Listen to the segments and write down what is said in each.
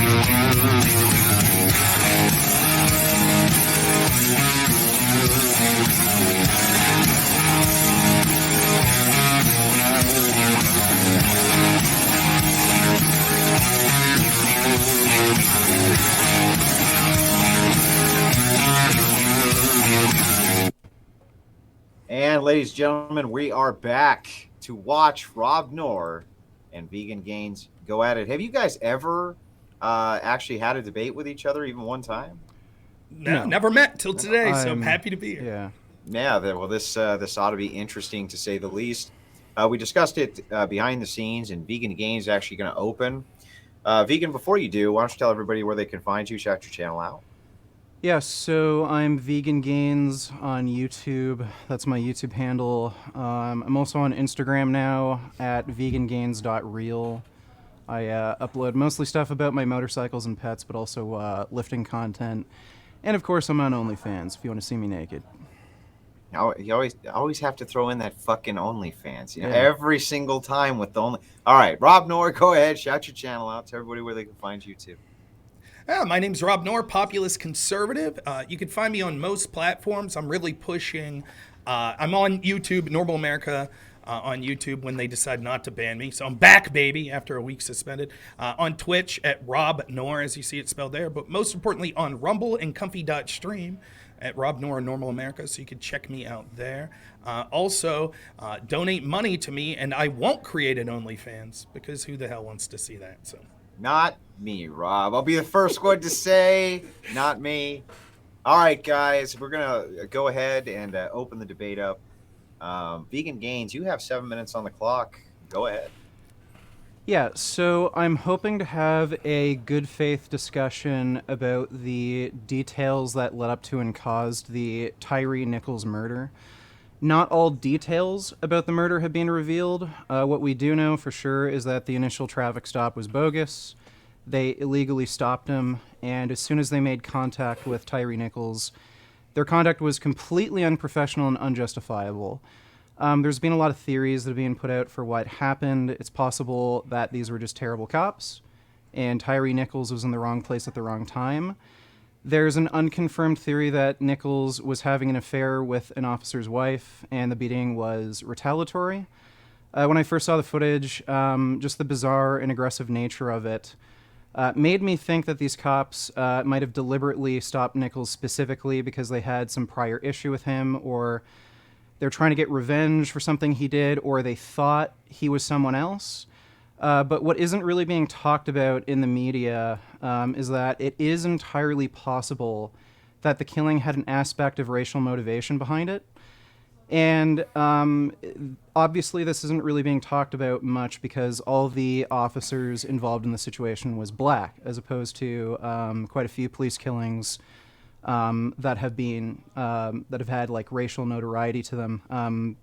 And ladies and gentlemen, we are back to watch Rob Knorr and Vegan Gains go at it. Have you guys ever actually had a debate with each other, even one time? No, never met till today, so I'm happy to be here. Yeah. Yeah, well, this ought to be interesting to say the least. We discussed it behind the scenes, and Vegan Gains is actually going to open. Vegan, before you do, why don't you tell everybody where they can find you? Shout your channel out. Yeah, so I'm Vegan Gains on YouTube. That's my YouTube handle. I'm also on Instagram now at vegangains.real. I upload mostly stuff about my motorcycles and pets, but also lifting content. And of course, I'm on OnlyFans if you want to see me naked. You always have to throw in that fucking OnlyFans. You know, Yeah. every single time with the only. All right, Rob Knorr, go ahead, shout your channel out. Tell everybody where they can find you too. My name's Rob Knorr, populist conservative. You can find me on most platforms. I'm really pushing. I'm on YouTube, Normal America, on YouTube when they decide not to ban me. So I'm back, baby, after a week suspended. On Twitch at Rob Knorr, as you see it spelled there. But most importantly, on Rumble and Comfy.stream at Rob Knorr, Normal America. So you can check me out there. Also, donate money to me, and I won't create an OnlyFans because who the hell wants to see that? So. Not me, Rob. I'll be the first one to say, not me. All right, guys, we're going to go ahead and open the debate up. Vegan Gains, you have 7 minutes on the clock. Go ahead. Yeah, so I'm hoping to have a good faith discussion about the details that led up to and caused the Tyre Nichols murder. Not all details about the murder have been revealed. What we do know for sure is that the initial traffic stop was bogus. They illegally stopped him, and as soon as they made contact with Tyre Nichols, their conduct was completely unprofessional and unjustifiable. There's been a lot of theories that have been put out for what happened. It's possible that these were just terrible cops, and Tyre Nichols was in the wrong place at the wrong time. There's an unconfirmed theory that Nichols was having an affair with an officer's wife, and the beating was retaliatory. When I first saw the footage, just the bizarre and aggressive nature of it made me think that these cops might have deliberately stopped Nichols specifically because they had some prior issue with him, or they're trying to get revenge for something he did, or they thought he was someone else. But what isn't really being talked about in the media is that it is entirely possible that the killing had an aspect of racial motivation behind it. And obviously this isn't really being talked about much because all the officers involved in the situation was black, as opposed to quite a few police killings that have had like racial notoriety to them.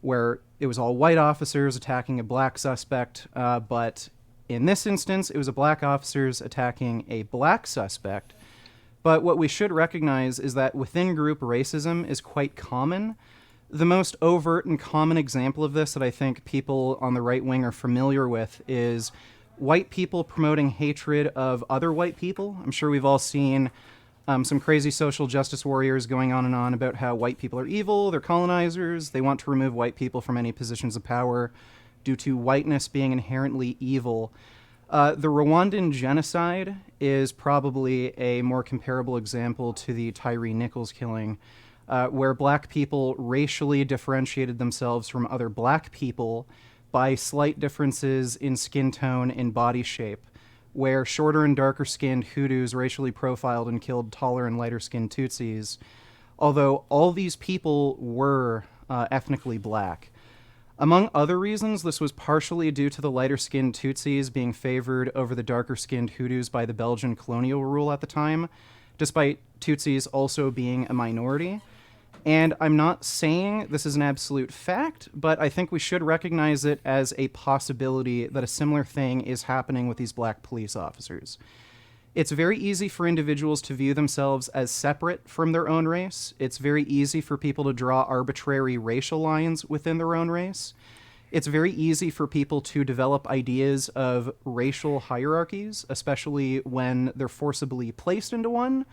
Where it was all white officers attacking a black suspect, but in this instance, it was a black officers attacking a black suspect. But what we should recognize is that within group racism is quite common. The most overt and common example of this that I think people on the right wing are familiar with is white people promoting hatred of other white people. I'm sure we've all seen some crazy social justice warriors going on and on about how white people are evil, they're colonizers, they want to remove white people from any positions of power due to whiteness being inherently evil. The Rwandan genocide is probably a more comparable example to the Tyre Nichols killing, where black people racially differentiated themselves from other black people by slight differences in skin tone and body shape, where shorter and darker skinned Hutus racially profiled and killed taller and lighter skinned Tutsis, although all these people were ethnically black. Among other reasons, this was partially due to the lighter skinned Tutsis being favored over the darker skinned Hutus by the Belgian colonial rule at the time, despite Tutsis also being a minority. And I'm not saying this is an absolute fact, but I think we should recognize it as a possibility that a similar thing is happening with these black police officers. It's very easy for individuals to view themselves as separate from their own race. It's very easy for people to draw arbitrary racial lines within their own race. it's very easy for people to develop ideas of racial hierarchies, especially when they're forcibly placed into one.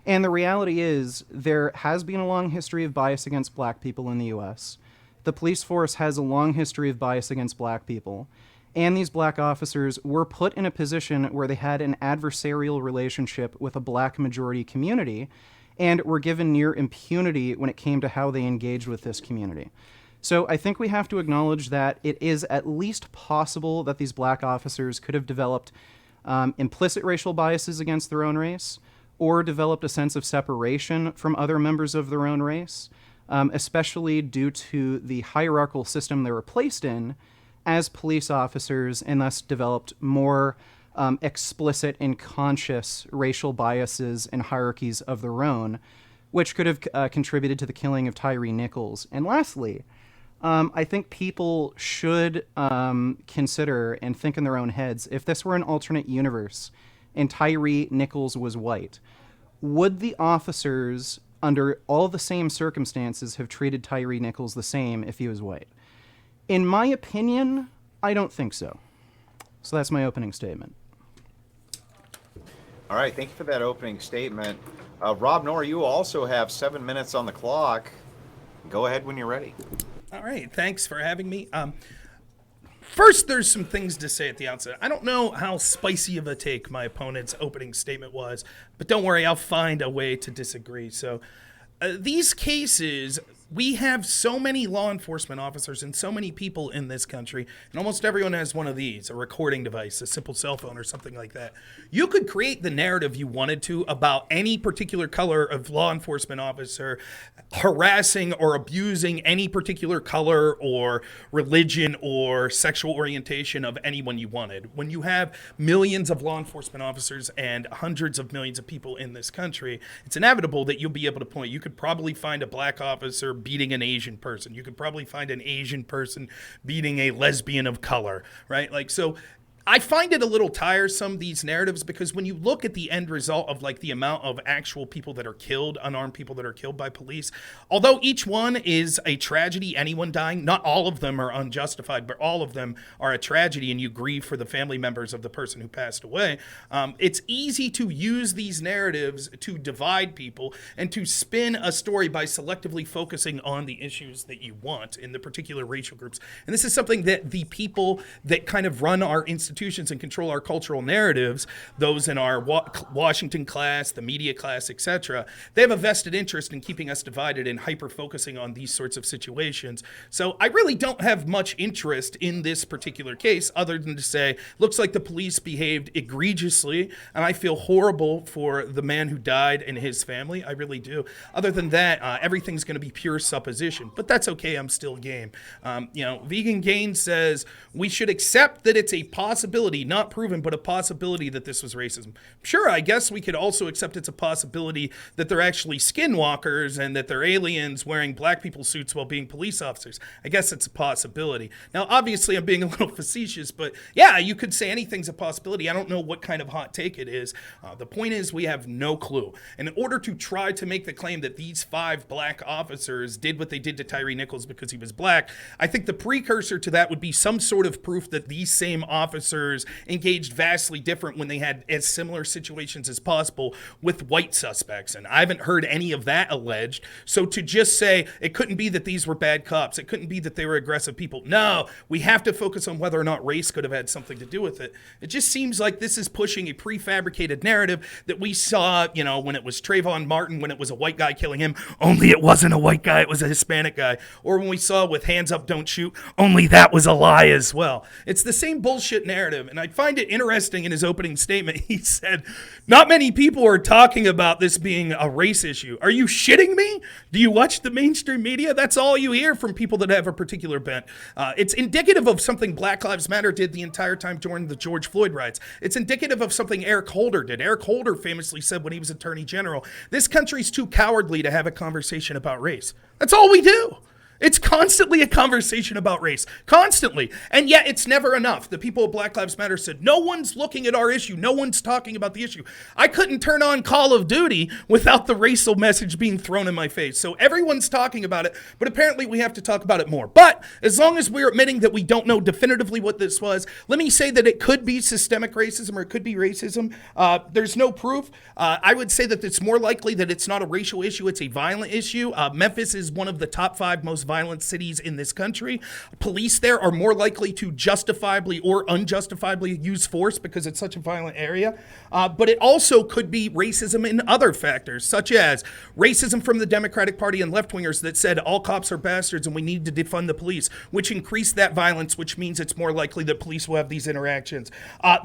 And the reality is, there has been a long history of bias against black people in the US. The police force has a long history of bias against black people. And these black officers were put in a position where they had an adversarial relationship with a black majority community and were given near impunity when it came to how they engaged with this community. So I think we have to acknowledge that it is at least possible that these black officers could have developed implicit racial biases against their own race, or developed a sense of separation from other members of their own race, especially due to the hierarchical system they were placed in as police officers, and thus developed more explicit and conscious racial biases and hierarchies of their own, which could have contributed to the killing of Tyre Nichols. And lastly, I think people should consider and think in their own heads, if this were an alternate universe and Tyre Nichols was white, would the officers, under all the same circumstances, have treated Tyre Nichols the same if he was white? In my opinion, I don't think so. So that's my opening statement. All right, thank you for that opening statement. Rob Knorr, you also have 7 minutes on the clock. Go ahead when you're ready. All right, thanks for having me. First, there's some things to say at the outset. I don't know how spicy of a take my opponent's opening statement was, but don't worry, I'll find a way to disagree. So these cases, we have so many law enforcement officers and so many people in this country, and almost everyone has one of these, a recording device, a simple cell phone or something like that. You could create the narrative you wanted to about any particular color of law enforcement officer harassing or abusing any particular color or religion or sexual orientation of anyone you wanted. When you have millions of law enforcement officers and hundreds of millions of people in this country, it's inevitable that you'll be able to point. You could probably find a black officer beating an Asian person. You could probably find an Asian person beating a lesbian of color, right? Like, so I find it a little tiresome, these narratives, because when you look at the end result of like the amount of actual people that are killed, unarmed people that are killed by police, although each one is a tragedy, anyone dying, not all of them are unjustified, but all of them are a tragedy, and you grieve for the family members of the person who passed away. It's easy to use these narratives to divide people and to spin a story by selectively focusing on the issues that you want in the particular racial groups. And this is something that the people that kind of run our institutions and control our cultural narratives, those in our Washington class, the media class, etc., they have a vested interest in keeping us divided and hyper-focusing on these sorts of situations. So I really don't have much interest in this particular case other than to say, looks like the police behaved egregiously, and I feel horrible for the man who died and his family. I really do. Other than that, everything's going to be pure supposition, but that's okay. I'm still game. Vegan Gain says we should accept that it's a possibility, not proven, but a possibility that this was racism. Sure, I guess we could also accept it's a possibility that they're actually skinwalkers and that they're aliens wearing black people suits while being police officers. I guess it's a possibility. Now, obviously, I'm being a little facetious, but yeah, you could say anything's a possibility. I don't know what kind of hot take it is. The point is we have no clue. And in order to try to make the claim that these 5 black officers did what they did to Tyre Nichols because he was black, I think the precursor to that would be some sort of proof that these same officers engaged vastly different when they had as similar situations as possible with white suspects. And I haven't heard any of that alleged. So to just say it couldn't be that these were bad cops, it couldn't be that they were aggressive people. No, we have to focus on whether or not race could have had something to do with it. It just seems like this is pushing a prefabricated narrative that we saw, when it was Trayvon Martin, when it was a white guy killing him, only it wasn't a white guy, it was a Hispanic guy. Or when we saw with Hands Up, Don't Shoot, only that was a lie as well. It's the same bullshit narrative. And I find it interesting in his opening statement, he said, not many people are talking about this being a race issue. Are you shitting me? Do you watch the mainstream media? That's all you hear from people that have a particular bent. It's indicative of something Black Lives Matter did the entire time during the George Floyd riots. It's indicative of something Eric Holder did. Eric Holder famously said when he was Attorney General, this country's too cowardly to have a conversation about race. That's all we do. It's constantly a conversation about race. Constantly. And yet it's never enough. The people of Black Lives Matter said, no one's looking at our issue. No one's talking about the issue. I couldn't turn on Call of Duty without the racial message being thrown in my face. So everyone's talking about it, but apparently we have to talk about it more. But as long as we're admitting that we don't know definitively what this was, let me say that it could be systemic racism or it could be racism. There's no proof. I would say that it's more likely that it's not a racial issue, it's a violent issue. Memphis is one of the top 5 most violent cities in this country. Police there are more likely to justifiably or unjustifiably use force because it's such a violent area. But it also could be racism in other factors, such as racism from the Democratic Party and left-wingers that said all cops are bastards and we need to defund the police, which increased that violence, which means it's more likely that police will have these interactions.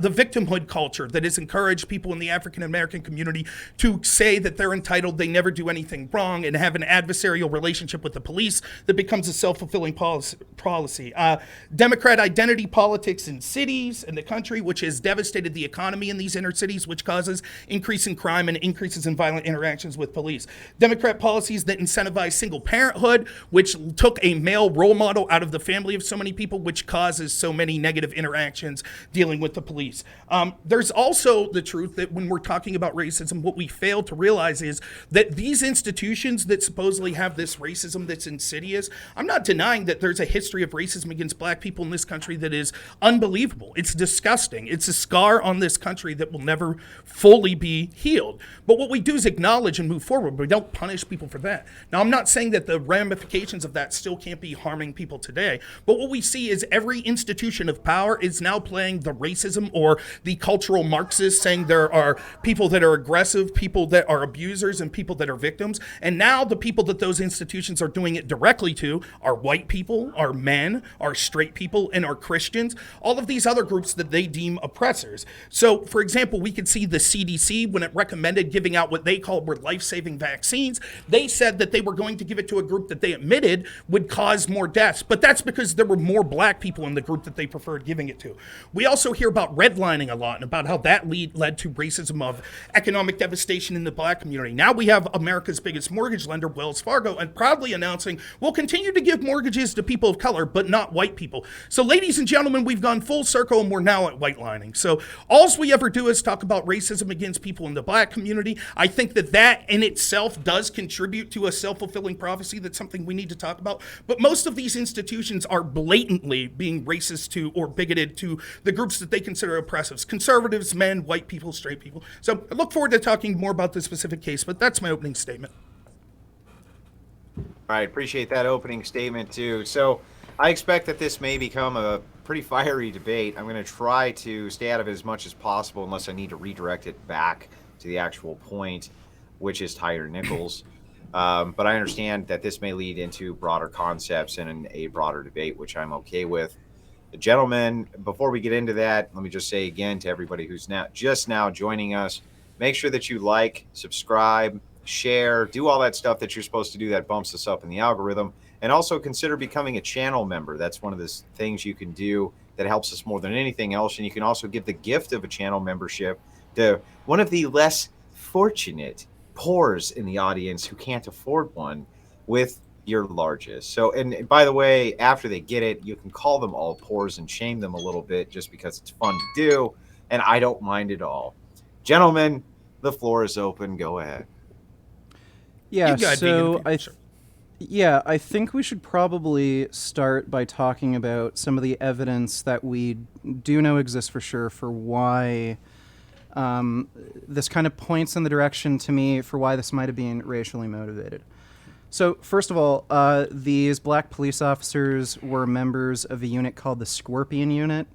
The victimhood culture that has encouraged people in the African-American community to say that they're entitled, they never do anything wrong, and have an adversarial relationship with the police that becomes a self-fulfilling policy. Democrat identity politics in cities and the country, which has devastated the economy in these inner cities, which causes increase in crime and increases in violent interactions with police. Democrat policies that incentivize single parenthood, which took a male role model out of the family of so many people, which causes so many negative interactions dealing with the police. There's also the truth that when we're talking about racism, what we fail to realize is that these institutions that supposedly have this racism that's insidious, I'm not denying that there's a history of racism against black people in this country that is unbelievable. It's disgusting. It's a scar on this country that will never fully be healed. But what we do is acknowledge and move forward, but we don't punish people for that. Now, I'm not saying that the ramifications of that still can't be harming people today, but what we see is every institution of power is now playing the racism or the cultural Marxists, saying there are people that are aggressive, people that are abusers, and people that are victims. And now the people that those institutions are doing it directly to are white people, are men, are straight people, and are Christians, all of these other groups that they deem oppressors. So, for example, we could see the CDC, when it recommended giving out what they called were life-saving vaccines, they said that they were going to give it to a group that they admitted would cause more deaths. But that's because there were more black people in the group that they preferred giving it to. We also hear about redlining a lot and about how that led to racism of economic devastation in the black community. Now we have America's biggest mortgage lender, Wells Fargo, and proudly announcing we'll continue to give mortgages to people of color, but not white people. So, ladies and gentlemen, we've gone full circle and we're now at white lining. So all we ever do is talk about racism against people in the black community. I think that that in itself does contribute to a self-fulfilling prophecy. That's something we need to talk about. But most of these institutions are blatantly being racist to or bigoted to the groups that they consider oppressives: conservatives, men, white people, straight people. So I look forward to talking more about this specific case, but that's my opening statement. All right, appreciate that opening statement too. So I expect that this may become a pretty fiery debate. I'm going to try to stay out of it as much as possible unless I need to redirect it back to the actual point, which is Tyre Nichols. But I understand that this may lead into broader concepts and a broader debate, which I'm okay with. Gentlemen, before we get into that, let me just say again to everybody who's just now joining us, make sure that you like, subscribe, share, do all that stuff that you're supposed to do that bumps us up in the algorithm. And also consider becoming a channel member. That's one of the things you can do that helps us more than anything else. And you can also give the gift of a channel membership to one of the less fortunate poors in the audience who can't afford one with your largest. So, and by the way, after they get it, you can call them all poors and shame them a little bit just because it's fun to do. And I don't mind at all. Gentlemen, the floor is open. Go ahead. Yeah, so I think we should probably start by talking about some of the evidence that we do know exists for sure for why this kind of points in the direction to me for why this might have been racially motivated. So first of all, these black police officers were members of a unit called the Scorpion Unit.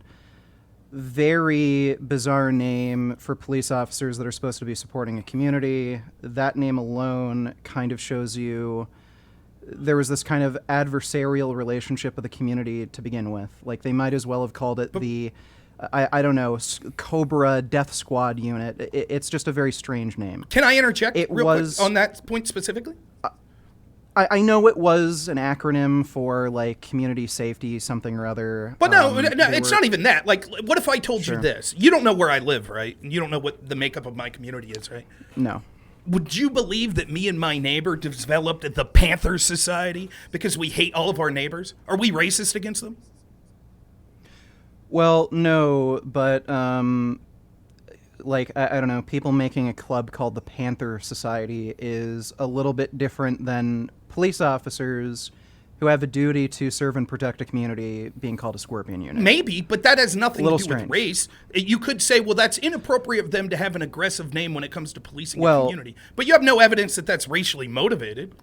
Very bizarre name for police officers that are supposed to be supporting a community. That name alone kind of shows you there was this kind of adversarial relationship with the community to begin with. Like, they might as well have called it the, I don't know, Cobra Death Squad Unit. It's just a very strange name. Can I interject real quick on that point specifically? I know it was an acronym for, like, community safety something or other. But no, it's not even that. Like, what if I told you this? You don't know where I live, right? You don't know what the makeup of my community is, right? No. Would you believe that me and my neighbor developed the Panther Society because we hate all of our neighbors? Are we racist against them? Well, no, but like I don't know, people making a club called the Panther Society is a little bit different than police officers who have a duty to serve and protect a community being called a scorpion unit. Maybe, but that has nothing to do Strange. with race. You could say, well, that's inappropriate of them to have an aggressive name when it comes to policing a community. But you have no evidence that that's racially motivated.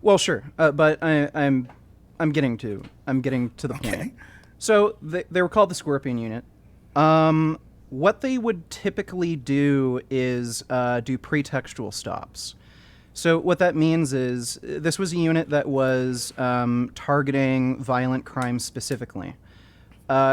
Well, sure, but I'm getting to the point. So they were called the Scorpion Unit. What they would typically do is do pretextual stops. So what that means is this was a unit that was targeting violent crimes specifically.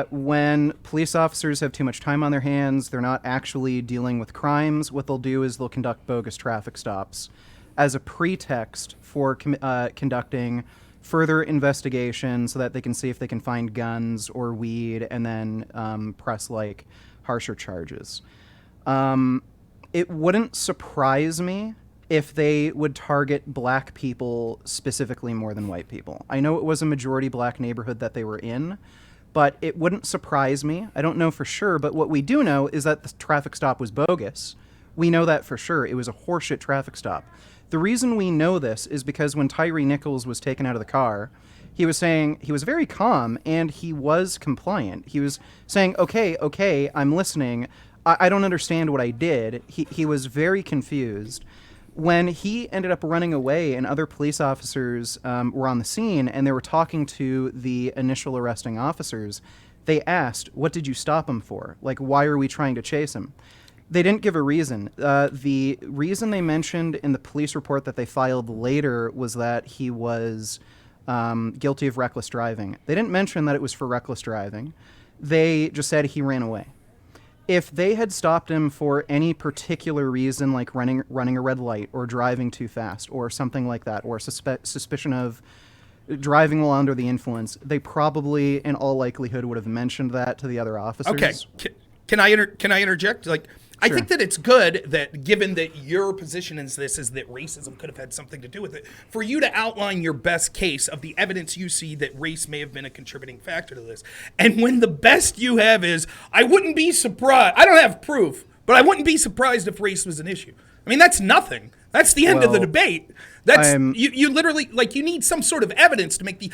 When police officers have too much time on their hands, they're not actually dealing with crimes. What they'll do is they'll conduct bogus traffic stops as a pretext for conducting further investigation so that they can see if they can find guns or weed and then press like harsher charges. It wouldn't surprise me if they would target black people specifically more than white people. I know it was a majority black neighborhood that they were in, but it wouldn't surprise me. I don't know for sure, but what we do know is that the traffic stop was bogus. We know that for sure. It was a horseshit traffic stop. The reason we know this is because when Tyre Nichols was taken out of the car, he was saying, he was very calm and he was compliant. He was saying, okay, I'm listening. I don't understand what I did. He was very confused. When he ended up running away and other police officers were on the scene and they were talking to the initial arresting officers, they asked, what did you stop him for? Like, why are we trying to chase him? They didn't give a reason. The reason they mentioned in the police report that they filed later was that he was guilty of reckless driving. They didn't mention that it was for reckless driving. They just said he ran away. If they had stopped him for any particular reason, like running a red light or driving too fast or something like that, or suspicion of driving while under the influence, they probably, in all likelihood, would have mentioned that to the other officers. Okay, can I interject? Like, I think that it's good that, given that your position in this is that racism could have had something to do with it, for you to outline your best case of the evidence you see that race may have been a contributing factor to this. And when the best you have is, I wouldn't be surprised, I don't have proof, but I wouldn't be surprised if race was an issue. I mean, that's nothing. That's the end of the debate. That's you literally, like, you need some sort of evidence to make the.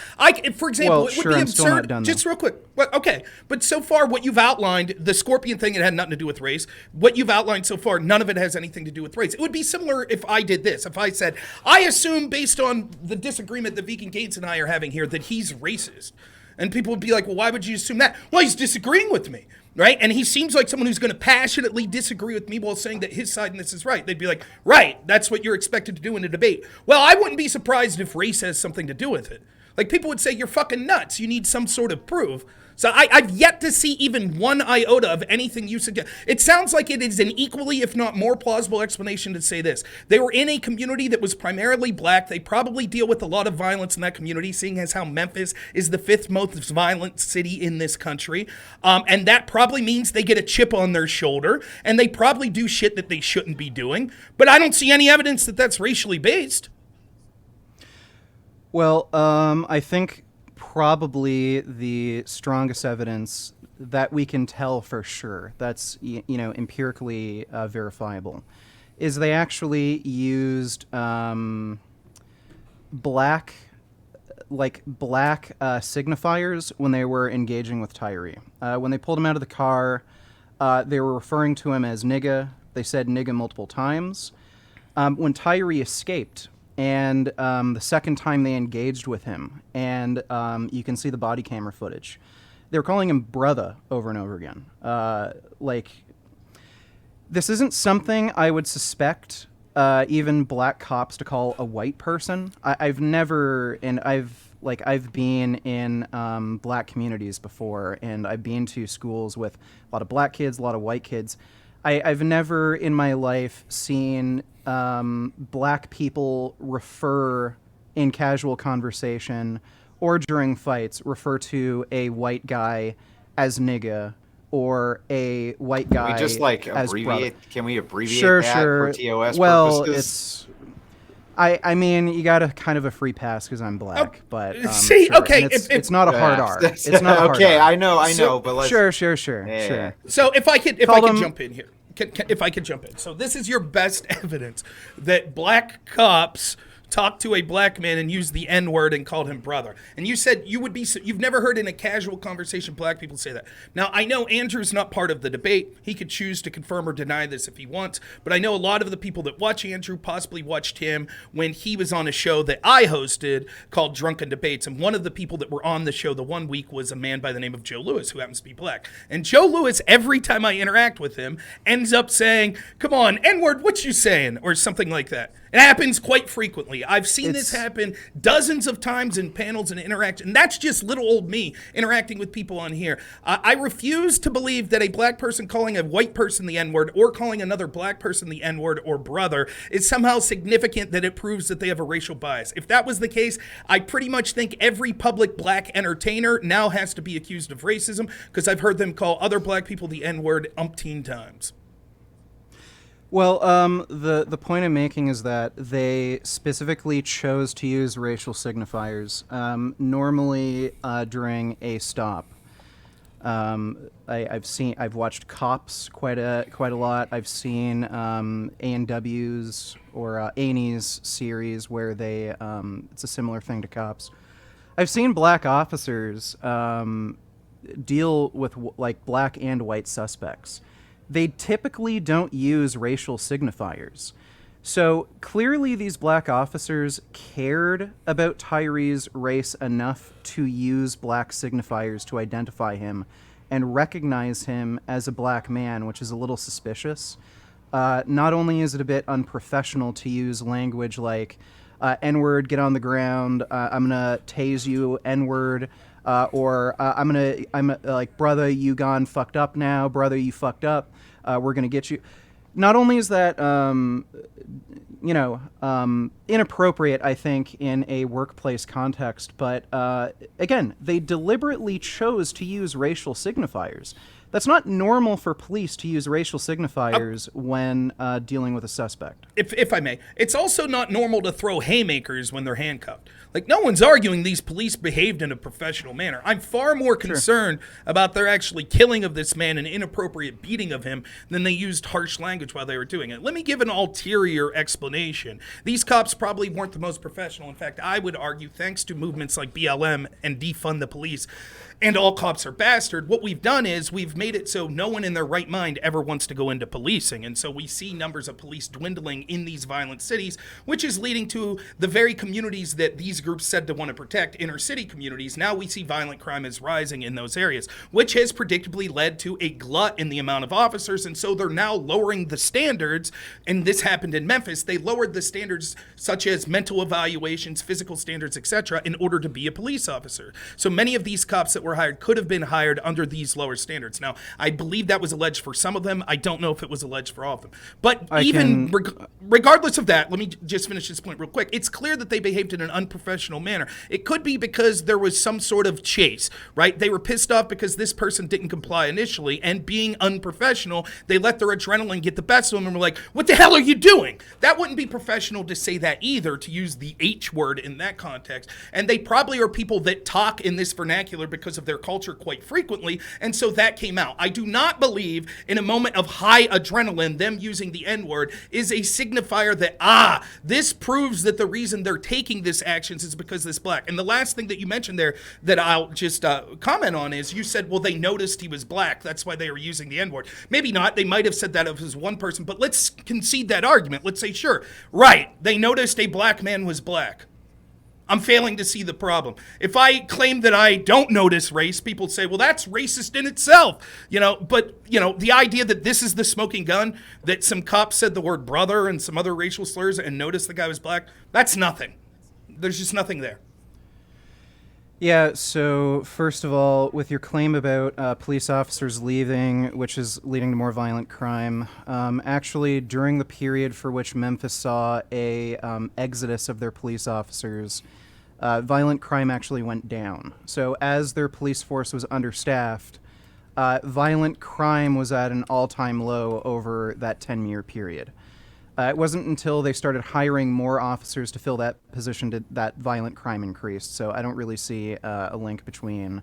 For example, it would be absurd. Just real quick. Well, okay, but so far, what you've outlined, the Scorpion thing, it had nothing to do with race. What you've outlined so far, none of it has anything to do with race. It would be similar if I did this. If I said, I assume, based on the disagreement that Vegan Gates and I are having here, that he's racist, and people would be like, well, why would you assume that? Well, he's disagreeing with me. Right? And he seems like someone who's going to passionately disagree with me while saying that his side in this is right. They'd be like, right, that's what you're expected to do in a debate. Well, I wouldn't be surprised if race has something to do with it. Like, people would say, you're fucking nuts. You need some sort of proof. So I've yet to see even one iota of anything you suggest. It sounds like it is an equally, if not more plausible explanation to say this. They were in a community that was primarily black. They probably deal with a lot of violence in that community, seeing as how Memphis is the 5th most violent city in this country. And that probably means they get a chip on their shoulder, and they probably do shit that they shouldn't be doing. But I don't see any evidence that that's racially based. Well, I think probably the strongest evidence that we can tell for sure, that's empirically verifiable, is they actually used black signifiers when they were engaging with Tyre. When they pulled him out of the car, they were referring to him as nigga. They said nigga multiple times. When Tyre escaped, and the second time they engaged with him, and you can see the body camera footage, they were calling him brother over and over again. This isn't something I would suspect even black cops to call a white person. I've been in black communities before, and I've been to schools with a lot of black kids, a lot of white kids. I've never in my life seen black people refer in casual conversation or during fights refer to a white guy as nigga or a white guy We just like as brother. abbreviate. Can we abbreviate Sure, that sure. for TOS Well, purposes? I mean, you got a kind of a free pass because I'm black, but see, sure. okay, And it's, if- it's not a hard Yeah, R. It's not a hard okay, R. I know, So- but let's. Sure. Yeah. So if I could Call them- jump in here, if I could jump in. So this is your best evidence that black cops talked to a black man and used the N-word and called him brother. And you said you've never heard in a casual conversation black people say that. Now, I know Andrew's not part of the debate. He could choose to confirm or deny this if he wants, but I know a lot of the people that watch Andrew possibly watched him when he was on a show that I hosted called Drunken Debates. And one of the people that were on the show the one week was a man by the name of Joe Lewis, who happens to be black. And Joe Lewis, every time I interact with him, ends up saying, "Come on, N-word, what you saying?" or something like that. It happens quite frequently. I've seen this happen dozens of times in panels and interaction. And that's just little old me interacting with people on here. I refuse to believe that a black person calling a white person the N-word or calling another black person the N-word or brother is somehow significant that it proves that they have a racial bias. If that was the case, I pretty much think every public black entertainer now has to be accused of racism because I've heard them call other black people the N-word umpteen times. Well, the point I'm making is that they specifically chose to use racial signifiers, normally during a stop. I've watched Cops quite a lot. I've seen A&W's or A&E's series where they it's a similar thing to Cops. I've seen black officers deal with like black and white suspects. They typically don't use racial signifiers. So clearly these black officers cared about Tyre's race enough to use black signifiers to identify him and recognize him as a black man, which is a little suspicious. Not only is it a bit unprofessional to use language like N-word, get on the ground, I'm gonna tase you, N-word, or I'm like, brother, you gone fucked up now, brother, you fucked up, we're gonna get you. Not only is that, inappropriate, I think, in a workplace context, but again, they deliberately chose to use racial signifiers. That's not normal for police to use racial signifiers when dealing with a suspect. If I may, it's also not normal to throw haymakers when they're handcuffed. Like, no one's arguing these police behaved in a professional manner. I'm far more concerned about their actually killing of this man and inappropriate beating of him than they used harsh language while they were doing it. Let me give an ulterior explanation. These cops probably weren't the most professional. In fact, I would argue, thanks to movements like BLM and defund the police, and all cops are bastard, what we've done is we've made it so no one in their right mind ever wants to go into policing. And so we see numbers of police dwindling in these violent cities, which is leading to the very communities that these groups said to want to protect, inner city communities. Now we see violent crime is rising in those areas, which has predictably led to a glut in the amount of officers. And so they're now lowering the standards. And this happened in Memphis. They lowered the standards such as mental evaluations, physical standards, etc., in order to be a police officer. So many of these cops that were hired could have been hired under these lower standards. Now, I believe that was alleged for some of them. I don't know if it was alleged for all of them. But regardless of that, let me just finish this point real quick. It's clear that they behaved in an unprofessional manner. It could be because there was some sort of chase, right? They were pissed off because this person didn't comply initially, and being unprofessional, they let their adrenaline get the best of them and were like, what the hell are you doing? That wouldn't be professional to say that either, to use the H word in that context. And they probably are people that talk in this vernacular because of their culture quite frequently, and so that came out. I do not believe in a moment of high adrenaline, them using the N-word is a signifier that, this proves that the reason they're taking this actions is because this black. And the last thing that you mentioned there that I'll just comment on is you said, well, they noticed he was black, that's why they were using the N-word. Maybe not, they might have said that of his one person, but let's concede that argument. Let's say, sure, right, they noticed a black man was black. I'm failing to see the problem. If I claim that I don't notice race, people say, well, that's racist in itself. But the idea that this is the smoking gun, that some cops said the word brother and some other racial slurs and noticed the guy was black, that's nothing. There's just nothing there. Yeah, so first of all, with your claim about police officers leaving, which is leading to more violent crime, actually during the period for which Memphis saw a exodus of their police officers, violent crime actually went down. So as their police force was understaffed, violent crime was at an all-time low over that 10-year period. It wasn't until they started hiring more officers to fill that position that violent crime increased. So I don't really see a link between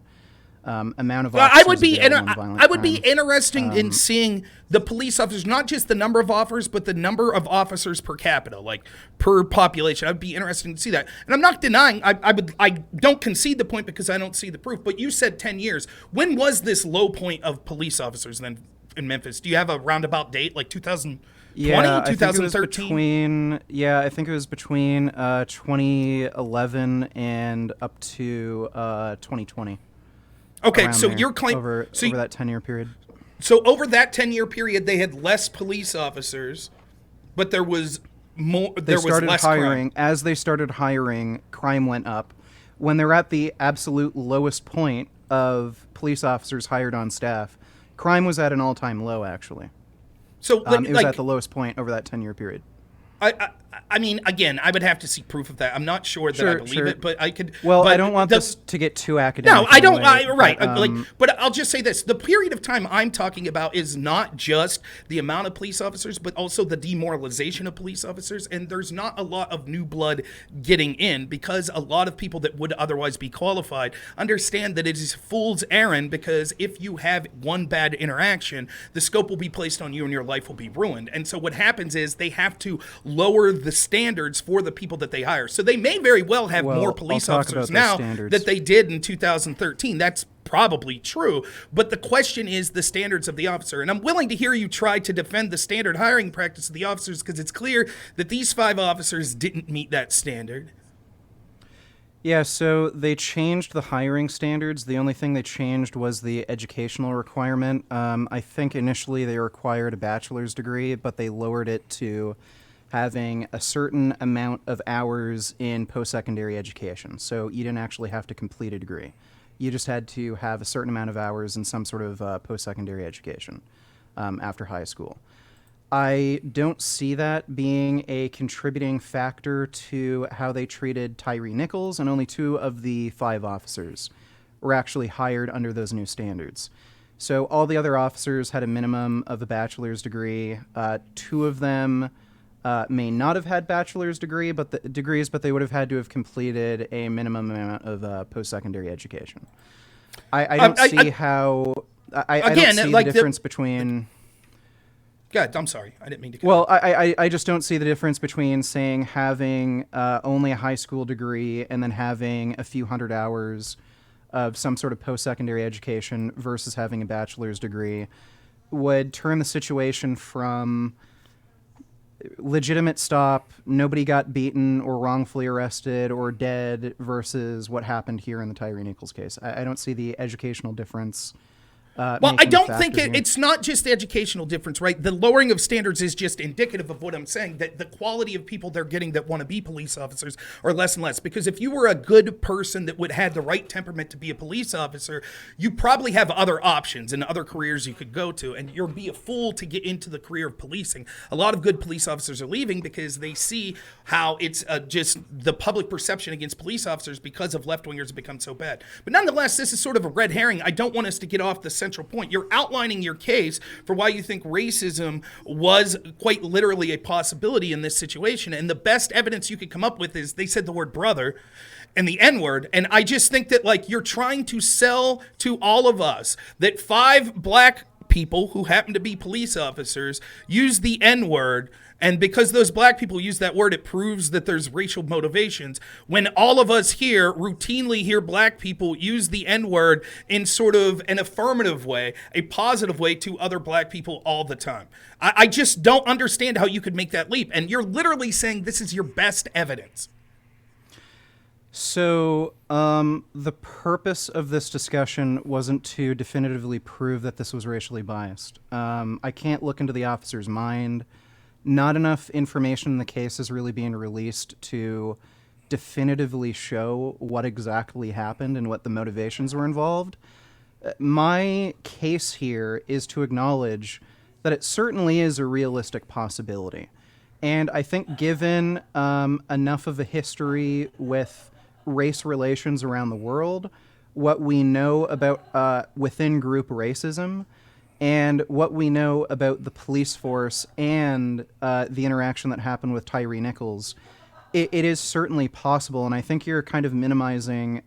amount of officers. I would be interested in seeing the police officers, not just the number of officers, but the number of officers per capita, like per population. I'd be interested to see that. And I'm not denying. I don't concede the point because I don't see the proof. But you said 10 years. When was this low point of police officers then in Memphis? Do you have a roundabout date, like 2000? Yeah, 2013? I think it was between 2011 and up to 2020. Okay, so your claim over that 10-year period. So over that 10-year period, they had less police officers, but there was more. There was less crime. As they started hiring, crime went up. When they're at the absolute lowest point of police officers hired on staff, crime was at an all-time low. Actually. So it was at the lowest point over that 10-year period. I mean, again, I would have to see proof of that. I'm not sure that I believe it, but I could. Well, but I don't want this to get too academic. No, I don't. Anyway, but I'll just say this: the period of time I'm talking about is not just the amount of police officers, but also the demoralization of police officers. And there's not a lot of new blood getting in because a lot of people that would otherwise be qualified understand that it is fool's errand. Because if you have one bad interaction, the scope will be placed on you, and your life will be ruined. And so what happens is they have to lower the standards for the people that they hire. So they may very well have more police officers now that they did in 2013. That's probably true. But the question is the standards of the officer. And I'm willing to hear you try to defend the standard hiring practice of the officers because it's clear that these 5 officers didn't meet that standard. Yeah, so they changed the hiring standards. The only thing they changed was the educational requirement. I think initially they required a bachelor's degree, but they lowered it to having a certain amount of hours in post-secondary education. So you didn't actually have to complete a degree. You just had to have a certain amount of hours in some sort of post-secondary education after high school. I don't see that being a contributing factor to how they treated Tyre Nichols, and only 2 of the 5 officers were actually hired under those new standards. So all the other officers had a minimum of a bachelor's degree. 2 of them may not have had bachelor's degrees, but they would have had to have completed a minimum amount of post-secondary education. I don't see the difference between. God, I'm sorry. I didn't mean to. Well, I just don't see the difference between saying having only a high school degree and then having a few hundred hours of some sort of post-secondary education versus having a bachelor's degree would turn the situation from legitimate stop, nobody got beaten or wrongfully arrested or dead versus what happened here in the Tyre Nichols case. I don't see the educational difference. Well, I don't think it's not just the educational difference, right? The lowering of standards is just indicative of what I'm saying, that the quality of people they're getting that want to be police officers are less and less. Because if you were a good person that would have the right temperament to be a police officer, you probably have other options and other careers you could go to, and you'd be a fool to get into the career of policing. A lot of good police officers are leaving because they see how it's just the public perception against police officers because of left-wingers have become so bad. But nonetheless, this is sort of a red herring. I don't want us to get off the central point. You're outlining your case for why you think racism was quite literally a possibility in this situation. And the best evidence you could come up with is they said the word brother and the N-word. And I just think that like you're trying to sell to all of us that 5 black people who happen to be police officers use the N-word, and because those black people use that word, it proves that there's racial motivations, when all of us here routinely hear black people use the N-word in sort of an affirmative way, a positive way to other black people all the time. I just don't understand how you could make that leap, and you're literally saying this is your best evidence. So the purpose of this discussion wasn't to definitively prove that this was racially biased. I can't look into the officer's mind. Not enough information in the case is really being released to definitively show what exactly happened and what the motivations were involved. My case here is to acknowledge that it certainly is a realistic possibility. And I think given enough of a history with race relations around the world, what we know about within group racism, and what we know about the police force and the interaction that happened with Tyre Nichols, it is certainly possible. And I think you're kind of minimizing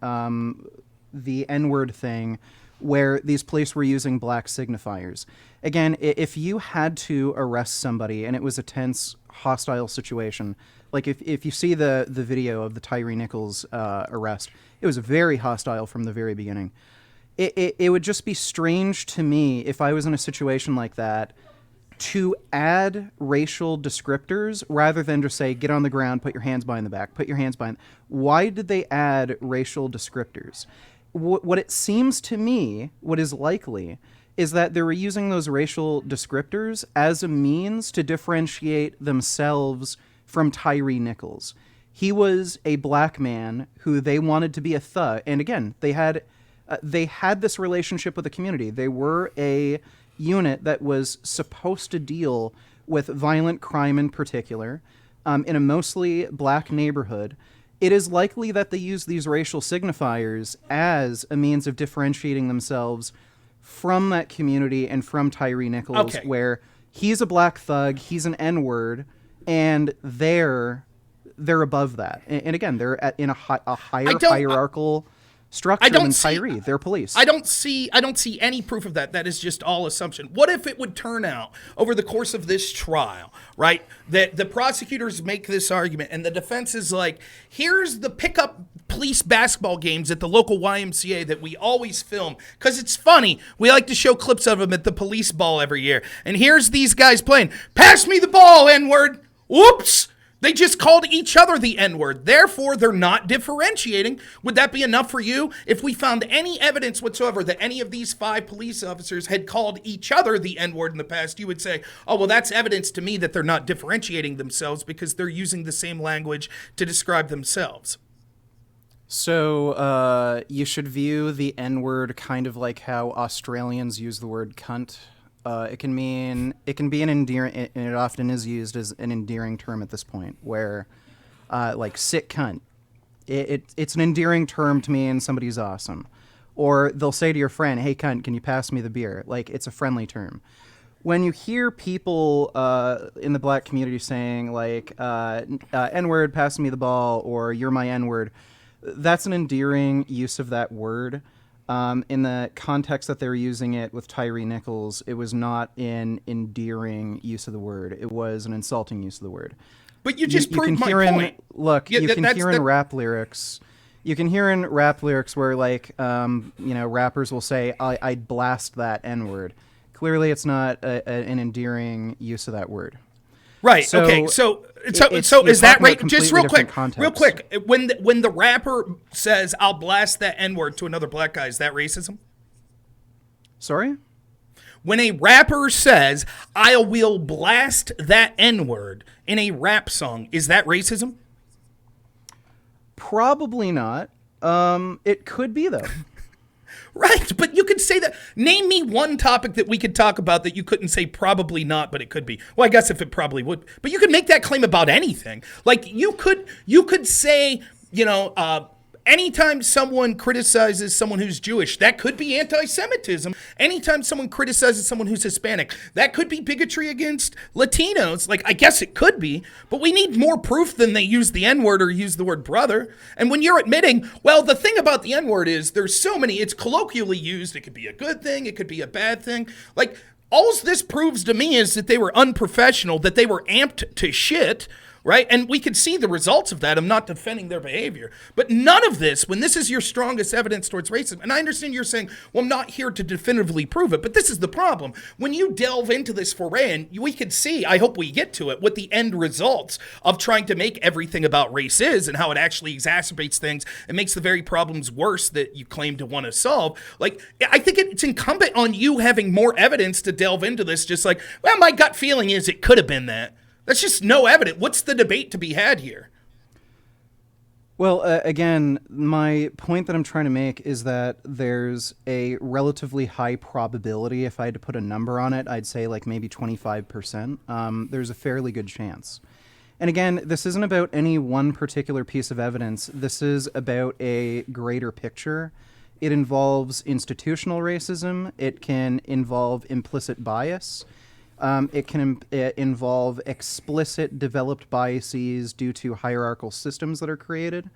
the N-word thing, where these police were using black signifiers. Again, if you had to arrest somebody and it was a tense, hostile situation, like if you see the video of the Tyre Nichols arrest, it was very hostile from the very beginning. It would just be strange to me if I was in a situation like that to add racial descriptors rather than just say, get on the ground, put your hands behind the back, put your hands behind. Why did they add racial descriptors? What it seems to me, what is likely, is that they were using those racial descriptors as a means to differentiate themselves from Tyre Nichols. He was a black man who they wanted to be a thug. And again, they had this relationship with the community. They were a unit that was supposed to deal with violent crime in particular, in a mostly black neighborhood. It is likely that they use these racial signifiers as a means of differentiating themselves from that community and from Tyre Nichols, where he's a black thug, he's an N-word, and they're above that. And again, they're in a higher hierarchical structure than Tyre. They're police. I don't see any proof of that. That is just all assumption. What if it would turn out over the course of this trial, right, that the prosecutors make this argument and the defense is like, here's the pickup police basketball games at the local YMCA that we always film because it's funny. We like to show clips of them at the police ball every year. And here's these guys playing. Pass me the ball, N-word. Whoops. They just called each other the N-word. Therefore, they're not differentiating. Would that be enough for you? If we found any evidence whatsoever that any of these 5 police officers had called each other the N-word in the past, you would say, oh, well, that's evidence to me that they're not differentiating themselves because they're using the same language to describe themselves. So you should view the N-word kind of like how Australians use the word cunt. It can be an endearing, and it often is used as an endearing term at this point, where, like, sick cunt. It's an endearing term to me and somebody's awesome. Or they'll say to your friend, hey cunt, can you pass me the beer? Like, it's a friendly term. When you hear people in the black community saying, like, N-word, pass me the ball, or you're my N-word, that's an endearing use of that word. In the context that they were using it with Tyre Nichols, it was not an endearing use of the word. It was an insulting use of the word. But you just proved my point. Look, you can hear in rap lyrics. You can hear in rap lyrics where, like, rappers will say, I'd blast that N-word. Clearly, it's not an endearing use of that word. Right. So, okay. So is that right? Just real quick. When the rapper says, "I'll blast that N-word" to another black guy, is that racism? Sorry? When a rapper says, "I will blast that N-word" in a rap song, is that racism? Probably not. It could be though. Right, but you could say that. Name me one topic that we could talk about that you couldn't say probably not, but it could be. Well, I guess if it probably would. But you could make that claim about anything. Like, you could say, anytime someone criticizes someone who's Jewish, that could be anti-Semitism. Anytime someone criticizes someone who's Hispanic, that could be bigotry against Latinos. Like, I guess it could be, but we need more proof than they use the N-word or use the word brother. And when you're admitting, well, the thing about the N-word is there's so many, it's colloquially used. It could be a good thing. It could be a bad thing. Like, all this proves to me is that they were unprofessional, that they were amped to shit, right? And we could see the results of that. I'm not defending their behavior. But none of this, when this is your strongest evidence towards racism, and I understand you're saying, well, I'm not here to definitively prove it, but this is the problem. When you delve into this foray, and we could see, I hope we get to it, what the end results of trying to make everything about race is and how it actually exacerbates things and makes the very problems worse that you claim to want to solve. Like, I think it's incumbent on you having more evidence to delve into this, just like, well, my gut feeling is it could have been that. That's just no evidence. What's the debate to be had here? Well, again, my point that I'm trying to make is that there's a relatively high probability, if I had to put a number on it, I'd say like maybe 25%. There's a fairly good chance. And again, this isn't about any one particular piece of evidence. This is about a greater picture. It involves institutional racism. It can involve implicit bias. It can involve explicit developed biases due to hierarchical systems that are created.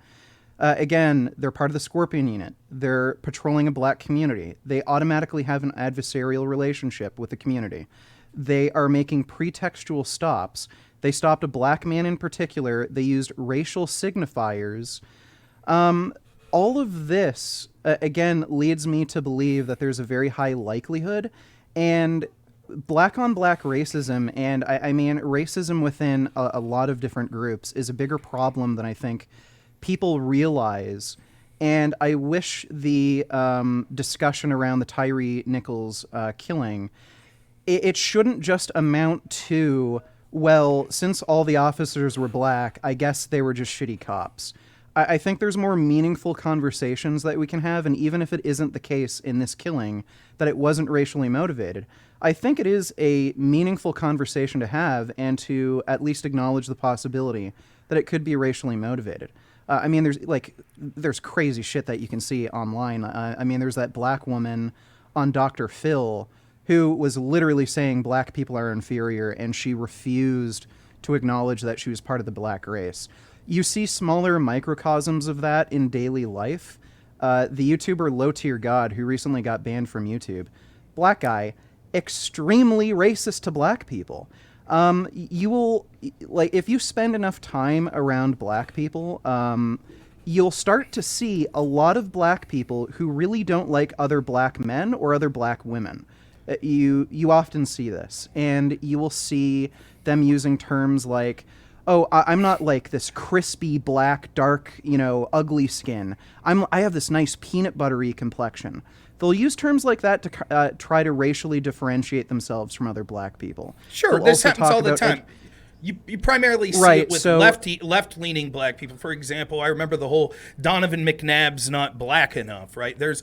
Again, they're part of the Scorpion Unit. They're patrolling a black community. They automatically have an adversarial relationship with the community. They are making pretextual stops. They stopped a black man in particular. They used racial signifiers. All of this, again, leads me to believe that there's a very high likelihood, and black on black racism, and I mean racism within a lot of different groups, is a bigger problem than I think people realize. And I wish the discussion around the Tyre Nichols killing, it shouldn't just amount to, well, since all the officers were black, I guess they were just shitty cops. I think there's more meaningful conversations that we can have, and even if it isn't the case in this killing, that it wasn't racially motivated, I think it is a meaningful conversation to have and to at least acknowledge the possibility that it could be racially motivated. I mean, there's crazy shit that you can see online. I mean, there's that black woman on Dr. Phil who was literally saying black people are inferior, and she refused to acknowledge that she was part of the black race. You see smaller microcosms of that in daily life. The YouTuber Low Tier God, who recently got banned from YouTube, black guy, extremely racist to black people. You will, like, if you spend enough time around black people, you'll start to see a lot of black people who really don't like other black men or other black women. You often see this, and you will see them using terms like, oh, I'm not like this crispy, black, dark, ugly skin. I have this nice peanut buttery complexion. They'll use terms like that to try to racially differentiate themselves from other black people. Sure, this happens all the time. You primarily see it with left-leaning black people. For example, I remember the whole Donovan McNabb's not black enough, right? There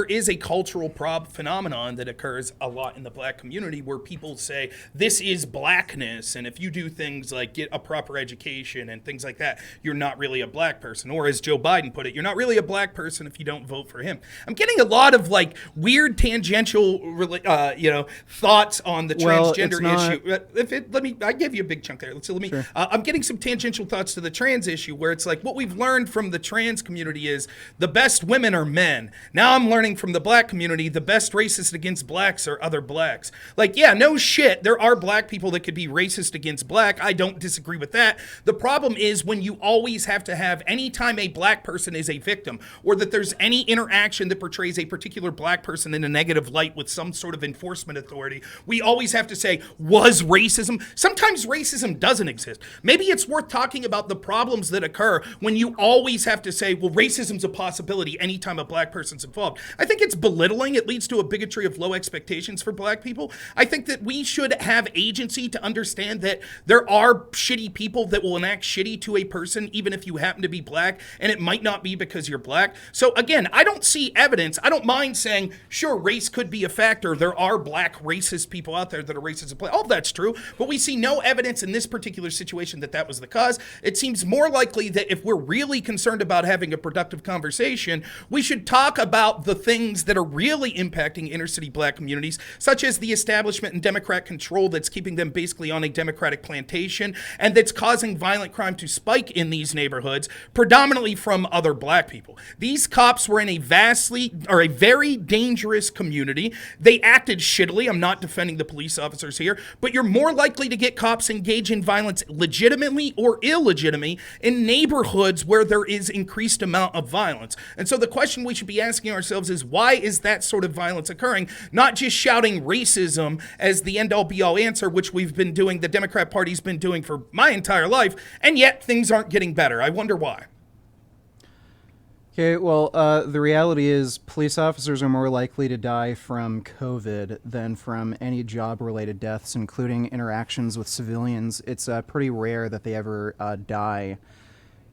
is a cultural phenomenon that occurs a lot in the black community where people say, this is blackness, and if you do things like get a proper education and things like that, you're not really a black person. Or as Joe Biden put it, you're not really a black person if you don't vote for him. I'm getting a lot of like weird tangential, thoughts on the transgender issue. I give you a big chunk there. Sure. I'm getting some tangential thoughts to the trans issue, where it's like what we've learned from the trans community is the best women are men. Now I'm learning from the black community the best racist against blacks are other blacks. Like, yeah, no shit. There are black people that could be racist against black. I don't disagree with that. The problem is when you always have to have, anytime a black person is a victim, or that there's any interaction that portrays a particular black person in a negative light with some sort of enforcement authority, we always have to say, was racism? Sometimes racism doesn't exist. Maybe it's worth talking about the problems that occur when you always have to say, well, racism's a possibility anytime a black person's involved. I think it's belittling. It leads to a bigotry of low expectations for black people. I think that we should have agency to understand that there are shitty people that will enact shitty to a person even if you happen to be black, and it might not be because you're black. So again, I don't see evidence. I don't mind saying, sure, race could be a factor. There are black racist people out there that are racist. All that's true, but we see no evidence in this particular situation that was the cause. It seems more likely that if we're really concerned about having a productive conversation, we should talk about the things that are really impacting inner city black communities, such as the establishment and Democrat control that's keeping them basically on a Democratic plantation and that's causing violent crime to spike in these neighborhoods, predominantly from other black people. These cops were in a very dangerous community. They acted shittily. I'm not defending the police officers here, but you're more likely to get cops engaged in violence legitimately or illegitimately in neighborhoods where there is increased amount of violence. And so the question we should be asking ourselves is, why is that sort of violence occurring? Not just shouting racism as the end-all be-all answer, which we've been doing, the Democrat Party's been doing for my entire life, and yet things aren't getting better. I wonder why. Okay, well, the reality is police officers are more likely to die from COVID than from any job-related deaths, including interactions with civilians. It's pretty rare that they ever die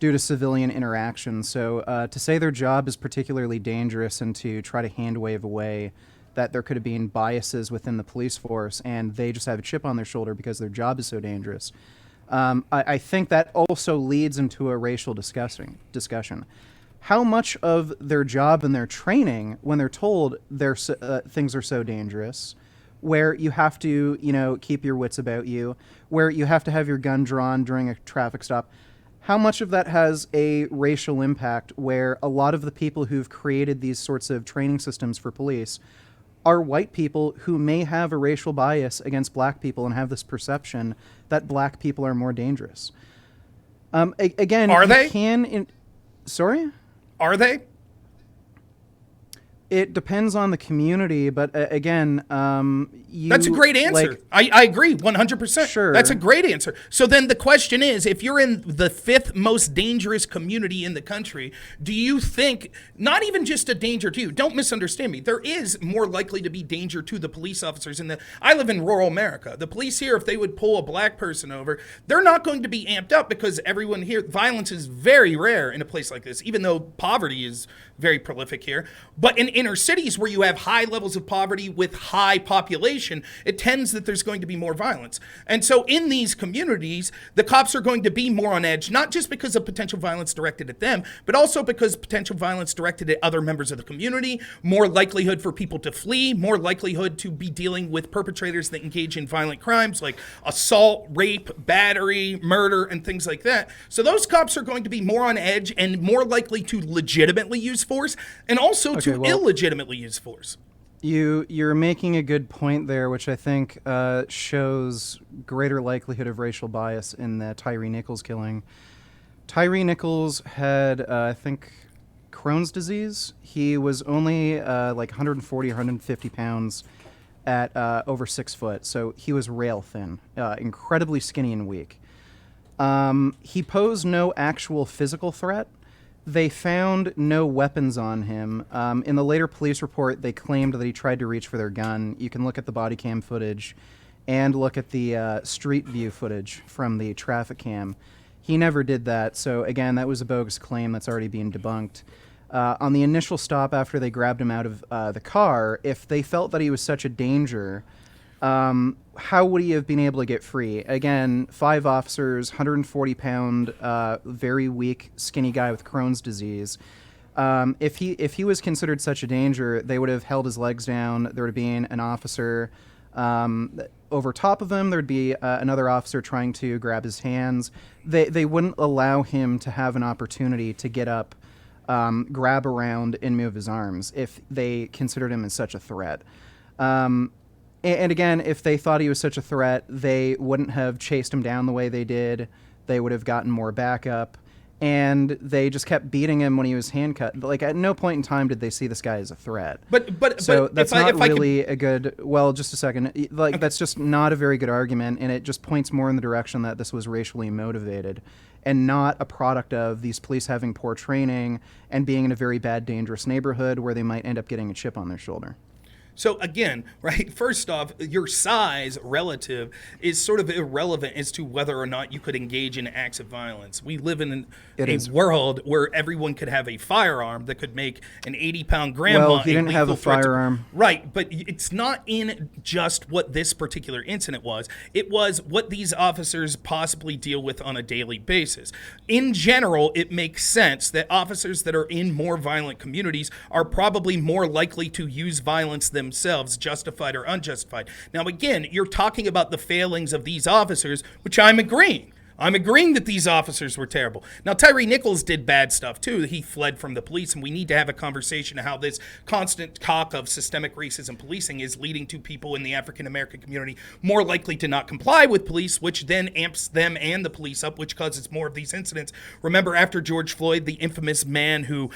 due to civilian interaction. So to say their job is particularly dangerous and to try to hand-wave away that there could have been biases within the police force and they just have a chip on their shoulder because their job is so dangerous, I think that also leads into a racial discussion. how much of their job and their training, when they're told things are so dangerous, where you have to, keep your wits about you, where you have to have your gun drawn during a traffic stop, how much of that has a racial impact, where a lot of the people who've created these sorts of training systems for police are white people who may have a racial bias against black people and have this perception that black people are more dangerous. Again, Are they? Sorry? Are they? It depends on the community, but again, That's a great answer. I agree 100%. Sure. That's a great answer. So then the question is, if you're in the 5th most dangerous community in the country, do you think, not even just a danger to you, don't misunderstand me, there is more likely to be danger to the police officers I live in rural America. The police here, if they would pull a black person over, they're not going to be amped up because everyone here, violence is very rare in a place like this, even though poverty is very prolific here. But in inner cities where you have high levels of poverty with high population, it tends that there's going to be more violence. And so in these communities, the cops are going to be more on edge, not just because of potential violence directed at them, but also because potential violence directed at other members of the community, more likelihood for people to flee, more likelihood to be dealing with perpetrators that engage in violent crimes like assault, rape, battery, murder, and things like that. So those cops are going to be more on edge and more likely to legitimately use force and also to illegitimately use force. You're making a good point there, which I think shows greater likelihood of racial bias in the Tyre Nichols killing. Tyre Nichols had, I think, Crohn's disease. He was only like 140 or 150 pounds at over 6 foot, so he was rail thin, incredibly skinny and weak. He posed no actual physical threat. They found no weapons on him. In the later police report, they claimed that he tried to reach for their gun. You can look at the body cam footage and look at the street view footage from the traffic cam. He never did that, so again, that was a bogus claim that's already being debunked. On the initial stop after they grabbed him out of the car, if they felt that he was such a danger, how would he have been able to get free? Again, 5 officers, 140-pound, very weak, skinny guy with Crohn's disease. If he was considered such a danger, they would have held his legs down. There would have been an officer over top of him. There'd be another officer trying to grab his hands. They wouldn't allow him to have an opportunity to get up, grab around, and move his arms if they considered him as such a threat. And again, if they thought he was such a threat, they wouldn't have chased him down the way they did. They would have gotten more backup. And they just kept beating him when he was handcuffed. Like, at no point in time did they see this guy as a threat. So that's not really a good... Well, just a second. Like, that's just not a very good argument, and it just points more in the direction that this was racially motivated and not a product of these police having poor training and being in a very bad, dangerous neighborhood where they might end up getting a chip on their shoulder. So again, right, first off, your size relative is sort of irrelevant as to whether or not you could engage in acts of violence. We live in a world where everyone could have a firearm that could make an 80-pound grandma. Well, he didn't have a firearm. Right, but it's not in just what this particular incident was. It was what these officers possibly deal with on a daily basis. In general, it makes sense that officers that are in more violent communities are probably more likely to use violence themselves, justified or unjustified. Now, again, you're talking about the failings of these officers, which I'm agreeing. I'm agreeing that these officers were terrible. Now, Tyre Nichols did bad stuff, too. He fled from the police, and we need to have a conversation of how this constant talk of systemic racism policing is leading to people in the African-American community more likely to not comply with police, which then amps them and the police up, which causes more of these incidents. Remember, after George Floyd, the infamous man who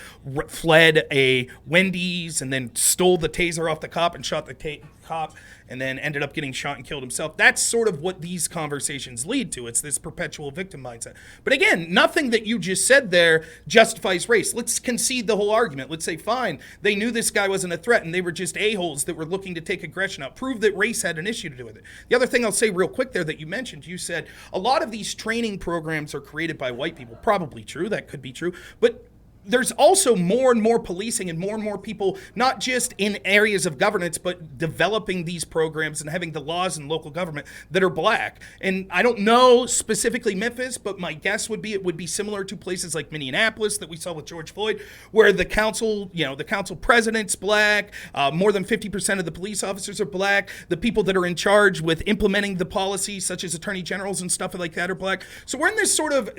fled a Wendy's and then stole the taser off the cop and shot the cop and then ended up getting shot and killed himself. That's sort of what these conversations lead to. It's this perpetual victim mindset. But again, nothing that you just said there justifies race. Let's concede the whole argument. Let's say, fine, they knew this guy wasn't a threat and they were just a-holes that were looking to take aggression out. Prove that race had an issue to do with it. The other thing I'll say real quick there that you mentioned, you said a lot of these training programs are created by white people. Probably true. That could be true. But there's also more and more policing and more people, not just in areas of governance, but developing these programs and having the laws in local government that are black. And I don't know specifically Memphis, but my guess would be it would be similar to places like Minneapolis that we saw with George Floyd, where the council, the council president's black, more than 50% of the police officers are black, the people that are in charge with implementing the policies, such as attorney generals and stuff like that, are black. So we're in this sort of,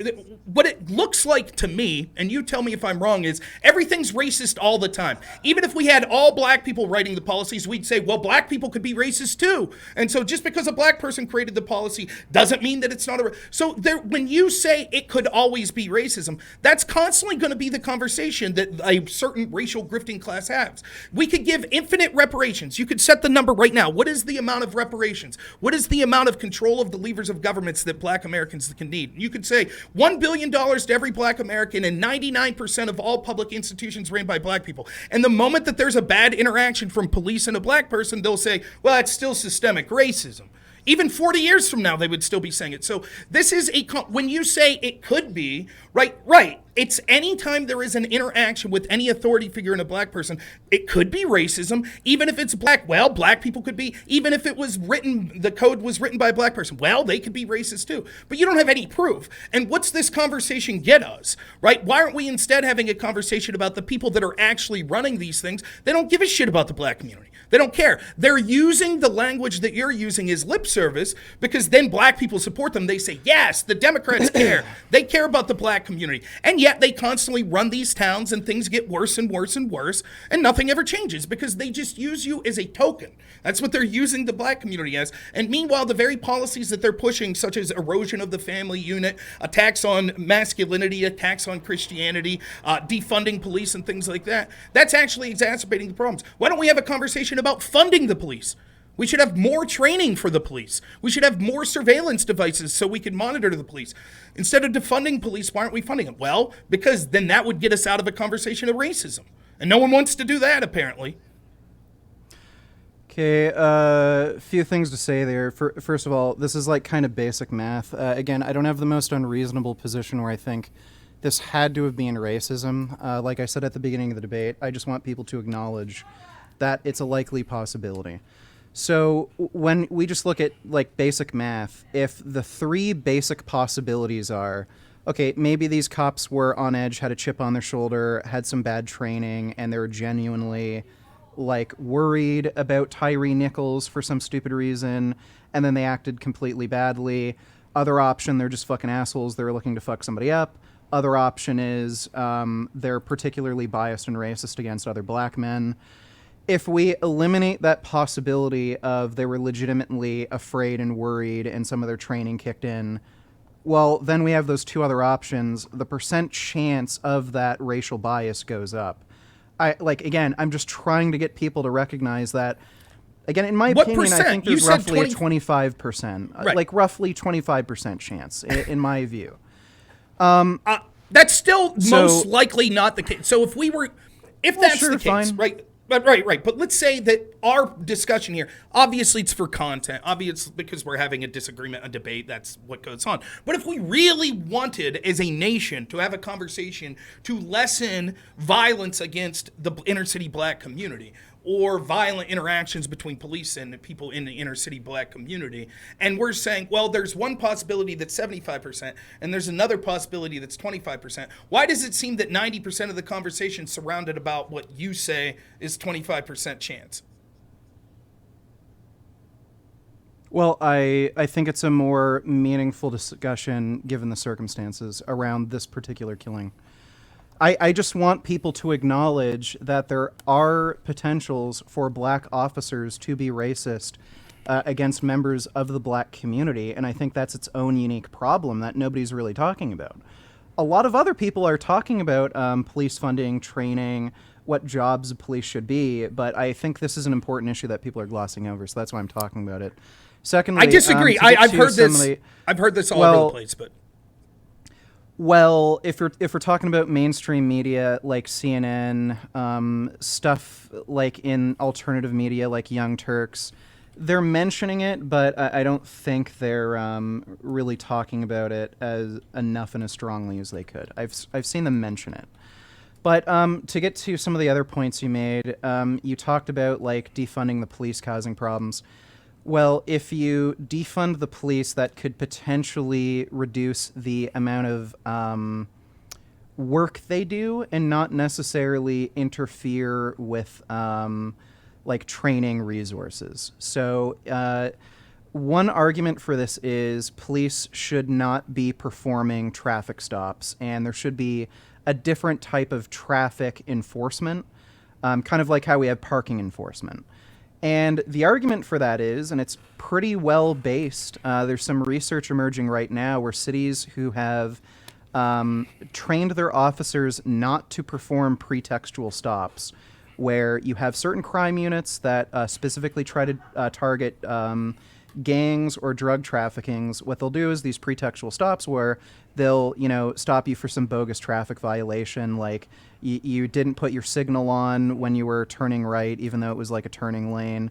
what it looks like to me, and you tell me if I'm wrong, is everything's racist all the time. Even if we had all black people writing the policies, we'd say, well, black people could be racist too. And so just because a black person created the policy doesn't mean that it's not so when you say it could always be racism, that's constantly going to be the conversation that a certain racial grifting class has. We could give infinite reparations. You could set the number right now. What is the amount of reparations? What is the amount of control of the levers of governments that black Americans can need? You could say $1 billion to every black American and 99% of all public institutions ran by black people. And the moment that there's a bad interaction from police and a black person, they'll say, well, it's still systemic racism. Even 40 years from now, they would still be saying it. So this is when you say it could be, right. It's anytime there is an interaction with any authority figure in a black person, it could be racism, even if it's black. Well, black people could be, even if it was written, the code was written by a black person. Well, they could be racist too. But you don't have any proof. And what's this conversation get us, right? Why aren't we instead having a conversation about the people that are actually running these things? They don't give a shit about the black community. They don't care. They're using the language that you're using as lip service because then black people support them. They say, yes, the Democrats care. They care about the black community. And yet they constantly run these towns and things get worse and worse and worse and nothing ever changes because they just use you as a token. That's what they're using the black community as. And meanwhile, the very policies that they're pushing, such as erosion of the family unit, attacks on masculinity, attacks on Christianity, defunding police and things like that, that's actually exacerbating the problems. Why don't we have a conversation about funding the police? We should have more training for the police. We should have more surveillance devices so we can monitor the police. Instead of defunding police, why aren't we funding them? Well, because then that would get us out of a conversation of racism. And no one wants to do that, apparently. Okay, a few things to say there. First of all, this is like kind of basic math. Again, I don't have the most unreasonable position where I think this had to have been racism. Like I said at the beginning of the debate, I just want people to acknowledge that it's a likely possibility. So when we just look at like basic math, if the three basic possibilities are, okay, maybe these cops were on edge, had a chip on their shoulder, had some bad training, and they were genuinely like worried about Tyre Nichols for some stupid reason, and then they acted completely badly. Other option, they're just fucking assholes. They're looking to fuck somebody up. Other option is they're particularly biased and racist against other black men. If we eliminate that possibility of they were legitimately afraid and worried and some of their training kicked in, well, then we have those two other options. The percent chance of that racial bias goes up. I'm just trying to get people to recognize that. Again, in my opinion, I think there's roughly a 25%, right. Like roughly 25% chance, in my view. That's still most likely not the case. So if that's the case, fine. Right? Right. But let's say that our discussion here, obviously it's for content, obviously because we're having a disagreement, a debate, that's what goes on. But if we really wanted as a nation to have a conversation to lessen violence against the inner city black community, or violent interactions between police and people in the inner city black community. And we're saying, well, there's one possibility that's 75%, and there's another possibility that's 25%. Why does it seem that 90% of the conversation surrounded about what you say is 25% chance? Well, I think it's a more meaningful discussion given the circumstances around this particular killing. I just want people to acknowledge that there are potentials for black officers to be racist against members of the black community, and I think that's its own unique problem that nobody's really talking about. A lot of other people are talking about police funding, training, what jobs the police should be, but I think this is an important issue that people are glossing over, so that's why I'm talking about it. Secondly, I disagree. I've heard this all over the place, but... Well, if we're talking about mainstream media like CNN, stuff like in alternative media like Young Turks, they're mentioning it, but I don't think they're really talking about it as enough and as strongly as they could. I've seen them mention it. But to get to some of the other points you made, you talked about like defunding the police causing problems. Well, if you defund the police, that could potentially reduce the amount of work they do and not necessarily interfere with like training resources. So one argument for this is police should not be performing traffic stops, and there should be a different type of traffic enforcement, kind of like how we have parking enforcement. And the argument for that is, and it's pretty well based, there's some research emerging right now where cities who have trained their officers not to perform pretextual stops, where you have certain crime units that specifically try to target gangs or drug traffickings. What they'll do is these pretextual stops where they'll, stop you for some bogus traffic violation, like you didn't put your signal on when you were turning right, even though it was like a turning lane,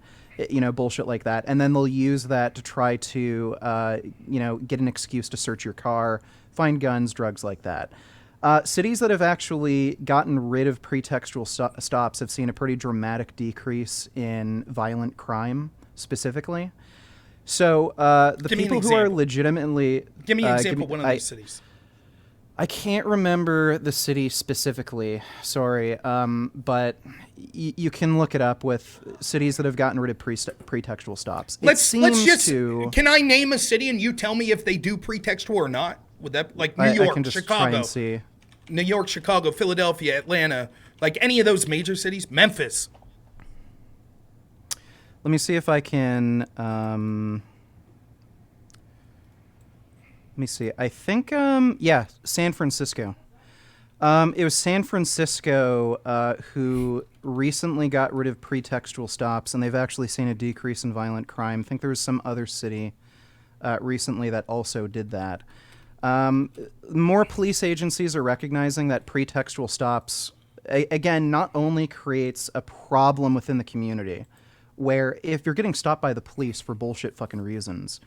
bullshit like that. And then they'll use that to try to, get an excuse to search your car, find guns, drugs like that. Cities that have actually gotten rid of pretextual stops have seen a pretty dramatic decrease in violent crime, specifically. So the people who are legitimately... Give me an example of one of these cities. I can't remember the city specifically, sorry, but you can look it up with cities that have gotten rid of pretextual stops. Can I name a city and you tell me if they do pretextual or not? Would that, like New York, I can just Chicago, try and see. New York, Chicago, Philadelphia, Atlanta, like any of those major cities, Memphis. Let me see if I can. Let me see. I think, San Francisco. It was San Francisco who recently got rid of pretextual stops, and they've actually seen a decrease in violent crime. I think there was some other city recently that also did that. More police agencies are recognizing that pretextual stops, again, not only creates a problem within the community, where if you're getting stopped by the police for bullshit fucking reasons,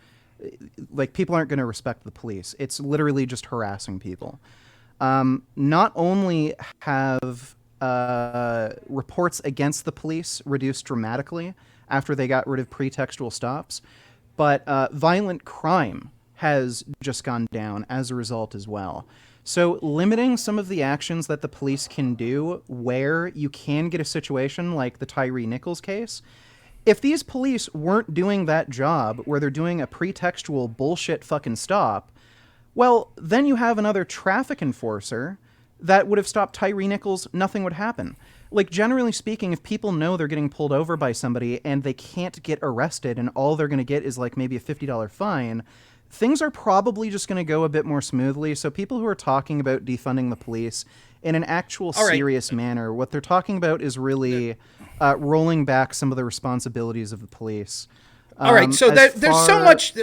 like, people aren't going to respect the police. It's literally just harassing people. Not only have reports against the police reduced dramatically after they got rid of pretextual stops, but violent crime has just gone down as a result as well. So limiting some of the actions that the police can do where you can get a situation like the Tyre Nichols case, if these police weren't doing that job where they're doing a pretextual bullshit fucking stop, well, then you have another traffic enforcer that would have stopped Tyre Nichols, nothing would happen. Like, generally speaking, if people know they're getting pulled over by somebody and they can't get arrested and all they're going to get is like maybe a $50 fine, things are probably just going to go a bit more smoothly. So people who are talking about defunding the police in an actual serious manner, what they're talking about is really rolling back some of the responsibilities of the police. All right, so there's so much.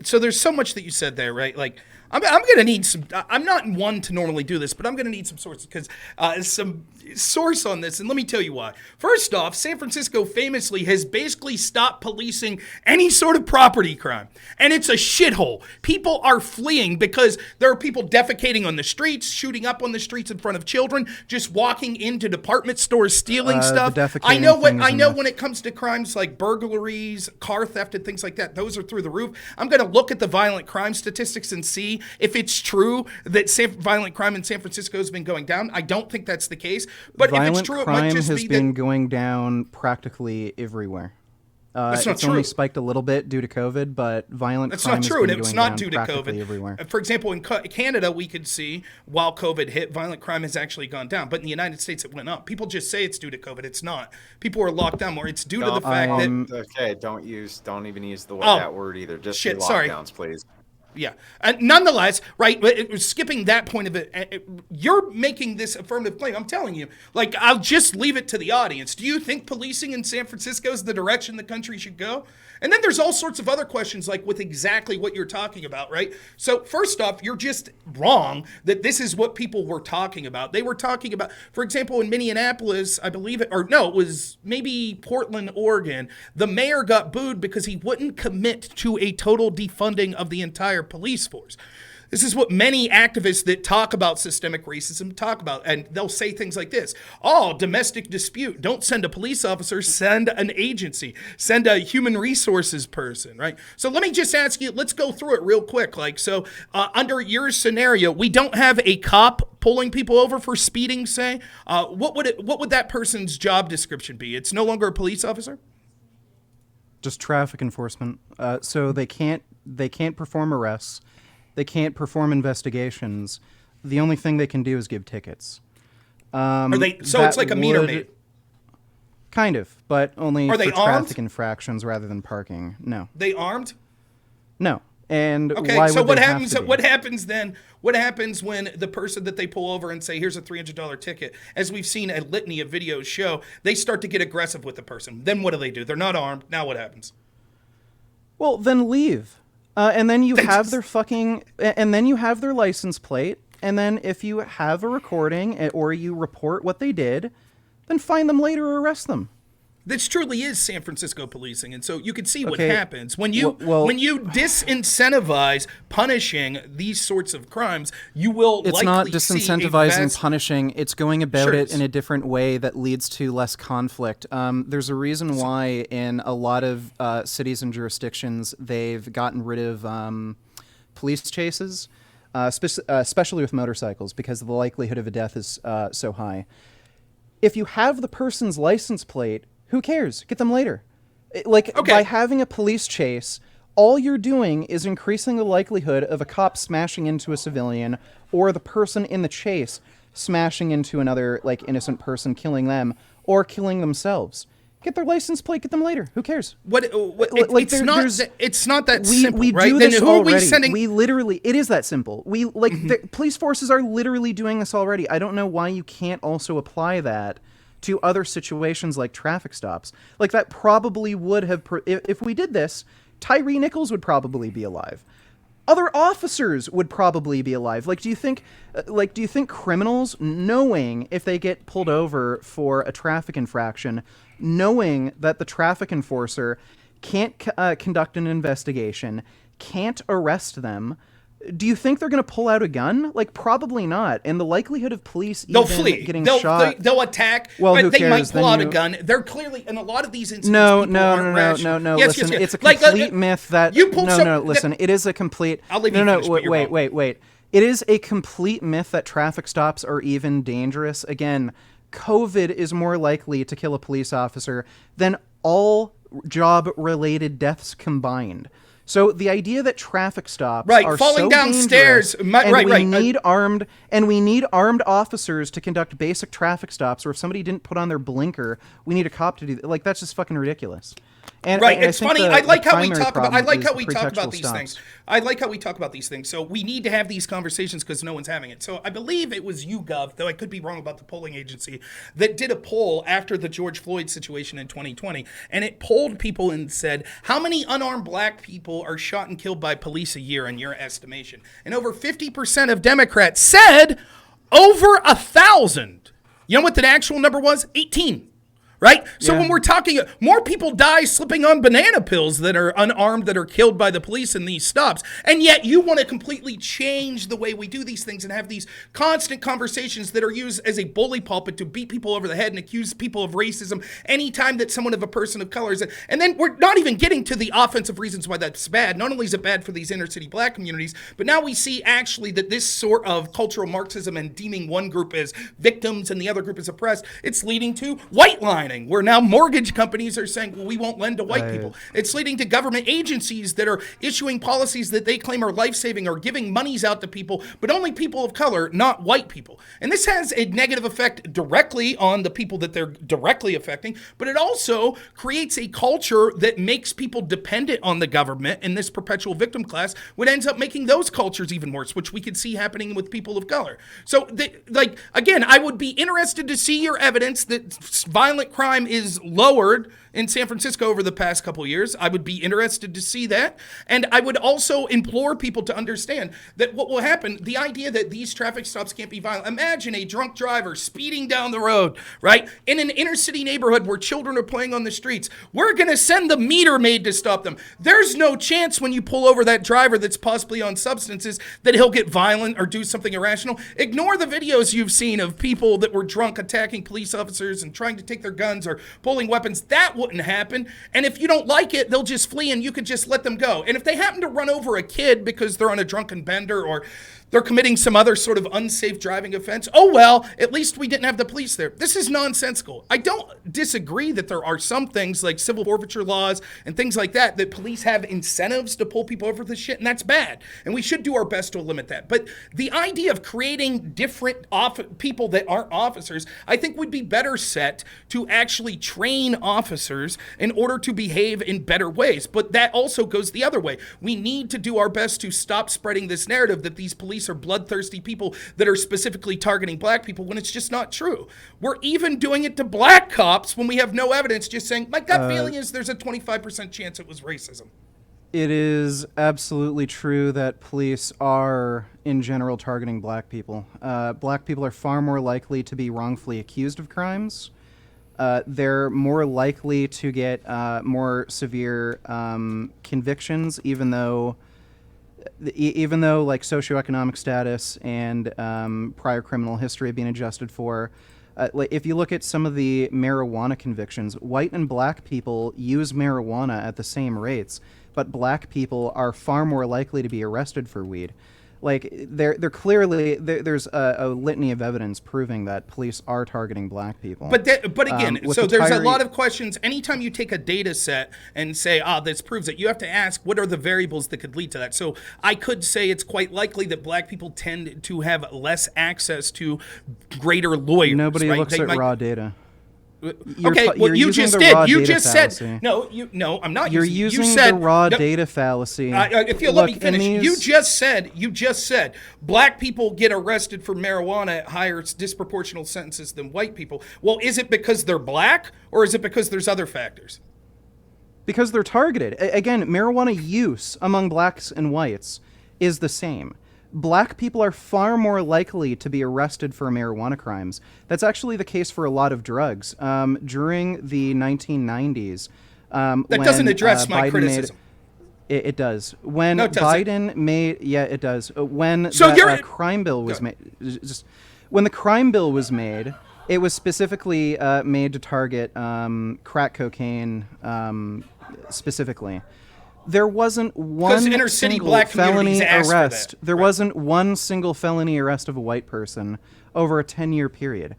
So there's so much that you said there, right? Like, I'm going to need some. I'm not one to normally do this, but I'm going to need some sources because some source on this, and let me tell you why. First off, San Francisco famously has basically stopped policing any sort of property crime, and it's a shithole. People are fleeing because there are people defecating on the streets, shooting up on the streets in front of children, just walking into department stores, stealing stuff. I know when it comes to crimes like burglaries, car theft, and things like that, those are through the roof. I'm going to look at the violent crime statistics and see if it's true that violent crime in San Francisco has been going down. I don't think that's the case. But if it's true, it might just be that... Violent crime has been going down practically everywhere. That's not it's true. Only spiked a little bit due to COVID, but violent crime has been going down practically everywhere. That's not true, and it's not due to COVID. For example, in Canada, we could see while COVID hit, violent crime has actually gone down. But in the United States, it went up. People just say it's due to COVID. It's not. People are locked down more. It's due to the fact that... Okay, don't even use that word either. Just lockdowns, please. Yeah. Nonetheless, right, skipping that point of it, you're making this affirmative claim. I'm telling you, like, I'll just leave it to the audience. Do you think policing in San Francisco is the direction the country should go? And then there's all sorts of other questions, like with exactly what you're talking about, right? So first off, you're just wrong that this is what people were talking about. They were talking about, for example, in Minneapolis, I believe it was maybe Portland, Oregon. The mayor got booed because he wouldn't commit to a total defunding of the entire police force. This is what many activists that talk about systemic racism talk about. And they'll say things like this: oh, domestic dispute. Don't send a police officer, send an agency, send a human resources person, right? So let me just ask you, let's go through it real quick. Like, so under your scenario, we don't have a cop pulling people over for speeding, say. What would that person's job description be? It's no longer a police officer? Just traffic enforcement. So they can't perform arrests. They can't perform investigations. The only thing they can do is give tickets. So it's like a meter maid. Kind of, but only Are for they traffic armed? infractions rather than parking. No. They armed? No. And Okay, why so would what they have happens? to be? What happens then? What happens when the person that they pull over and say, "Here's a $300 ticket"? As we've seen a litany of videos show, they start to get aggressive with the person. Then what do? They're not armed. Now what happens? Well, then leave. And then you have their license plate. And then if you have a recording or you report what they did, then find them later or arrest them. This truly is San Francisco policing, and so you can see what Okay, happens when you disincentivize punishing these sorts of crimes. You will It's likely not see a disincentivizing vast- punishing. It's going about Sure it is. in a different way that leads to less conflict. There's a reason why in a lot of cities and jurisdictions they've gotten rid of police chases, especially with motorcycles, because the likelihood of a death is so high. If you have the person's license plate, who cares? Get them later. By having a police chase, all you're doing is increasing the likelihood of a cop smashing into a civilian or the person in the chase smashing into another innocent person, killing them or killing themselves. Get their license plate, get them later. Who cares? It's not that simple, we right? do Then this who already. are we sending? We literally, it is that simple. The police forces are literally doing this already. I don't know why you can't also apply that to other situations like traffic stops. Like that probably would have, if we did this, Tyre Nichols would probably be alive. Other officers would probably be alive. Do you think criminals, knowing if they get pulled over for a traffic infraction, knowing that the traffic enforcer can't conduct an investigation, can't arrest them, do you think they're going to pull out a gun? Probably not. And the likelihood of police They'll even flee. getting They'll shot... they'll attack. Well, who they cares? might pull Then out a gun. They're clearly, in a lot of these instances, No. Yes, Listen, yes. it's a complete myth that... You pulled Listen, it is a complete... I'll leave you finish, but you're wrong. Wait. It is a complete myth that traffic stops are even dangerous. Again, COVID is more likely to kill a police officer than all job-related deaths combined. So the idea that traffic stops are falling so downstairs, dangerous, we need armed officers to conduct basic traffic stops, or if somebody didn't put on their blinker, we need a cop to do that. That's just fucking ridiculous. And it's I think funny. I like how we talk about. I like is how we talk about pretextual these stops. things. I like how we talk about these things. So we need to have these conversations because no one's having it. So I believe it was YouGov, though I could be wrong about the polling agency, that did a poll after the George Floyd situation in 2020, and it polled people and said, "How many unarmed black people are shot and killed by police a year in your estimation?" And over 50% of Democrats said over 1,000. You know what the actual number was? 18. Right? So when we're talking, more people die slipping on banana pills that are unarmed that are killed by the police in these stops. And yet you want to completely change the way we do these things and have these constant conversations that are used as a bully pulpit to beat people over the head and accuse people of racism anytime that someone of a person of color is. And then we're not even getting to the offensive reasons why that's bad. Not only is it bad for these inner city black communities, but now we see actually that this sort of cultural Marxism and deeming one group as victims and the other group as oppressed, it's leading to white lining, where now mortgage companies are saying, well, we won't lend to white people. It's leading to government agencies that are issuing policies that they claim are life-saving or giving monies out to people, but only people of color, not white people. And this has a negative effect directly on the people that they're directly affecting, but it also creates a culture that makes people dependent on the government in this perpetual victim class, which ends up making those cultures even worse, which we could see happening with people of color. So, again, I would be interested to see your evidence that violent crime is lowered in San Francisco over the past couple years. I would be interested to see that. And I would also implore people to understand that what will happen, the idea that these traffic stops can't be violent. Imagine a drunk driver speeding down the road, right? In an inner city neighborhood where children are playing on the streets. We're going to send the meter maid to stop them. There's no chance when you pull over that driver that's possibly on substances that he'll get violent or do something irrational. Ignore the videos you've seen of people that were drunk attacking police officers and trying to take their guns or pulling weapons. That wouldn't happen. And if you don't like it, they'll just flee and you could just let them go. And if they happen to run over a kid because they're on a drunken bender or they're committing some other sort of unsafe driving offense, oh well, at least we didn't have the police there. This is nonsensical. I don't disagree that there are some things like civil forfeiture laws and things like that police have incentives to pull people over this shit, and that's bad. And we should do our best to limit that. But the idea of creating different people that aren't officers, I think would be better set to actually train officers in order to behave in better ways. But that also goes the other way. We need to do our best to stop spreading this narrative that these police are bloodthirsty people that are specifically targeting black people when it's just not true. We're even doing it to black cops when we have no evidence, just saying, my gut feeling is there's a 25% chance it was racism. It is absolutely true that police are, in general, targeting black people. Black people are far more likely to be wrongfully accused of crimes. They're more likely to get more severe convictions, even though like socioeconomic status and prior criminal history have been adjusted for. If you look at some of the marijuana convictions, white and black people use marijuana at the same rates, but black people are far more likely to be arrested for weed. Like, they're clearly there's a litany of evidence proving that police are targeting black people. But again, so there's a lot of questions. Anytime you take a data set and say, this proves it, you have to ask, what are the variables that could lead to that? So I could say it's quite likely that black people tend to have less access to greater lawyers. Nobody right? looks at raw data. Okay, well, you just did. You just said no. I'm not. You're using the raw data fallacy. If you let me finish, you just said black people get arrested for marijuana at higher disproportional sentences than white people. Well, is it because they're black, or is it because there's other factors? Because they're targeted. Again, marijuana use among blacks and whites is the same. Black people are far more likely to be arrested for marijuana crimes. That's actually the case for a lot of drugs. During the 1990s, that doesn't address my criticism. It does. When no, it Biden made, it does. When the crime bill was made, when the crime bill was made, it was specifically made to target crack cocaine specifically. There wasn't one single felony arrest. There wasn't one single felony arrest of a white person over a 10-year period.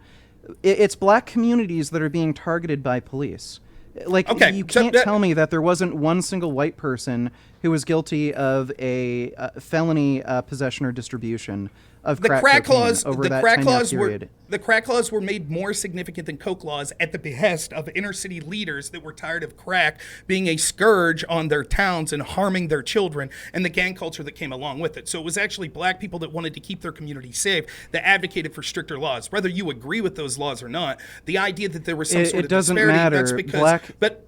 It's black communities that are being targeted by police. Like, you can't tell me that there wasn't one single white person who was guilty of a felony possession or distribution of crack cocaine over that 10-year period. The crack laws were made more significant than coke laws at the behest of inner city leaders that were tired of crack being a scourge on their towns and harming their children, and the gang culture that came along with it. So it was actually black people that wanted to keep their community safe that advocated for stricter laws. Whether you agree with those laws or not, the idea that there was some sort of disparity, matter. That's because But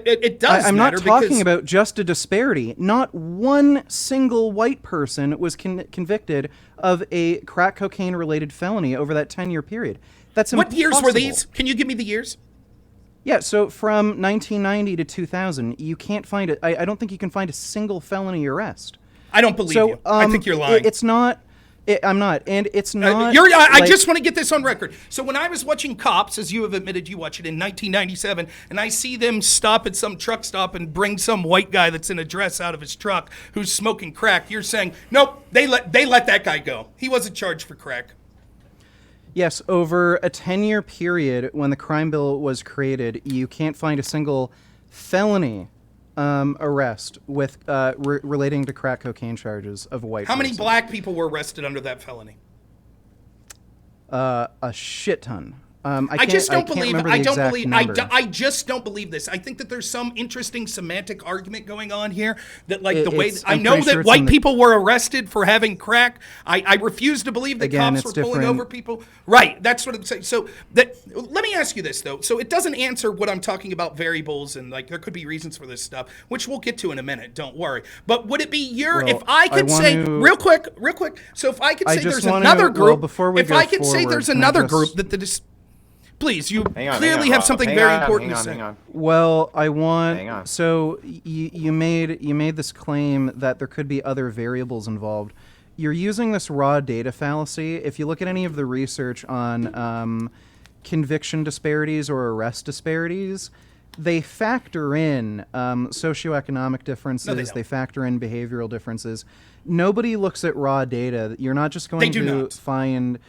it does I'm matter not talking about just a disparity. Not one single white person was convicted of a crack cocaine-related felony over that 10-year period. That's impossible. What years were these? Can you give me the years? Yeah, so from 1990 to 2000, you can't find it. I don't think you can find a single felony arrest. I don't believe you. I think you're lying. It's not... I'm not, and it's not. I just want to get this on record. So when I was watching Cops, as you have admitted you watch it in 1997, and I see them stop at some truck stop and bring some white guy that's in a dress out of his truck who's smoking crack, you're saying, nope, they let that guy go. He wasn't charged for crack. Yes, over a 10-year period when the crime bill was created, you can't find a single felony arrest with relating to crack cocaine charges of a white person. How many black people were arrested under that felony? A shit ton. I just don't believe. Remember the exact number. I just don't believe this. I think that there's some interesting semantic argument going on here. That like the way I know that white people were arrested for having crack. I refuse to believe that cops were pulling over people. Right. That's what I'm saying. So that let me ask you this though. So it doesn't answer what I'm talking about variables and like there could be reasons for this stuff, which we'll get to in a minute. Don't worry. But would it be if I could say real quick. So if I could say there's another group. If I could say there's another group that Please, you clearly have something very important to say. Hang on. Well, I want. So you made this claim that there could be other variables involved. You're using this raw data fallacy. If you look at any of the research on conviction disparities or arrest disparities, they factor in socioeconomic differences. No, they factor in behavioral differences. Nobody looks at raw data. You're not just going to find.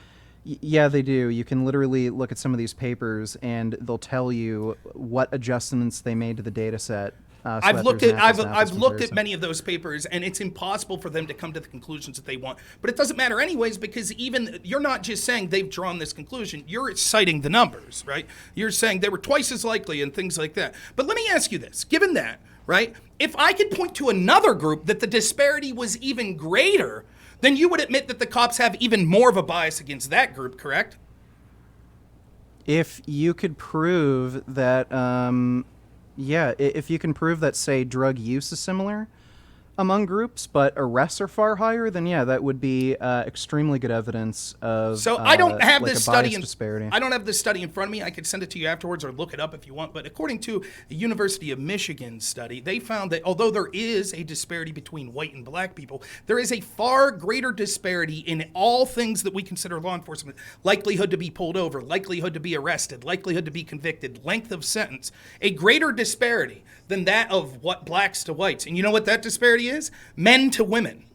Yeah, they do. You can literally look at some of these papers, and they'll tell you what adjustments they made to the data set. I've looked at many of those papers, and it's impossible for them to come to the conclusions that they want. But it doesn't matter anyways, because even you're not just saying they've drawn this conclusion. You're citing the numbers, right? You're saying they were twice as likely and things like that. But let me ask you this: given that, right? If I could point to another group that the disparity was even greater, then you would admit that the cops have even more of a bias against that group, correct? If you could prove that, if you can prove that, say, drug use is similar among groups, but arrests are far higher, then yeah, that would be extremely good evidence of. So I don't have like this study. Disparity. I don't have this study in front of me. I could send it to you afterwards or look it up if you want. But according to the University of Michigan study, they found that although there is a disparity between white and black people, there is a far greater disparity in all things that we consider law enforcement: likelihood to be pulled over, likelihood to be arrested, likelihood to be convicted, length of sentence. A greater disparity than that of what blacks to whites. And you know what that disparity is? Men to women.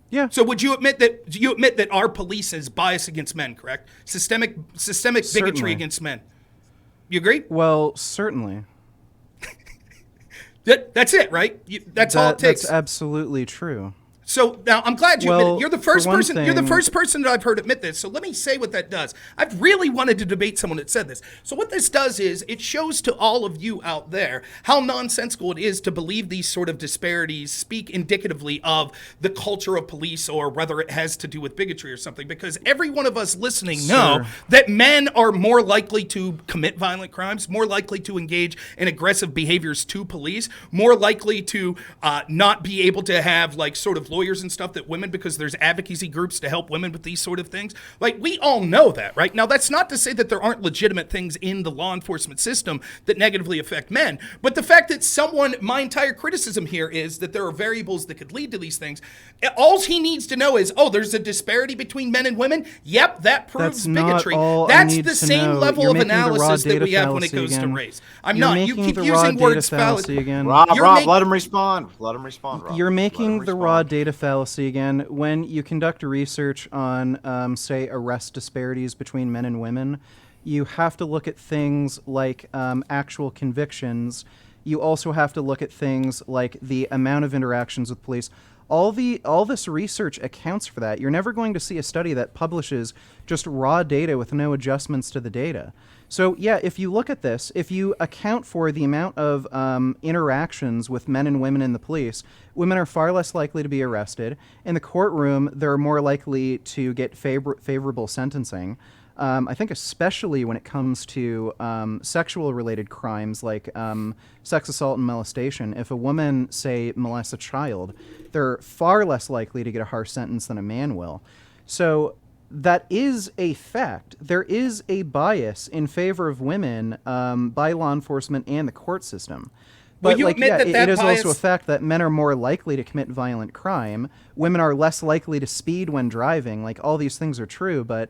Yeah. So would you admit that our police is biased against men, correct? Systemic bigotry against men. You agree? Well, certainly. That's it, right? That's all it takes. That's absolutely true. So now I'm glad you admit it. You're the first person. thing, You're the first person that I've heard admit this. So let me say what that does. I've really wanted to debate someone that said this. So what this does is it shows to all of you out there how nonsensical it is to believe these sort of disparities speak indicatively of the culture of police or whether it has to do with bigotry or something. Because every one of us listening know that men are more likely to commit violent crimes, more likely to engage in aggressive behaviors to police, more likely to not be able to have like sort of lawyers and stuff that women, because there's advocacy groups to help women with these sort of things. Like, we all know that, right? Now, that's not to say that there aren't legitimate things in the law enforcement system that negatively affect men, but the fact that my entire criticism here is that there are variables that could lead to these things. All he needs to know is, there's a disparity between men and women. Yep, that proves bigotry. That's the same level of analysis that we have when it goes to race. I'm not. You keep using words fallacy again. Rob, let him respond. Let him respond, Rob. You're making the raw data fallacy again. When you conduct research on, say, arrest disparities between men and women, you have to look at things like actual convictions. You also have to look at things like the amount of interactions with police. All this research accounts for that. You're never going to see a study that publishes just raw data with no adjustments to the data. So yeah, if you look at this, if you account for the amount of interactions with men and women in the police, women are far less likely to be arrested. In the courtroom, they're more likely to get favorable sentencing. I think especially when it comes to sexual-related crimes like sex assault and molestation. If a woman, say, molests a child, they're far less likely to get a harsh sentence than a man will. So that is a fact. There is a bias in favor of women by law enforcement and the court system. But it is also a fact that men are more likely to commit violent crime. Women are less likely to speed when driving. Like, all these things are true, but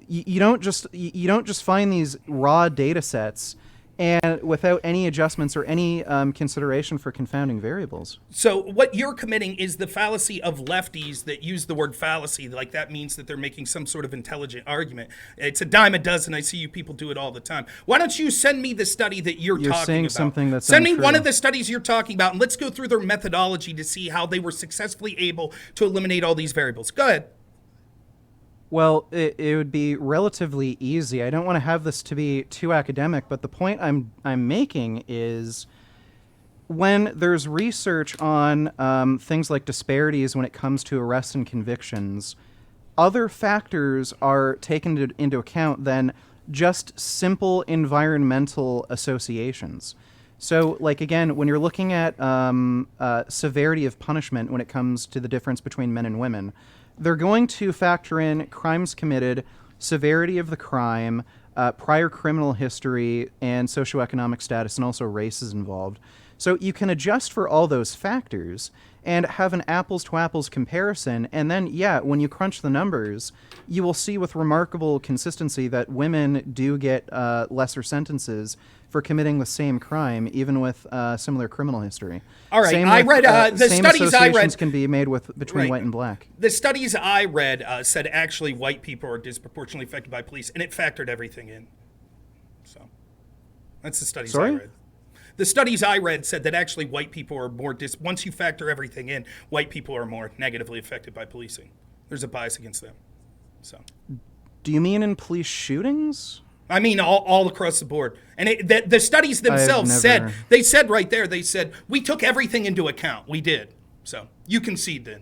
you don't just find these raw data sets and without any adjustments or any consideration for confounding variables. So what you're committing is the fallacy of lefties that use the word fallacy. Like, that means that they're making some sort of intelligent argument. It's a dime a dozen. I see you people do it all the time. Why don't you send me the study that you're talking saying about? Something that's Send untrue. me one of the studies you're talking about, and let's go through their methodology to see how they were successfully able to eliminate all these variables. Go ahead. Well, it would be relatively easy. I don't want to have this to be too academic, but the point I'm making is when there's research on things like disparities when it comes to arrests and convictions, other factors are taken into account than just simple environmental associations. So, like, again, when you're looking at severity of punishment when it comes to the difference between men and women, they're going to factor in crimes committed, severity of the crime, prior criminal history, and socioeconomic status, and also race is involved. So you can adjust for all those factors and have an apples to apples comparison. And then, yeah, when you crunch the numbers, you will see with remarkable consistency that women do get lesser sentences for committing the same crime, even with similar criminal history. All right, Same I with, read the same studies I associations read. can be made with between Right. white and black. The studies I read said actually white people are disproportionately affected by police, and it factored everything in. So that's the studies Sorry? I read. The studies I read said that actually white people are more once you factor everything in, white people are more negatively affected by policing. There's a bias against them. So, Do you mean in police shootings? I mean all across the board. And the studies themselves never- said right there, they said we took everything into account. We did. So you concede then.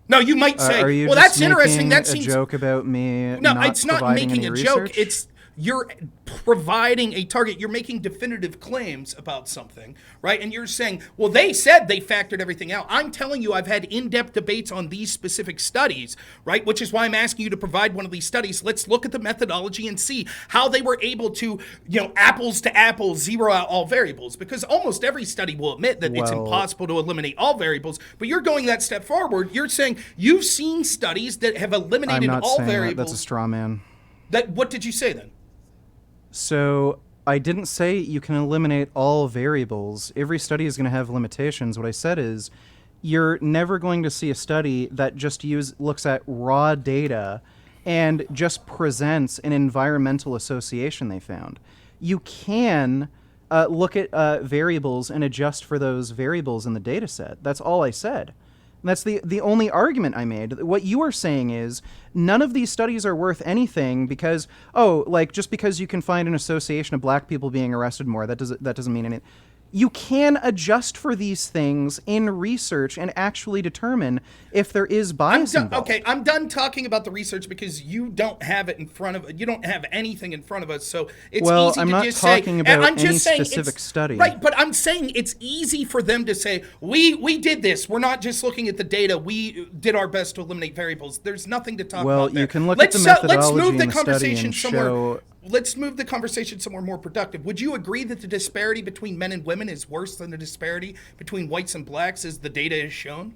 No, you might say, Are you well, just that's interesting. making That a seems joke about me. No, not it's not providing making any a joke. research? It's you're providing a target. You're making definitive claims about something, right? And you're saying, well, they said they factored everything out. I'm telling you, I've had in-depth debates on these specific studies, right? Which is why I'm asking you to provide one of these studies. Let's look at the methodology and see how they were able to, apples to apples, zero out all variables. Because almost every study will admit that it's Well- impossible to eliminate all variables. But you're going that step forward. You're saying you've seen studies that have I'm eliminated not all saying that. variables. That's a straw man. What did you say then? So I didn't say you can eliminate all variables. Every study is going to have limitations. What I said is you're never going to see a study that just looks at raw data and just presents an environmental association they found. You can look at variables and adjust for those variables in the data set. That's all I said. And that's the only argument I made. What you are saying is none of these studies are worth anything because, just because you can find an association of black people being arrested more, that doesn't mean anything. You can adjust for these things in research and actually determine if there is bias involved. Okay, I'm done talking about the research because you don't have it in front of you don't have anything in front of us, so it's Well, easy I'm to not just talking say. about I'm just any saying specific study. Right, but I'm saying it's easy for them to say we did this. We're not just looking at the data. We did our best to eliminate variables. There's nothing to talk Well, about there. you can look let's, at the methodology let's move the in the study conversation and somewhere. show. Let's move the conversation somewhere more productive. Would you agree that the disparity between men and women is worse than the disparity between whites and blacks, as the data has shown?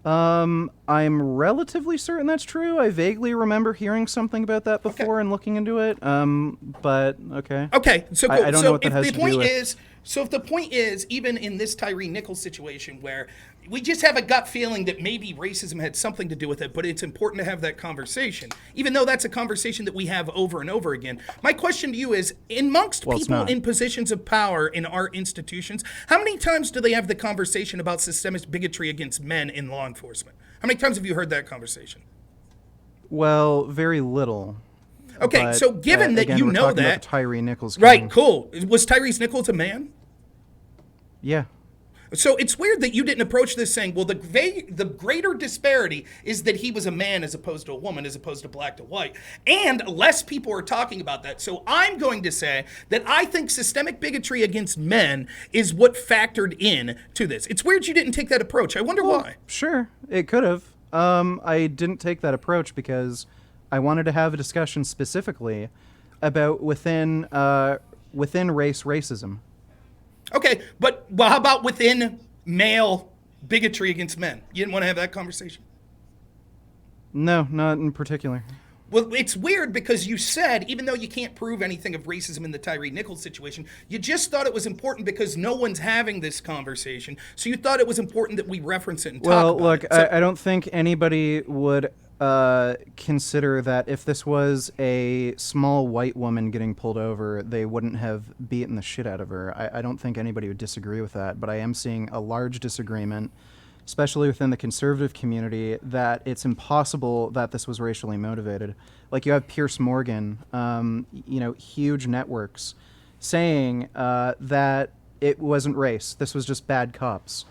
I'm relatively certain that's true. I vaguely remember hearing something about that before and looking into it. But okay. Okay, so cool. I don't so know what that if has the to do point with. is, so if the point is, even in this Tyre Nichols situation where we just have a gut feeling that maybe racism had something to do with it, but it's important to have that conversation, even though that's a conversation that we have over and over again. My question to you is, amongst Well, it's people not. in positions of power in our institutions, how many times do they have the conversation about systemic bigotry against men in law enforcement? How many times have you heard that conversation? Well, very little. Okay, But, so given that again, you we're know talking about that, the Tyre Nichols right, case. cool. Was Tyrese Nichols a man? Yeah. So it's weird that you didn't approach this saying, well, the greater disparity is that he was a man as opposed to a woman, as opposed to black to white. And less people are talking about that. So I'm going to say that I think systemic bigotry against men is what factored in to this. It's weird you didn't take that approach. I wonder why. Sure, it could have. I didn't take that approach because I wanted to have a discussion specifically about within race racism. Okay, but well, how about within male bigotry against men? You didn't want to have that conversation? No, not in particular. Well, it's weird because you said, even though you can't prove anything of racism in the Tyre Nichols situation, you just thought it was important because no one's having this conversation. So you thought it was important that we reference it and talk Well, about look, it. So, I don't think anybody would consider that if this was a small white woman getting pulled over, they wouldn't have beaten the shit out of her. I don't think anybody would disagree with that, but I am seeing a large disagreement especially within the conservative community, that it's impossible that this was racially motivated. Like you have Pierce Morgan, huge networks saying that it wasn't race. This was just bad cops.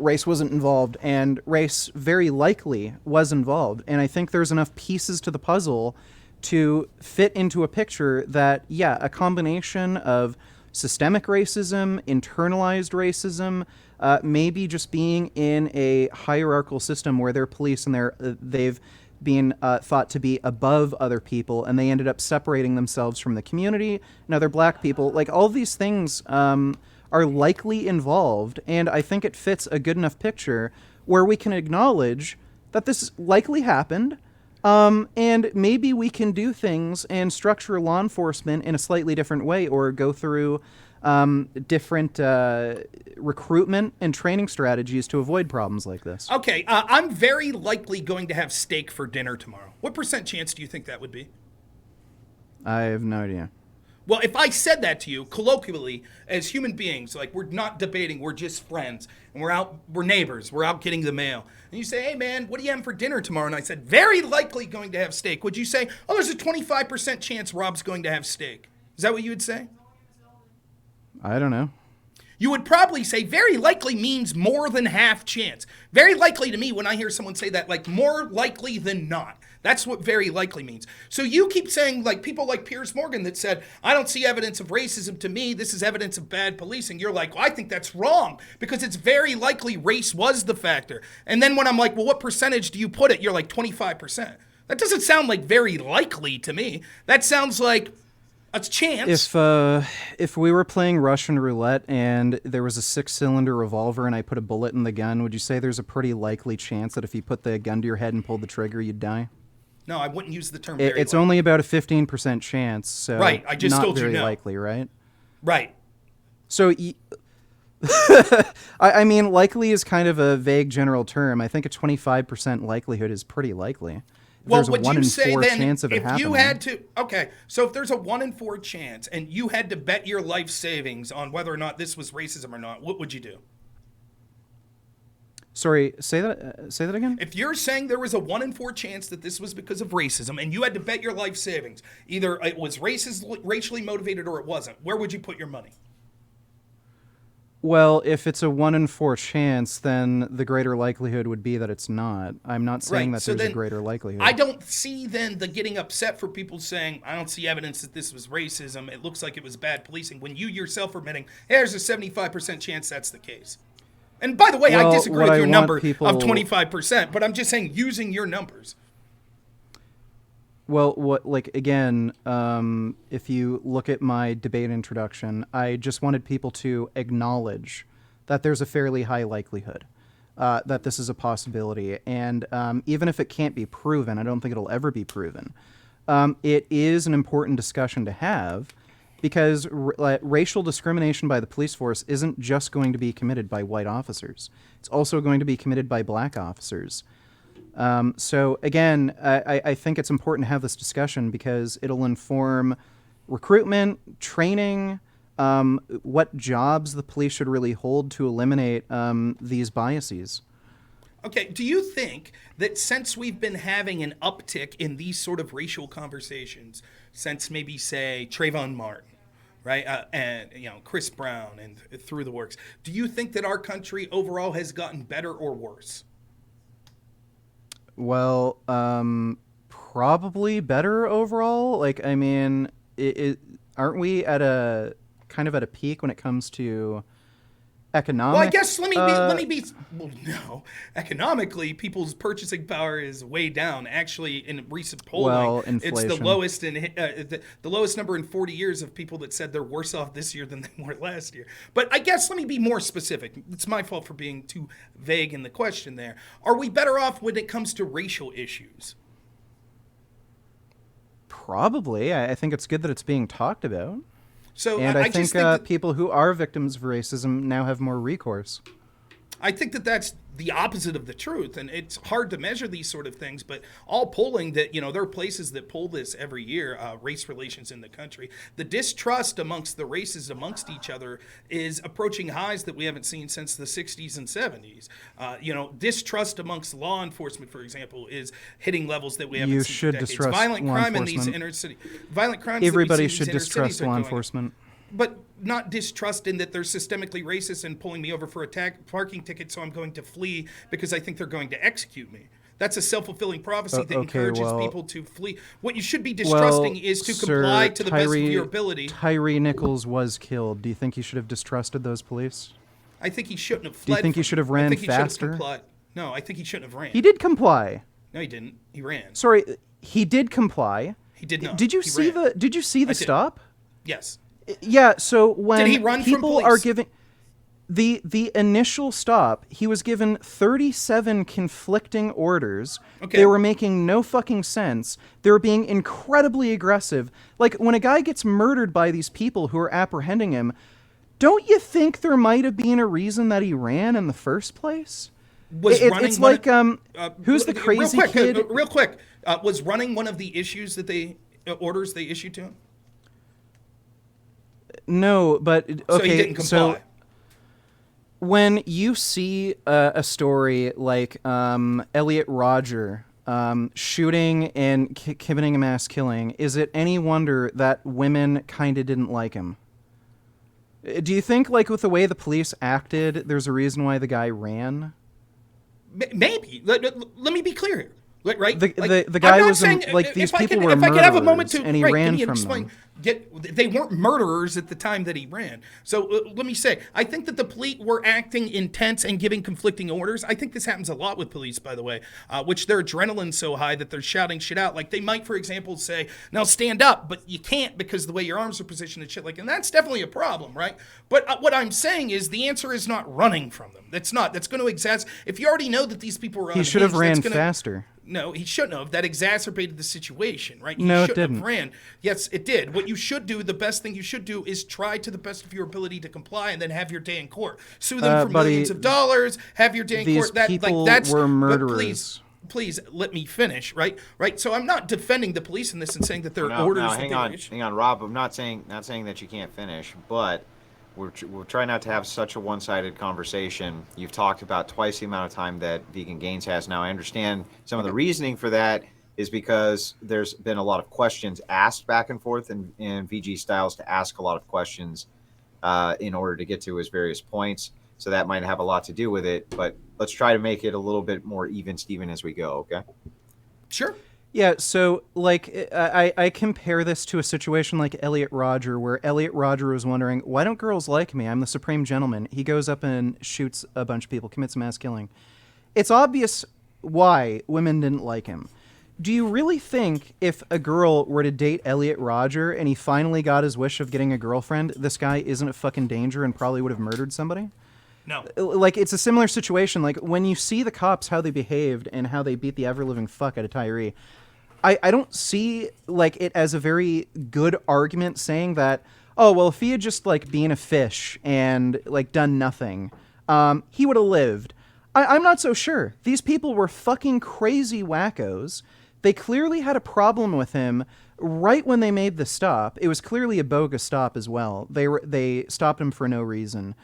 Race wasn't involved, and race very likely was involved. And I think there's enough pieces to the puzzle to fit into a picture that, yeah, a combination of systemic racism, internalized racism, maybe just being in a hierarchical system where they're police and they've been thought to be above other people, and they ended up separating themselves from the community and other black people. Like, all these things are likely involved, and I think it fits a good enough picture where we can acknowledge that this likely happened, and maybe we can do things and structure law enforcement in a slightly different way, or go through different recruitment and training strategies to avoid problems like this. Okay, I'm very likely going to have steak for dinner tomorrow. What % chance do you think that would be? I have no idea. Well, if I said that to you colloquially as human beings, like we're not debating, we're just friends, and we're neighbors, we're out getting the mail, and you say, hey man, what are you having for dinner tomorrow? And I said, very likely going to have steak. Would you say, oh, there's a 25% chance Rob's going to have steak? Is that what you would say? I don't know. You would probably say very likely means more than half chance. Very likely to me, when I hear someone say that, like more likely than not. That's what very likely means. So you keep saying, like people like Pierce Morgan that said, I don't see evidence of racism. To me, this is evidence of bad policing. You're like, well, I think that's wrong because it's very likely race was the factor. And then when I'm like, well, what percentage do you put it? You're like 25%. That doesn't sound like very likely to me. That sounds like a chance. If we were playing Russian roulette and there was a 6-cylinder revolver and I put a bullet in the gun, would you say there's a pretty likely chance that if you put the gun to your head and pulled the trigger, you'd die? No, I wouldn't use the term very It's likely. only about a 15% chance, so right. I just not told you very no. likely, right? Right. So, I mean, likely is kind of a vague general term. I think a 25% likelihood is pretty likely. If Well, there's a would 1 you in say 4 then chance of it if happening. you had to, okay, so if there's a 1 in 4 chance and you had to bet your life savings on whether or not this was racism or not, what would you do? Sorry, say that again? If you're saying there was a 1 in 4 chance that this was because of racism and you had to bet your life savings, either it was racially motivated or it wasn't, where would you put your money? Well, if it's a 1 in 4 chance, then the greater likelihood would be that it's not. I'm not saying Right, that so there's a then greater likelihood. I don't see then the getting upset for people saying, I don't see evidence that this was racism. It looks like it was bad policing. When you yourself are admitting, hey, there's a 75% chance that's the case. And by the way, I Well, disagree what with I your want number people- of 25%, but I'm just saying using your numbers. Well, again, if you look at my debate introduction, I just wanted people to acknowledge that there's a fairly high likelihood that this is a possibility. And even if it can't be proven, I don't think it'll ever be proven, it is an important discussion to have, because racial discrimination by the police force isn't just going to be committed by white officers. It's also going to be committed by black officers. So again, I think it's important to have this discussion because it'll inform recruitment, training, what jobs the police should really hold to eliminate these biases. Okay, do you think that since we've been having an uptick in these sort of racial conversations, since maybe, say, Trayvon Martin, right, and Chris Brown and through the works, do you think that our country overall has gotten better or worse? Well, probably better overall. Like, I mean, aren't we at a kind of at a peak when it comes to economic? Well, I guess let me be. Well, no, economically, people's purchasing power is way down. Actually, in recent polling, it's the lowest the lowest number in 40 years of people that said they're worse off this year than they were last year. But I guess let me be more specific. It's my fault for being too vague in the question there. Are we better off when it comes to racial issues? Probably. I think it's good that it's being talked about. So, and I think just think that people who are victims of racism now have more recourse. I think that that's the opposite of the truth. And it's hard to measure these sort of things, but all polling that, there are places that poll this every year, race relations in the country. The distrust amongst the races amongst each other is approaching highs that we haven't seen since the 60s and 70s. Distrust amongst law enforcement, for example, is hitting levels that we haven't You seen should for decades. distrust Violent law crime in these enforcement. inner city, violent crimes. Everybody that we see in should these inner distrust cities are law going- enforcement. But not distrust in that they're systemically racist and pulling me over for a parking ticket, so I'm going to flee because I think they're going to execute me. That's a self-fulfilling prophecy that encourages people to flee. What you should be distrusting is to comply to the best of your ability. Tyre Nichols was killed. Do you think you should have distrusted those police? I think he shouldn't have fled. Do you think he should have ran I think he should have faster? complied. No, I think he shouldn't have ran. He did comply. No, he didn't. He ran. Sorry, he did comply. He did not. Did you He see ran. the Did you see the I did. stop? Yes. Yeah, so when Did he run from people police? are giving the initial stop, he was given 37 conflicting orders. Okay. They were making no fucking sense. They were being incredibly aggressive. Like when a guy gets murdered by these people who are apprehending him, don't you think there might have been a reason that he ran in the first place? Was running It's one like who's the crazy kid? Real quick, was running one of the issues that orders they issued to him? No, but okay, So he didn't comply. so when you see a story like Elliot Rodger shooting and committing a mass killing, is it any wonder that women kind of didn't like him? Do you think, like, with the way the police acted, there's a reason why the guy ran? Maybe. Let me be clear here. Right? The guy I'm not was saying, like these people were if I could have a moment murderers, to, and he right, ran give me an from explain. them. They weren't murderers at the time that he ran. So let me say, I think that the police were acting intense and giving conflicting orders. I think this happens a lot with police, by the way, which their adrenaline's so high that they're shouting shit out. Like they might, for example, say, "Now stand up," but you can't because the way your arms are positioned and shit like. And that's definitely a problem, right? But what I'm saying is the answer is not running from them. That's not. That's going to exacerbate. If you already know that these people are, He should have unhinged, ran faster. No, he shouldn't have. That exacerbated the situation, right? No, it shouldn't didn't. have ran. Yes, it did. What you should do, the best thing you should do, is try to the best of your ability to comply, and then have your day in court. Sue them for buddy, millions of dollars. Have your day in these court. people That's were but murderers. please let me finish, right? So I'm not defending the police in this and saying that they're orders. No, that hang they on, were issued. hang on, Rob. I'm not saying that you can't finish, but we're trying not to have such a one-sided conversation. You've talked about twice the amount of time that Vegan Gains has now. I understand some of the reasoning for that is because there's been a lot of questions asked back and forth, and VG styles to ask a lot of questions in order to get to his various points. So that might have a lot to do with it, but let's try to make it a little bit more even, Steven, as we go, okay? Sure. Yeah, so, like, I compare this to a situation like Elliot Rodger, where Elliot Rodger was wondering, why don't girls like me? I'm the supreme gentleman. He goes up and shoots a bunch of people, commits a mass killing. It's obvious why women didn't like him. Do you really think if a girl were to date Elliot Rodger and he finally got his wish of getting a girlfriend, this guy isn't a fucking danger and probably would have murdered somebody? No. Like, it's a similar situation. Like, when you see the cops, how they behaved and how they beat the ever-living fuck out of Tyre, I don't see, like, it as a very good argument saying that, oh, well, if he had just, like, been a fish and, like, done nothing, he would have lived. I'm not so sure. These people were fucking crazy wackos. They clearly had a problem with him right when they made the stop. It was clearly a bogus stop as well. They stopped him for no reason.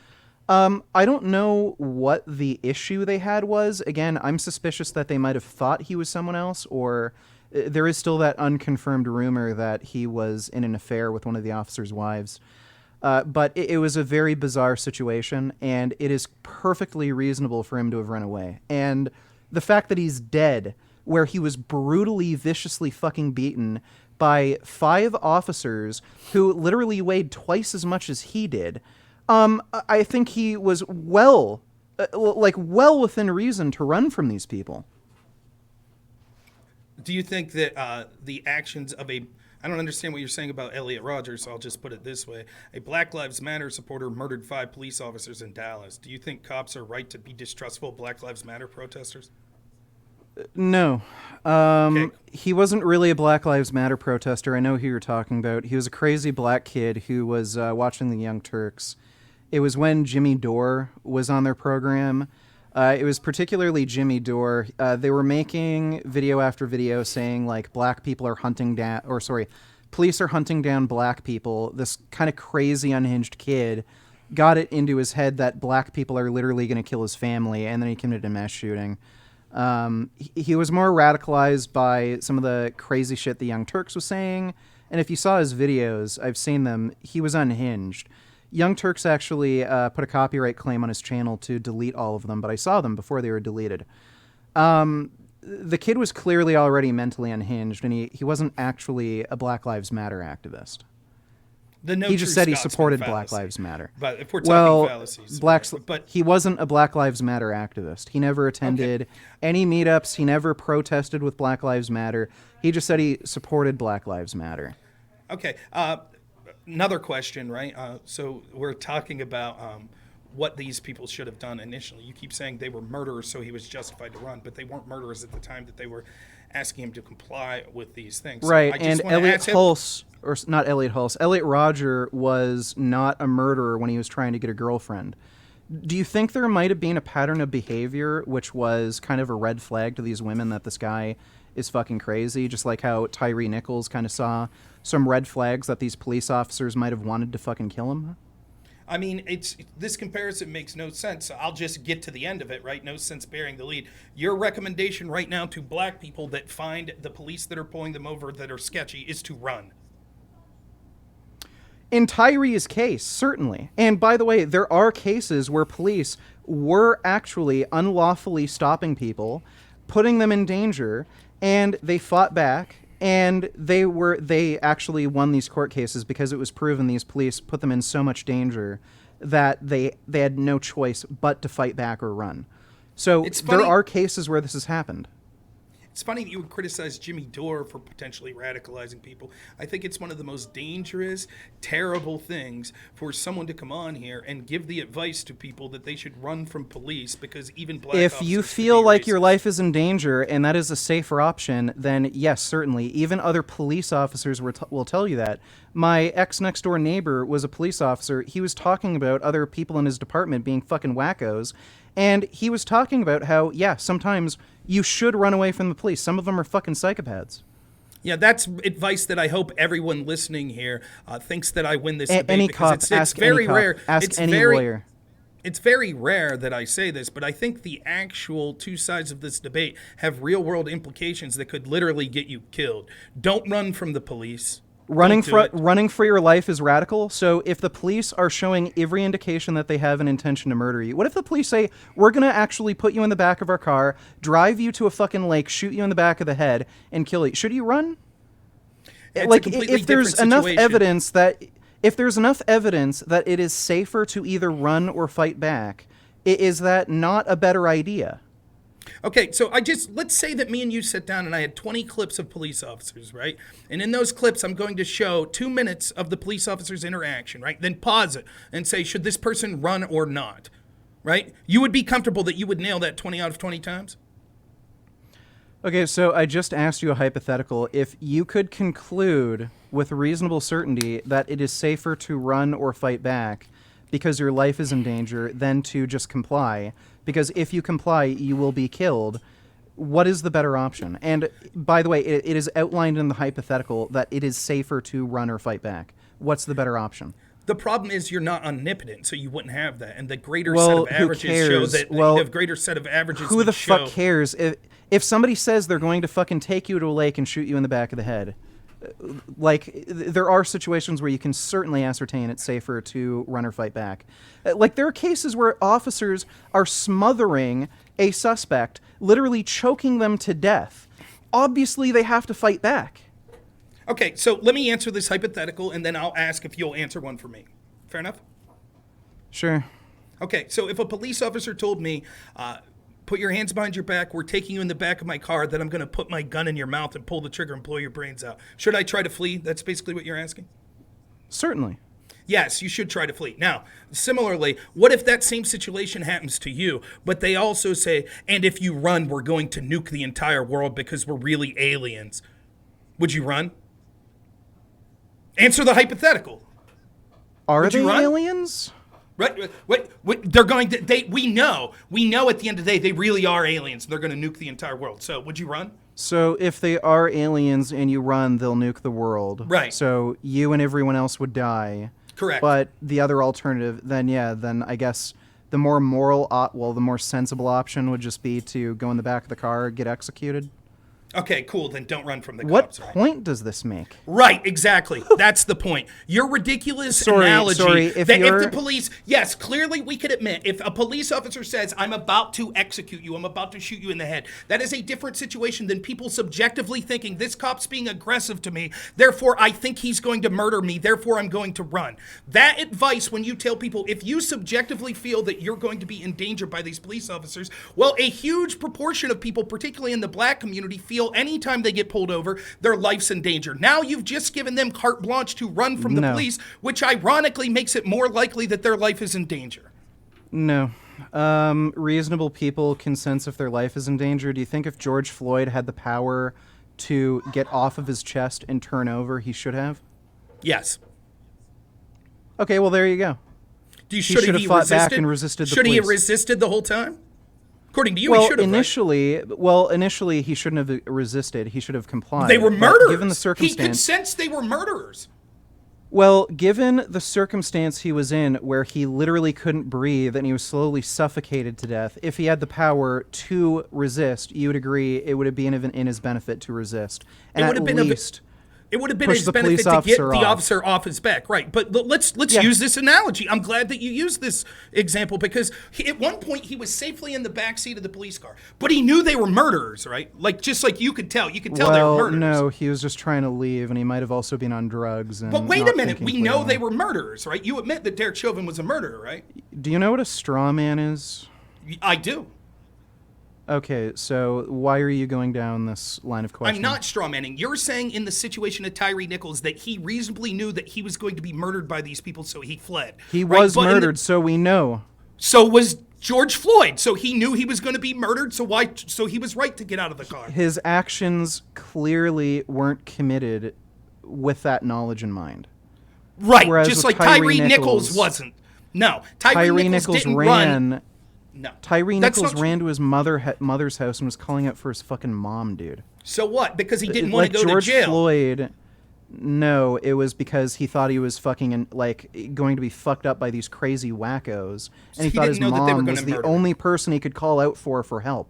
I don't know what the issue they had was. Again, I'm suspicious that they might have thought he was someone else, or there is still that unconfirmed rumor that he was in an affair with one of the officers' wives. But it was a very bizarre situation, and it is perfectly reasonable for him to have run away. And the fact that he's dead, where he was brutally, viciously fucking beaten by 5 officers who literally weighed twice as much as he did, I think he was well within reason to run from these people. Do you think that the actions of I don't understand what you're saying about Elliot Rodger, so I'll just put it this way. A Black Lives Matter supporter murdered 5 police officers in Dallas. Do you think cops are right to be distrustful of Black Lives Matter protesters? No. Okay. He wasn't really a Black Lives Matter protester. I know who you're talking about. He was a crazy black kid who was watching the Young Turks. It was when Jimmy Dore was on their program. It was particularly Jimmy Dore. They were making video after video saying like black people are hunting down, or sorry, police are hunting down black people. This kind of crazy unhinged kid got it into his head that black people are literally going to kill his family, and then he committed a mass shooting. He was more radicalized by some of the crazy shit the Young Turks was saying, and if you saw his videos, I've seen them, he was unhinged. Young Turks actually put a copyright claim on his channel to delete all of them, but I saw them before they were deleted. The kid was clearly already mentally unhinged, and he wasn't actually a Black Lives Matter activist. He just said he supported Black Lives Matter. But if we're talking fallacies, he wasn't a Black Lives Matter activist. He never attended any meetups. He never protested with Black Lives Matter. He just said he supported Black Lives Matter. Okay. Another question, right? So we're talking about what these people should have done initially. You keep saying they were murderers, so he was justified to run, but they weren't murderers at the time that they were asking him to comply with these things. Right, So and Elliot Hulse, or not Elliot Hulse, Elliot Rodger was not a murderer when he was trying to get a girlfriend. Do you think there might have been a pattern of behavior which was kind of a red flag to these women that this guy is fucking crazy, just like how Tyre Nichols kind of saw some red flags that these police officers might have wanted to fucking kill him? I mean, this comparison makes no sense. I'll just get to the end of it, right? No sense bearing the lead. Your recommendation right now to black people that find the police that are pulling them over that are sketchy is to run. In Tyree's case, certainly. And by the way, there are cases where police were actually unlawfully stopping people, putting them in danger, and they fought back. And they actually won these court cases because it was proven these police put them in so much danger that they had no choice but to fight back or run. So there are cases where this has happened. It's funny that you would criticize Jimmy Dore for potentially radicalizing people. I think it's one of the most dangerous, terrible things for someone to come on here and give the advice to people that they should run from police because even black If you feel like your life is in danger and that is a safer option, then yes, certainly. Even other police officers will tell you that. My ex-next-door neighbor was a police officer. He was talking about other people in his department being fucking wackos, and he was talking about how, yeah, sometimes you should run away from the police. Some of them are fucking psychopaths. Yeah, that's advice that I hope everyone listening here thinks that I win this debate because it's very rare. Ask any lawyer. It's very rare that I say this, but I think the actual two sides of this debate have real-world implications that could literally get you killed. Don't run from the police. Running for your life is radical. So if the police are showing every indication that they have an intention to murder you, what if the police say, we're going to actually put you in the back of our car, drive you to a fucking lake, shoot you in the back of the head, and kill you? Should you run? Like, if there's enough evidence that it is safer to either run or fight back, is that not a better idea? Okay, so let's say that me and you sit down and I had 20 clips of police officers, right? And in those clips, I'm going to show 2 minutes of the police officer's interaction, right? Then pause it and say, should this person run or not, right? You would be comfortable that you would nail that 20 out of 20 times? Okay, so I just asked you a hypothetical. If you could conclude with reasonable certainty that it is safer to run or fight back because your life is in danger than to just comply, because if you comply, you will be killed, what is the better option? And by the way, it is outlined in the hypothetical that it is safer to run or fight back. What's the better option? The problem is you're not omnipotent, so you wouldn't have that. And the greater set of averages show that the greater set of averages who the fuck cares? If somebody says they're going to fucking take you to a lake and shoot you in the back of the head, like, there are situations where you can certainly ascertain it's safer to run or fight back. Like, there are cases where officers are smothering a suspect, literally choking them to death. Obviously, they have to fight back. Okay, so let me answer this hypothetical, and then I'll ask if you'll answer one for me. Fair enough? Sure. Okay, so if a police officer told me, put your hands behind your back, we're taking you in the back of my car, then I'm going to put my gun in your mouth and pull the trigger and blow your brains out. Should I try to flee? That's basically what you're asking? Certainly. Yes, you should try to flee. Now, similarly, what if that same situation happens to you, but they also say, and if you run, we're going to nuke the entire world because we're really aliens? Would you run? Answer the hypothetical. Are they aliens? Right? What they're going to? We know at the end of the day they really are aliens. They're going to nuke the entire world. So would you run? So if they are aliens and you run, they'll nuke the world. Right. So you and everyone else would die. Correct. But the other alternative, then I guess the more the more sensible option would just be to go in the back of the car, get executed. Okay, cool. Then don't run from the What cops. Right? point does this make? Right, exactly. That's the point. Your ridiculous analogy if that if the police, yes, clearly we could admit, if a police officer says, I'm about to execute you, I'm about to shoot you in the head, that is a different situation than people subjectively thinking, this cop's being aggressive to me, therefore I think he's going to murder me, therefore I'm going to run. That advice, when you tell people, if you subjectively feel that you're going to be in danger by these police officers, well, a huge proportion of people, particularly in the black community, feel anytime they get pulled over, their life's in danger. Now you've just given them carte blanche to run from the police, which ironically makes it more likely that their life is in danger. No. Reasonable people can sense if their life is in danger. Do you think if George Floyd had the power to get off of his chest and turn over, he should have? Yes. Okay, well, there you go. Should have fought back and resisted the Should he have police. resisted the whole time? According to you, he should have. Initially, he shouldn't have resisted. He should have complied. They were murderers. Given the circumstance, he could sense they were murderers. Well, given the circumstance he was in, where he literally couldn't breathe and he was slowly suffocated to death, if he had the power to resist, you would agree it would have been in his benefit to resist. And it would have been push his the benefit police to get officer the off. officer off his back, right? But let's use this analogy. I'm glad that you used this example because at one point he was safely in the back seat of the police car, but he knew they were murderers, right? Just like you could tell they were murderers. No, he was just trying to leave, and he might have also been on drugs. And but wait not a minute, thinking we know clearly. they were murderers, right? You admit that Derek Chauvin was a murderer, right? Do you know what a straw man is? I do. Okay, so why are you going down this line of questioning? I'm not strawmanning. You're saying in the situation of Tyre Nichols that he reasonably knew that he was going to be murdered by these people, so he fled. He was murdered, so we know. So was George Floyd. So he knew he was going to be murdered, so he was right to get out of the car. His actions clearly weren't committed with that knowledge in mind. Right, Whereas just with like Tyre Nichols wasn't. No, Tyre Nichols didn't run. No. Tyre Nichols ran to his mother's house and was calling out for his fucking mom, dude. So what? Because he didn't want to go George to jail. Floyd, no, it was because he thought he was fucking going to be fucked up by these crazy wackos, and he thought his mom was the only person he could call out for help.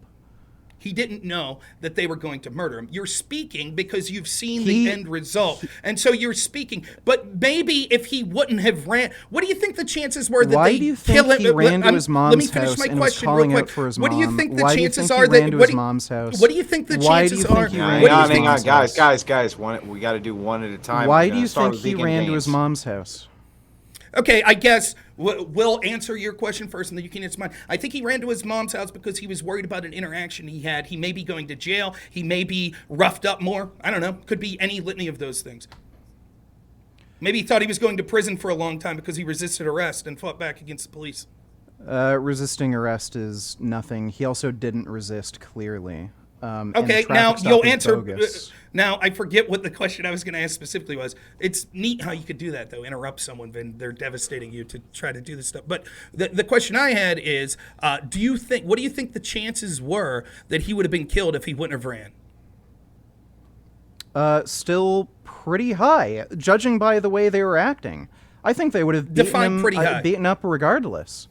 He didn't know that they were going to murder him. You're speaking because you've seen the end result. And so you're speaking. But maybe if he wouldn't have ran, what do you think the chances were that Why they do you kill think him? he ran to his mom's Let me finish house my and was question real calling quick. out for his What do you mom? think the Why do you chances think are he ran that to what his do- mom's house? What do you think the Why do you chances think are? he Hang ran What to do you on, think? hang on, guys. We got to do one at a time. Why We're do gonna you start think with he Vegan ran to Gains. his mom's house? Okay, I guess we'll answer your question first, and then you can answer mine. I think he ran to his mom's house because he was worried about an interaction he had. He may be going to jail. He may be roughed up more. I don't know. Could be any litany of those things. Maybe he thought he was going to prison for a long time because he resisted arrest and fought back against the police. Resisting arrest is nothing. He also didn't resist, clearly. And the Okay, traffic now stop you'll was answer. bogus. Now I forget what the question I was going to ask specifically was. It's neat how you could do that, though. Interrupt someone when they're devastating you to try to do this stuff. But the question I had is, what do you think the chances were that he would have been killed if he wouldn't have ran? Still pretty high, judging by the way they were acting. I think they would have beaten up regardless.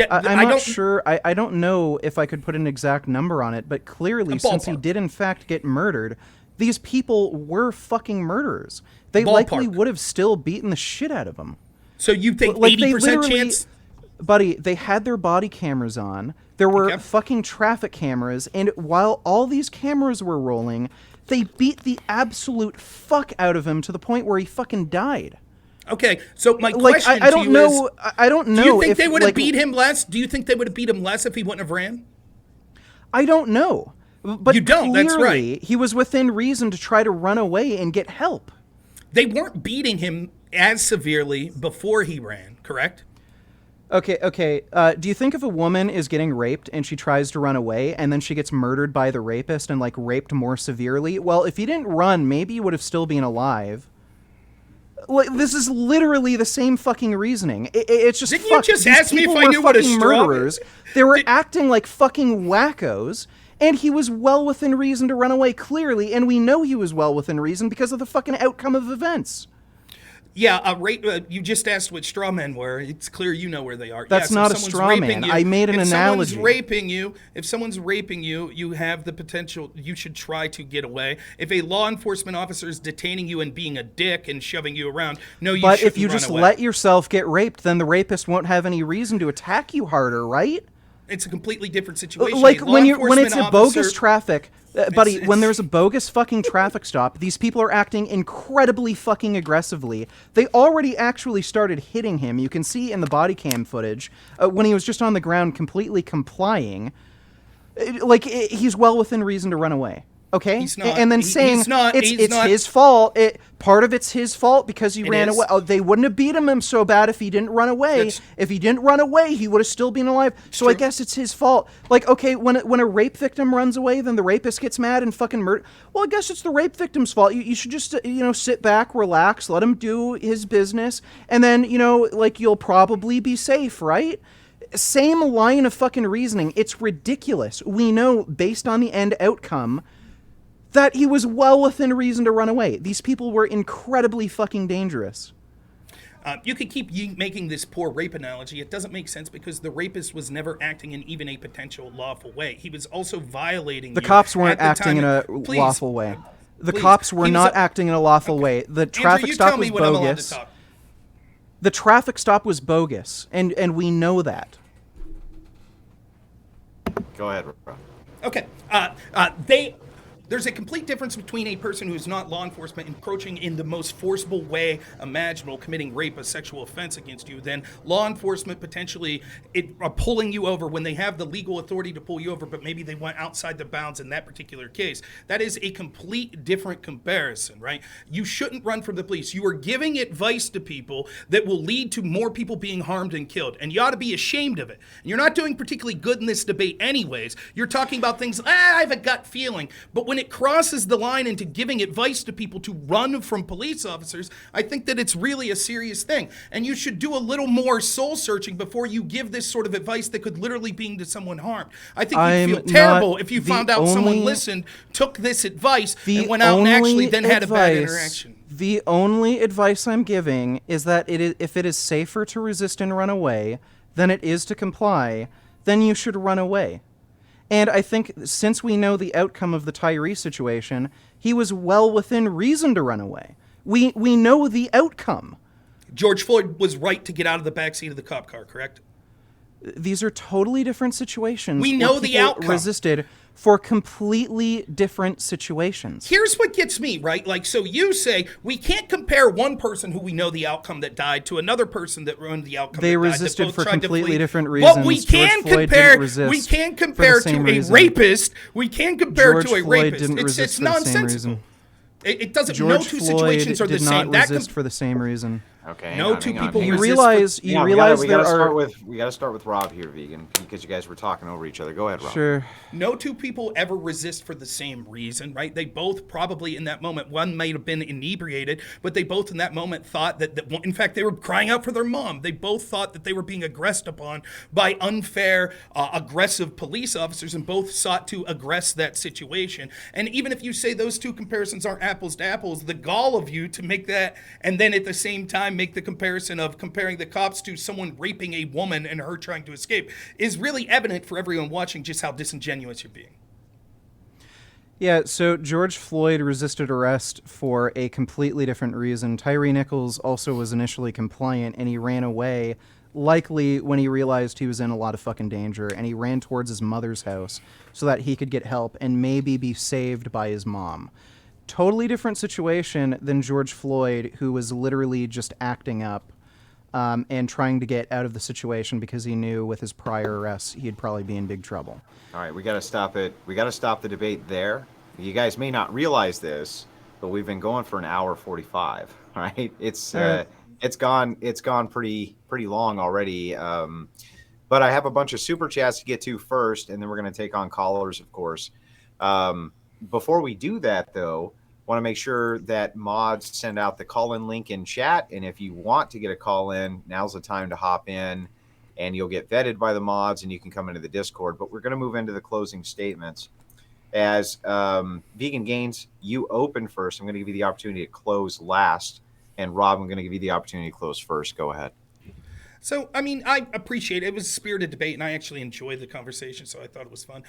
I'm not sure. I don't know if I could put an exact number on it, but clearly, since he did in fact get murdered, these people were fucking murderers. They likely would have still beaten the shit out of him. So you think 80% chance? Buddy, they had their body cameras on. There were fucking traffic cameras, and while all these cameras were rolling, they beat the absolute fuck out of him to the point where he fucking died. Okay, so my question I don't know. I don't know. Do you think they would have beat him less? Do you think they would have beat him less if he wouldn't have ran? I don't know. But you don't. That's right. He was within reason to try to run away and get help. They weren't beating him as severely before he ran, correct? Okay. Do you think if a woman is getting raped and she tries to run away and then she gets murdered by the rapist and raped more severely? Well, if he didn't run, maybe he would have still been alive. Like, this is literally the same fucking reasoning. It's just Didn't you just ask me if I knew what a straw murderers. They were acting like fucking wackos, and he was well within reason to run away, clearly, and we know he was well within reason because of the fucking outcome of events. Yeah, you just asked what straw men were. It's clear you know where they are. That's yes, not a straw man. I made an analogy. If someone's raping you, you have the potential. You should try to get away. If a law enforcement officer is detaining you and being a dick and shoving you around, no, you shouldn't run away. But if you just let yourself get raped, then the rapist won't have any reason to attack you harder, right? It's a completely different situation. Like when it's a bogus traffic, buddy. When there's a bogus fucking traffic stop, these people are acting incredibly fucking aggressively. They already actually started hitting him. You can see in the body cam footage when he was just on the ground, completely complying. He's well within reason to run away. Okay, he's not, and then saying it's his fault. Part of it's his fault because he ran away. Oh, they wouldn't have beat him so bad if he didn't run away. If he didn't run away, he would have still been alive. So I guess it's his fault. Like, okay, when a rape victim runs away, then the rapist gets mad and fucking murder. Well, I guess it's the rape victim's fault. You should just sit back, relax, let him do his business, and then you'll probably be safe, right? Same line of fucking reasoning. It's ridiculous. We know based on the end outcome that he was well within reason to run away. These people were incredibly fucking dangerous. You could keep making this poor rape analogy. It doesn't make sense because the rapist was never acting in even a potential lawful way. He was also violating. The cops weren't acting in a lawful way. The cops were not acting in a lawful way. The traffic stop was bogus. The traffic stop was bogus, and we know that. Go ahead, Rob. Okay. There's a complete difference between a person who's not law enforcement encroaching in the most forcible way imaginable, committing rape, a sexual offense against you, than law enforcement potentially pulling you over when they have the legal authority to pull you over, but maybe they went outside the bounds in that particular case. That is a complete different comparison, right? You shouldn't run from the police. You are giving advice to people that will lead to more people being harmed and killed, and you ought to be ashamed of it. And you're not doing particularly good in this debate anyways. You're talking about things, I have a gut feeling, but when it crosses the line into giving advice to people to run from police officers, I think that it's really a serious thing. And you should do a little more soul searching before you give this sort of advice that could literally be to someone harmed. I think you'd feel terrible if you found out someone listened, took this advice, and went out and actually then had a bad interaction. The only advice I'm giving is that if it is safer to resist and run away than it is to comply, then you should run away. And I think since we know the outcome of the Tyre situation, he was well within reason to run away. We know the outcome. George Floyd was right to get out of the backseat of the cop car, correct? These are totally different situations. We know the outcome. Resisted for completely different situations. Here's what gets me, right? Like, so you say we can't compare one person who we know the outcome that died to another person that ruined the outcome. They resisted for completely different reasons. But we can compare. We can compare to a rapist. We can compare to a rapist. It's nonsensical. It doesn't. No two situations are the same. Did not resist for the same reason. Okay. No two people. You realize we gotta start with Rob here, Vegan, because you guys were talking over each other. Go ahead, Rob. Sure. No two people ever resist for the same reason, right? They both probably in that moment, one might have been inebriated, but they both in that moment thought that in fact, they were crying out for their mom. They both thought that they were being aggressed upon by unfair, aggressive police officers, and both sought to aggress that situation. And even if you say those two comparisons aren't apples to apples, the gall of you to make that, and then at the same time make the comparison of comparing the cops to someone raping a woman and her trying to escape is really evident for everyone watching just how disingenuous you're being. Yeah, so George Floyd resisted arrest for a completely different reason. Tyre Nichols also was initially compliant, and he ran away, likely when he realized he was in a lot of fucking danger, and he ran towards his mother's house so that he could get help and maybe be saved by his mom. Totally different situation than George Floyd, who was literally just acting up and trying to get out of the situation because he knew with his prior arrests he'd probably be in big trouble. All right, we got to stop it. We got to stop the debate there. You guys may not realize this, but we've been going for an hour 45. All right, it's gone pretty long already. But I have a bunch of super chats to get to first, and then we're going to take on callers, of course. Before we do that, though, Want to make sure that mods send out the call-in link in chat. And if you want to get a call in, now's the time to hop in, and you'll get vetted by the mods and you can come into the Discord. But we're going to move into the closing statements. As Vegan Gains, you open first. I'm going to give you the opportunity to close last. And Rob, I'm going to give you the opportunity to close first. Go ahead. So, I mean, I appreciate it. It was a spirited debate, and I actually enjoyed the conversation, so I thought it was fun.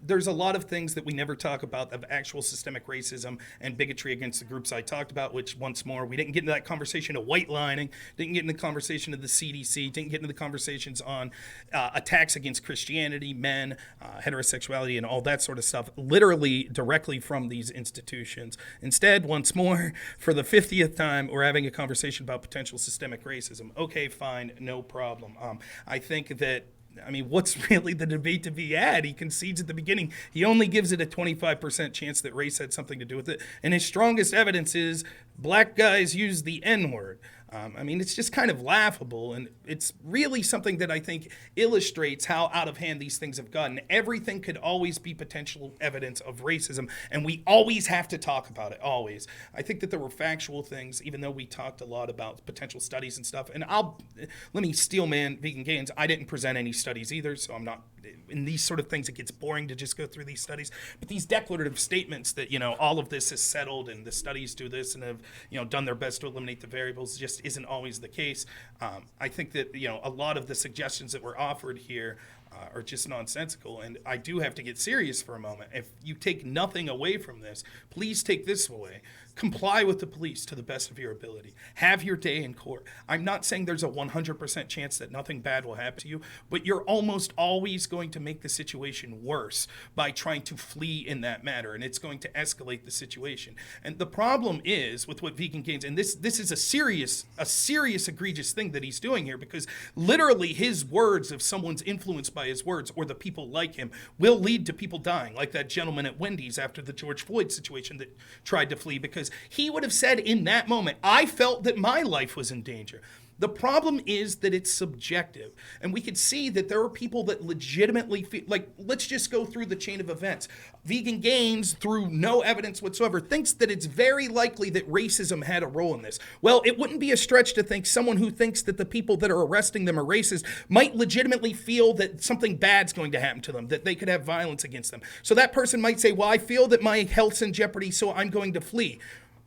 There's a lot of things that we never talk about of actual systemic racism and bigotry against the groups I talked about, which, once more, we didn't get into that conversation of white lining, didn't get into the conversation of the CDC, didn't get into the conversations on attacks against Christianity, men, heterosexuality, and all that sort of stuff, literally directly from these institutions. Instead, once more, for the 50th time, we're having a conversation about potential systemic racism. Okay, fine, no problem. I think that, I mean, what's really the debate to be had? He concedes at the beginning. He only gives it a 25% chance that race had something to do with it. And his strongest evidence is black guys use the N-word. I mean, it's just kind of laughable, and it's really something that I think illustrates how out of hand these things have gotten. Everything could always be potential evidence of racism, and we always have to talk about it, always. I think that there were factual things, even though we talked a lot about potential studies and stuff. And let me steel man Vegan Gains. I didn't present any studies either, so I'm not, in these sort of things, it gets boring to just go through these studies. But these declarative statements that, all of this is settled and the studies do this and have, done their best to eliminate the variables just isn't always the case. I think that, a lot of the suggestions that were offered here are just nonsensical. And I do have to get serious for a moment. If you take nothing away from this, please take this away. Comply with the police to the best of your ability. Have your day in court. I'm not saying there's a 100% chance that nothing bad will happen to you, but you're almost always going to make the situation worse by trying to flee in that matter, and it's going to escalate the situation. And the problem is with what Vegan Gains, and this is a serious, egregious thing that he's doing here, because literally his words, if someone's influenced by his words or the people like him, will lead to people dying, like that gentleman at Wendy's after the George Floyd situation that tried to flee, because he would have said in that moment, I felt that my life was in danger. The problem is that it's subjective. And we could see that there are people that legitimately feel, like, let's just go through the chain of events. Vegan Gains, through no evidence whatsoever, thinks that it's very likely that racism had a role in this. Well, it wouldn't be a stretch to think someone who thinks that the people that are arresting them are racist might legitimately feel that something bad's going to happen to them, that they could have violence against them. So that person might say, well, I feel that my health's in jeopardy, so I'm going to flee.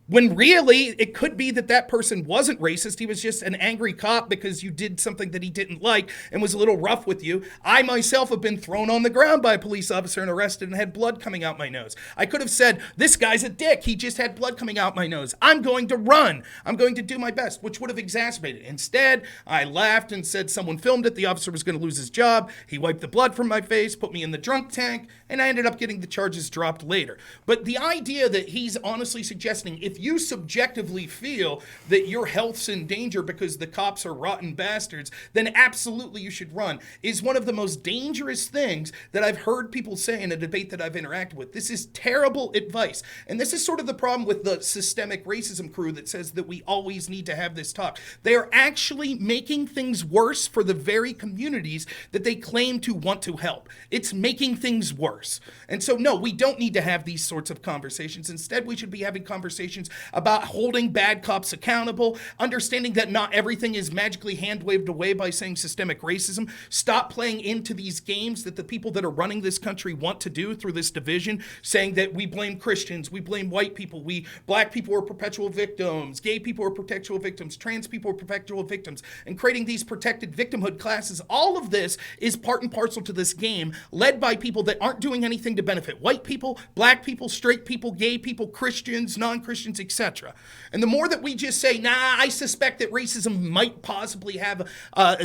When really, it could be that that person wasn't racist. He was just an angry cop because you did something that he didn't like and was a little rough with you. I myself have been thrown on the ground by a police officer and arrested and had blood coming out my nose. I could have said, this guy's a dick. He just had blood coming out my nose. I'm going to run. I'm going to do my best, which would have exacerbated it. Instead, I laughed and said someone filmed it. The officer was going to lose his job. He wiped the blood from my face, put me in the drunk tank, and I ended up getting the charges dropped later. But the idea that he's honestly suggesting, if you subjectively feel that your health's in danger because the cops are rotten bastards, then absolutely you should run, is one of the most dangerous things that I've heard people say in a debate that I've interacted with. This is terrible advice. And this is sort of the problem with the systemic racism crew that says that we always need to have this talk. They are actually making things worse for the very communities that they claim to want to help. It's making things worse. And so, no, we don't need to have these sorts of conversations. Instead, we should be having conversations about holding bad cops accountable, understanding that not everything is magically hand-waved away by saying systemic racism. Stop playing into these games that the people that are running this country want to do through this division, saying that we blame Christians, we blame white people, black people are perpetual victims, gay people are perpetual victims, trans people are perpetual victims, and creating these protected victimhood classes. All of this is part and parcel to this game led by people that aren't doing anything to benefit white people, black people, straight people, gay people, Christians, non-Christians, etc. And the more that we just say, I suspect that racism might possibly have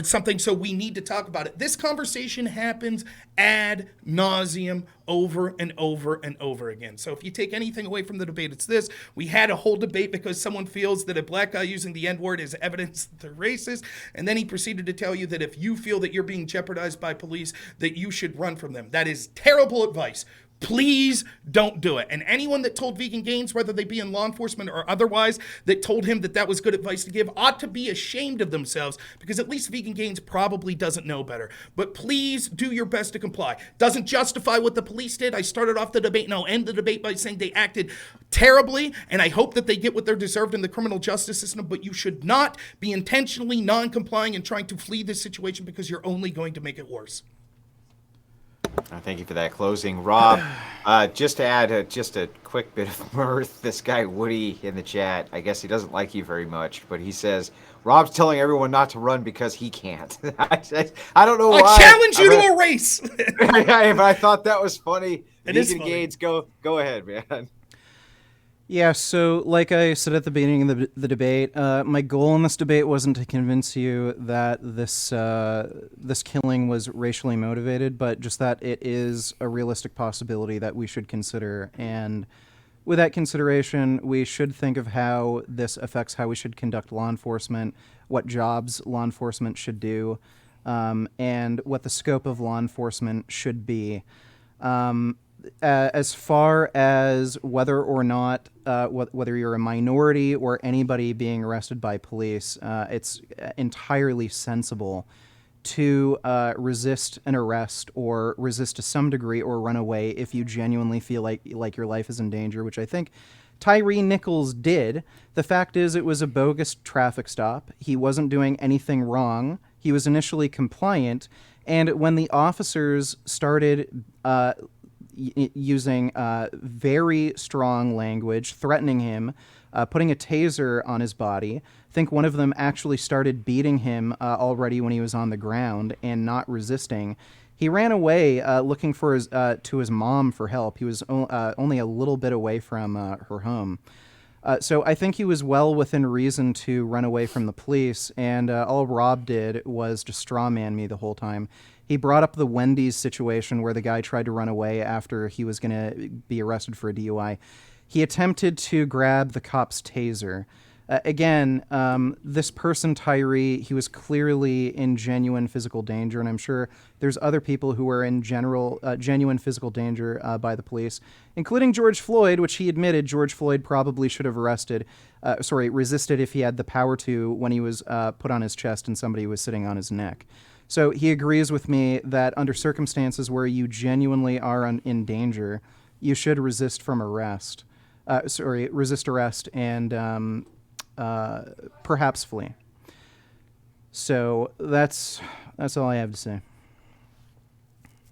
something, so we need to talk about it. This conversation happens ad nauseum over and over and over again. So if you take anything away from the debate, it's this. We had a whole debate because someone feels that a black guy using the N-word is evidence that they're racist, and then he proceeded to tell you that if you feel that you're being jeopardized by police, that you should run from them. That is terrible advice. Please don't do it. And anyone that told Vegan Gaines, whether they be in law enforcement or otherwise, that told him that that was good advice to give, ought to be ashamed of themselves, because at least Vegan Gaines probably doesn't know better. But please do your best to comply. Doesn't justify what the police did. I started off the debate and I'll end the debate by saying they acted terribly, and I hope that they get what they're deserved in the criminal justice system, but you should not be intentionally non-complying and trying to flee this situation, because you're only going to make it worse. Thank you for that closing. Rob, just to add just a quick bit of mirth, this guy Woody in the chat, I guess he doesn't like you very much, but he says, Rob's telling everyone not to run because he can't. I don't know why. I challenge you to a race. I thought that was funny. It is Vegan funny. Gaines, go ahead, man. Yeah, so like I said at the beginning of the debate, my goal in this debate wasn't to convince you that this killing was racially motivated, but just that it is a realistic possibility that we should consider. And with that consideration, we should think of how this affects how we should conduct law enforcement, what jobs law enforcement should do, and what the scope of law enforcement should be. As far as whether or not, whether you're a minority or anybody being arrested by police, it's entirely sensible to resist an arrest or resist to some degree or run away if you genuinely feel like your life is in danger, which I think Tyre Nichols did. The fact is, it was a bogus traffic stop. He wasn't doing anything wrong. He was initially compliant, and when the officers started using very strong language, threatening him, putting a taser on his body. I think one of them actually started beating him already when he was on the ground and not resisting. He ran away looking for to his mom for help. He was only a little bit away from her home. So I think he was well within reason to run away from the police, and all Rob did was to strawman me the whole time. He brought up the Wendy's situation where the guy tried to run away after he was going to be arrested for a DUI. He attempted to grab the cop's taser. Again, this person, Tyre, he was clearly in genuine physical danger, and I'm sure there's other people who were in genuine physical danger by the police, including George Floyd, which he admitted George Floyd probably should have resisted if he had the power to when he was put on his chest and somebody was sitting on his neck. So he agrees with me that under circumstances where you genuinely are in danger, you should resist arrest and perhaps flee. So that's all I have to say.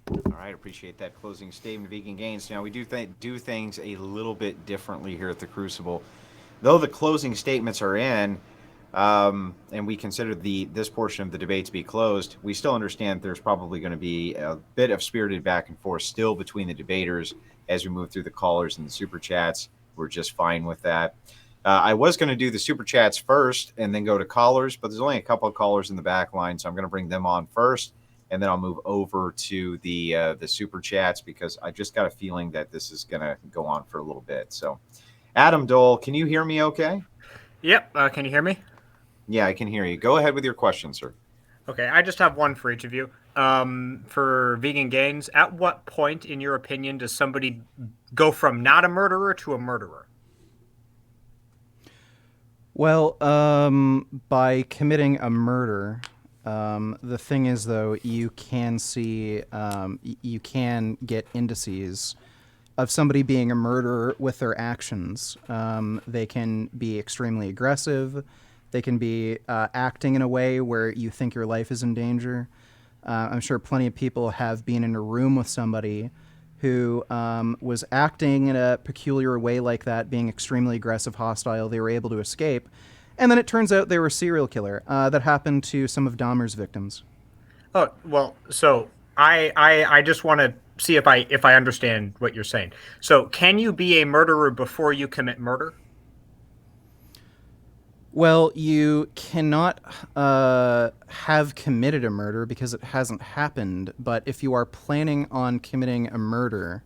All right, appreciate that closing statement, Vegan Gaines. Now, we do things a little bit differently here at the Crucible. Though the closing statements are in, and we consider this portion of the debate to be closed, we still understand there's probably going to be a bit of spirited back and forth still between the debaters as we move through the callers and the super chats. We're just fine with that. I was going to do the super chats first and then go to callers, but there's only a couple of callers in the back line, so I'm going to bring them on first, and then I'll move over to the super chats because I just got a feeling that this is going to go on for a little bit. So, Adam Dole, can you hear me okay? Yep. Can you hear me? Yeah, I can hear you. Go ahead with your question, sir. Okay, I just have one for each of you. For Vegan Gaines, at what point, in your opinion, does somebody go from not a murderer to a murderer? Well, by committing a murder, the thing is, though, you can get indices of somebody being a murderer with their actions. They can be extremely aggressive. They can be acting in a way where you think your life is in danger. I'm sure plenty of people have been in a room with somebody who was acting in a peculiar way like that, being extremely aggressive, hostile. They were able to escape. And then it turns out they were a serial killer. That happened to some of Dahmer's victims. Oh, well, so I just want to see if I understand what you're saying. So can you be a murderer before you commit murder? Well, you cannot have committed a murder because it hasn't happened. But if you are planning on committing a murder,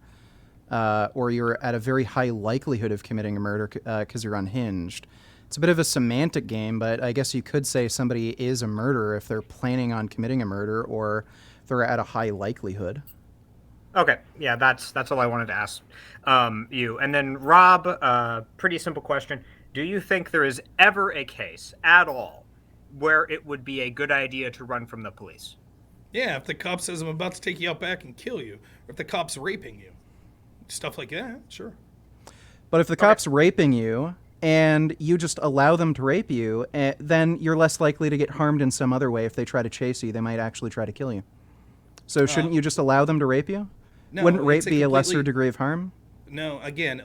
or you're at a very high likelihood of committing a murder because you're unhinged, it's a bit of a semantic game, but I guess you could say somebody is a murderer if they're planning on committing a murder or they're at a high likelihood. Okay, yeah, that's all I wanted to ask you. And then Rob, pretty simple question: do you think there is ever a case at all where it would be a good idea to run from the police? Yeah, if the cop says I'm about to take you out back and kill you, or if the cop's raping you, stuff like that, sure. But if the Okay. cop's raping you and you just allow them to rape you, then you're less likely to get harmed in some other way. If they try to chase you, they might actually try to kill you. So shouldn't you just allow them to rape you? No, Wouldn't rape it's a be a lesser completely degree of harm? No, again,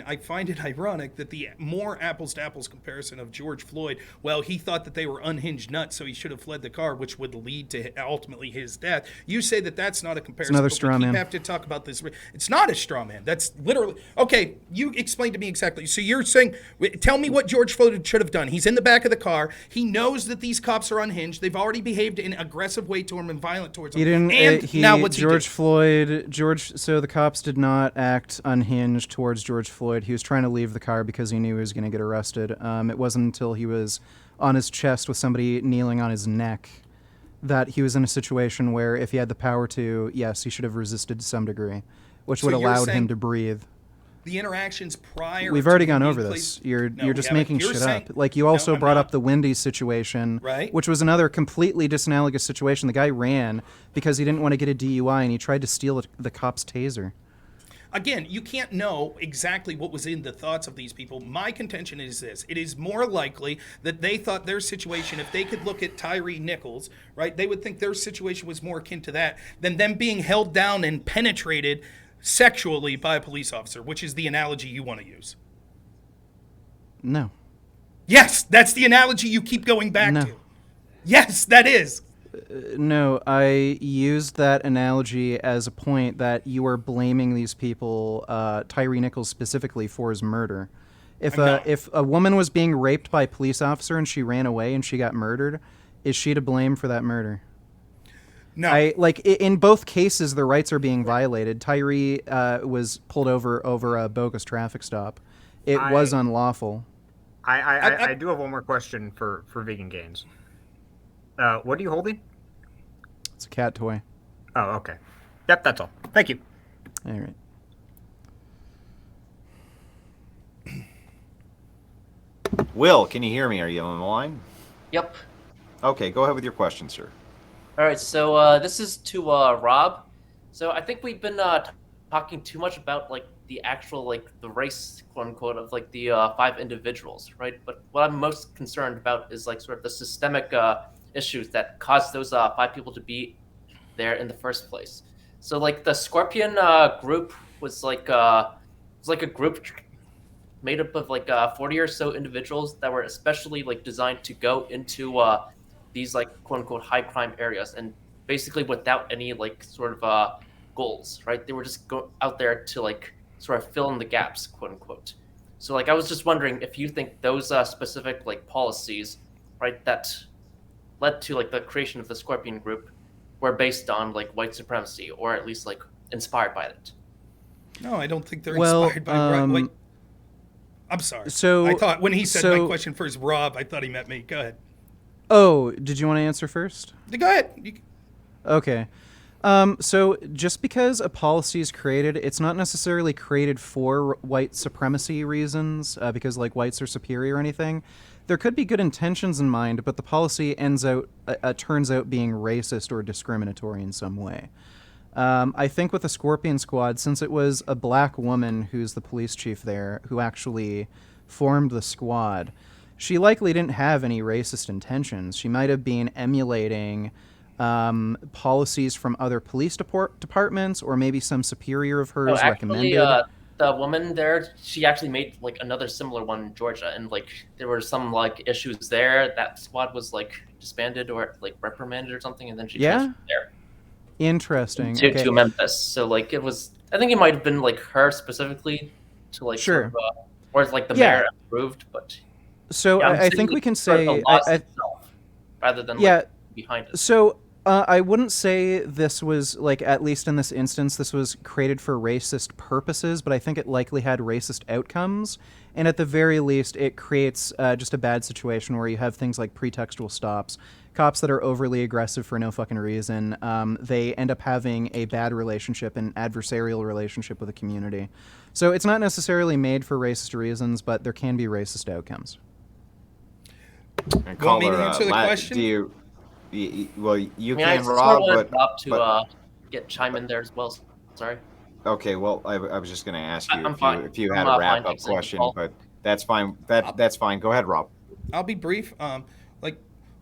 I find it ironic that the more apples to apples comparison of George Floyd, well, he thought that they were unhinged nuts, so he should have fled the car, which would lead to ultimately his death. You say that that's not a comparison. another but straw we man. have to talk about this. It's not a straw man. That's literally okay. You explain to me exactly. So you're saying, tell me what George Floyd should have done. He's in the back of the car. He knows that these cops are unhinged. They've already behaved in an aggressive way to him and violent towards him. He didn't. And now what's George he do? Floyd. So the cops did not act unhinged towards George Floyd. He was trying to leave the car because he knew he was going to get arrested. It wasn't until he was on his chest with somebody kneeling on his neck that he was in a situation where, if he had the power to, yes, he should have resisted to some degree, which would So you're allowed saying him to breathe. The interactions prior. We've to already him gone being over placed- this. You're No, you're we just haven't. making You're shit saying- up. Like you also I'm brought not. up the Wendy's situation, Right. which was another completely disanalogous situation. The guy ran because he didn't want to get a DUI and he tried to steal the cop's taser. Again, you can't know exactly what was in the thoughts of these people. My contention is this. It is more likely that they thought their situation, if they could look at Tyre Nichols, right, they would think their situation was more akin to that than them being held down and penetrated sexually by a police officer, which is the analogy you want to use. No. Yes, that's the analogy you keep going back No. to. Yes, that is. No, I used that analogy as a point that you are blaming these people, Tyre Nichols specifically, for his murder. I'm not. If a woman was being raped by a police officer and she ran away and she got murdered, is she to blame for that murder? No. In both cases, their rights are being violated. Tyre was pulled over a bogus traffic stop. It was unlawful. I do have one more question for Vegan Gains. What are you holding? It's a cat toy. Oh, okay. Yep, that's all. Thank you. All right. Will, can you hear me? Are you on the line? Yep. Okay, go ahead with your question, sir. All right. So this is to Rob. So I think we've been talking too much about like the actual like the race, quote unquote, of like the 5 individuals, right? But what I'm most concerned about is like sort of the systemic issues that caused those 5 people to be there in the first place. So like the Scorpion group was like a group made up of like 40 or so individuals that were especially like designed to go into these like quote unquote high crime areas and basically without any like sort of goals, right? They were just out there to like sort of fill in the gaps, quote unquote. So like I was just wondering if you think those specific like policies, right, that led to like the creation of the Scorpion group were based on like white supremacy or at least like inspired by it. No, I don't think they're Well, inspired by like. I'm sorry. so- I thought when he said so- my question first, Rob, I thought he meant me. Go ahead. Oh, did you want to answer first? Go ahead. Okay. So just because a policy is created, it's not necessarily created for white supremacy reasons, because like whites are superior or anything. There could be good intentions in mind, but the policy turns out being racist or discriminatory in some way. I think with the Scorpion Squad, since it was a black woman who's the police chief there who actually formed the squad, she likely didn't have any racist intentions. She might have been emulating policies from other police departments, or maybe some superior of hers Actually, recommended. the woman there, she actually made like another similar one in Georgia, and like there were some like issues there. That squad was like disbanded or like reprimanded or something, and then she Yeah? transferred there Interesting. to, Okay. to Memphis. So like it was, I think it might have been like her specifically to like Sure. sort of, or like the Yeah. mayor approved, but So yeah, I'm I saying, think we like, can sort of say, the laws itself rather than yeah. like behind it. So I wouldn't say this was, like, at least in this instance, this was created for racist purposes, but I think it likely had racist outcomes. And at the very least, it creates just a bad situation where you have things like pretextual stops. Cops that are overly aggressive for no fucking reason, they end up having a bad relationship, an adversarial relationship with a community. So it's not necessarily made for racist reasons, but there can be racist outcomes. And Want me to caller, answer the question? Do well, you I mean, I can, sort of Rob, wanted but Rob to but- get chime in there as well. Sorry. okay. Well, I was just going to ask you I'm fine. if you I'm had a fine wrap up taking the question, call. but that's fine. That's fine. Go ahead, Rob. I'll be brief. Like,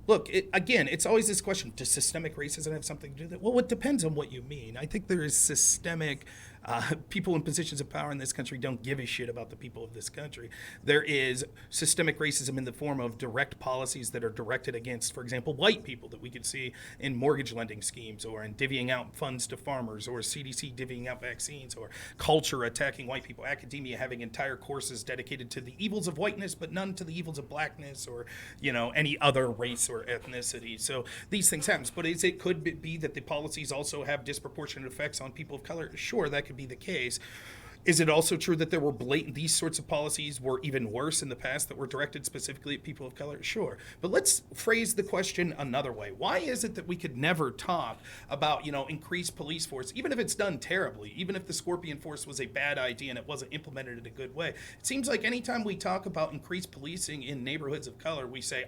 look, again, it's always this question: does systemic racism have something to do with it? Well, it depends on what you mean. I think there is systemic. People in positions of power in this country don't give a shit about the people of this country. There is systemic racism in the form of direct policies that are directed against, for example, white people that we could see in mortgage lending schemes or in divvying out funds to farmers or CDC divvying out vaccines or culture attacking white people, academia having entire courses dedicated to the evils of whiteness but none to the evils of blackness or, any other race or ethnicity. So these things happen. But it could be that the policies also have disproportionate effects on people of color? Sure, that could be the case. Is it also true that there were these sorts of policies were even worse in the past that were directed specifically at people of color? Sure. But let's phrase the question another way. Why is it that we could never talk about, increased police force, even if it's done terribly, even if the Scorpion Force was a bad idea and it wasn't implemented in a good way? It seems like anytime we talk about increased policing in neighborhoods of color, we say,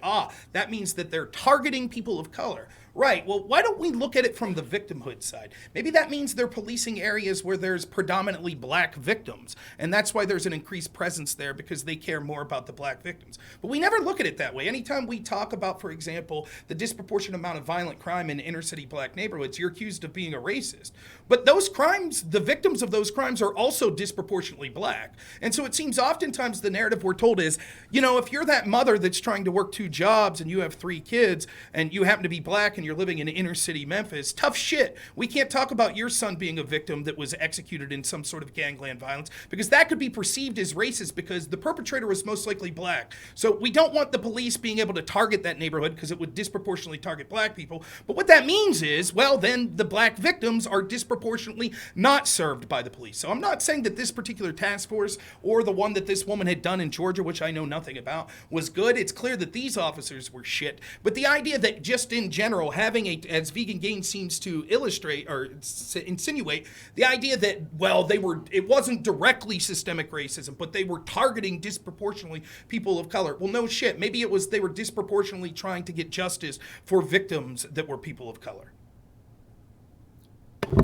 that means that they're targeting people of color. Right. Well, why don't we look at it from the victimhood side? Maybe that means they're policing areas where there's predominantly black victims, and that's why there's an increased presence there because they care more about the black victims. But we never look at it that way. Anytime we talk about, for example, the disproportionate amount of violent crime in inner city black neighborhoods, you're accused of being a racist. But those crimes, the victims of those crimes are also disproportionately black. And so it seems oftentimes the narrative we're told is, if you're that mother that's trying to work 2 jobs and you have 3 kids and you happen to be black and you're living in inner city Memphis, tough shit. We can't talk about your son being a victim that was executed in some sort of gangland violence because that could be perceived as racist because the perpetrator was most likely black. So we don't want the police being able to target that neighborhood because it would disproportionately target black people. But what that means is, well, then the black victims are disproportionately not served by the police. So I'm not saying that this particular task force or the one that this woman had done in Georgia, which I know nothing about, was good. It's clear that these officers were shit. But the idea that just in general, having as Vegan Gain seems to illustrate or insinuate, the idea that, well, it wasn't directly systemic racism, but they were targeting disproportionately people of color. Well, no shit. Maybe it was they were disproportionately trying to get justice for victims that were people of color.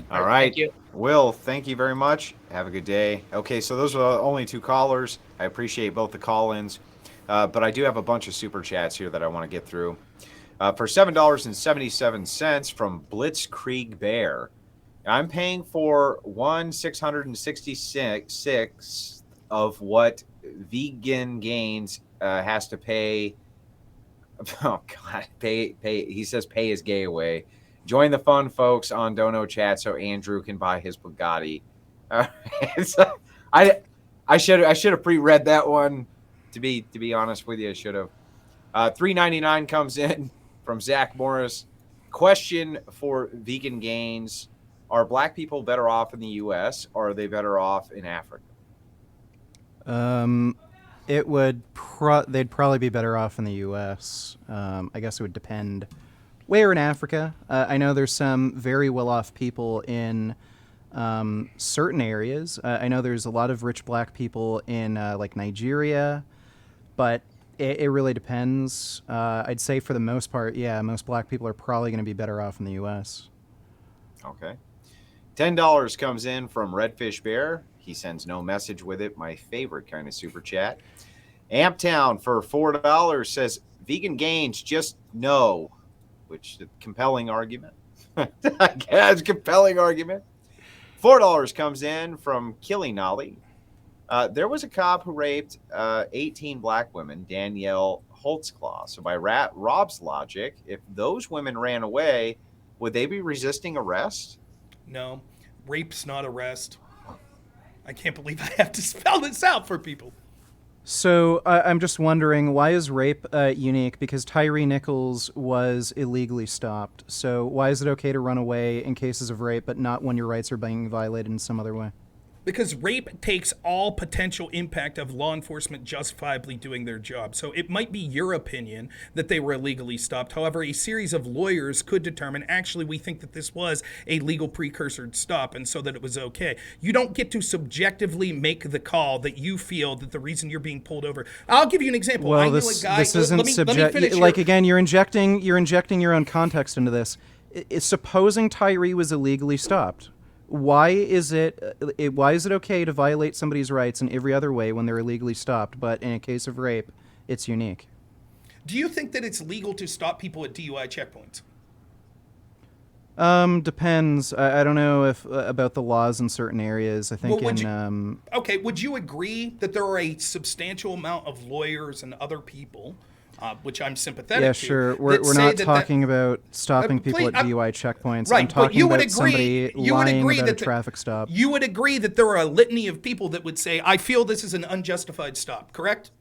All right. Thank you. Will, thank you very much. Have a good day. Okay, so those are the only 2 callers. I appreciate both the call-ins, but I do have a bunch of super chats here that I want to get through. For $7.77 from Blitzkrieg Bear, I'm paying for 1/666 of what Vegan Gains has to pay. Oh God, pay. He says pay his gay away. Join the fun, folks, on Dono Chat so Andrew can buy his Bugatti. So I should have pre-read that one. To be honest with you, I should have. $3.99 comes in from Zach Morris. Question for Vegan Gains: are black people better off in the U.S. or are they better off in Africa? It would they'd probably be better off in the U.S. I guess it would depend where in Africa. I know there's some very well-off people in certain areas. I know there's a lot of rich black people in like Nigeria, but it really depends. I'd say for the most part, yeah, most black people are probably going to be better off in the U.S. Okay. $10 comes in from Redfish Bear. He sends no message with it. My favorite kind of super chat. Amptown for $4 says, Vegan Gains, just no. Which is a compelling argument. I guess compelling argument. $4 comes in from Killing Nolly. There was a cop who raped 18 black women, Danielle Holtzclaw. So by Rob's logic, if those women ran away, would they be resisting arrest? No, rape's not arrest. I can't believe I have to spell this out for people. So I'm just wondering, why is rape unique? Because Tyre Nichols was illegally stopped. So why is it okay to run away in cases of rape, but not when your rights are being violated in some other way? Because rape takes all potential impact of law enforcement justifiably doing their job. So it might be your opinion that they were illegally stopped. However, a series of lawyers could determine actually we think that this was a legal precursor stop and so that it was okay. You don't get to subjectively make the call that you feel that the reason you're being pulled over. I'll give you an example. Well, I knew this a guy. this isn't let me subject. finish Like here. again, you're injecting your own context into this. Supposing Tyre was illegally stopped, why is it okay to violate somebody's rights in every other way when they're illegally stopped, but in a case of rape, it's unique? Do you think that it's legal to stop people at DUI checkpoints? Depends. I don't know if about the laws in certain areas. I think Well, would in Okay, would you agree that there are a substantial amount of lawyers and other people, which I'm sympathetic yeah, to? sure. that We're say not that talking about stopping people please, at DUI checkpoints. right, I'm but talking you would about agree. somebody You would lying agree about that a traffic stop. You would agree that there are a litany of people that would say, "I feel this is an unjustified stop." Correct?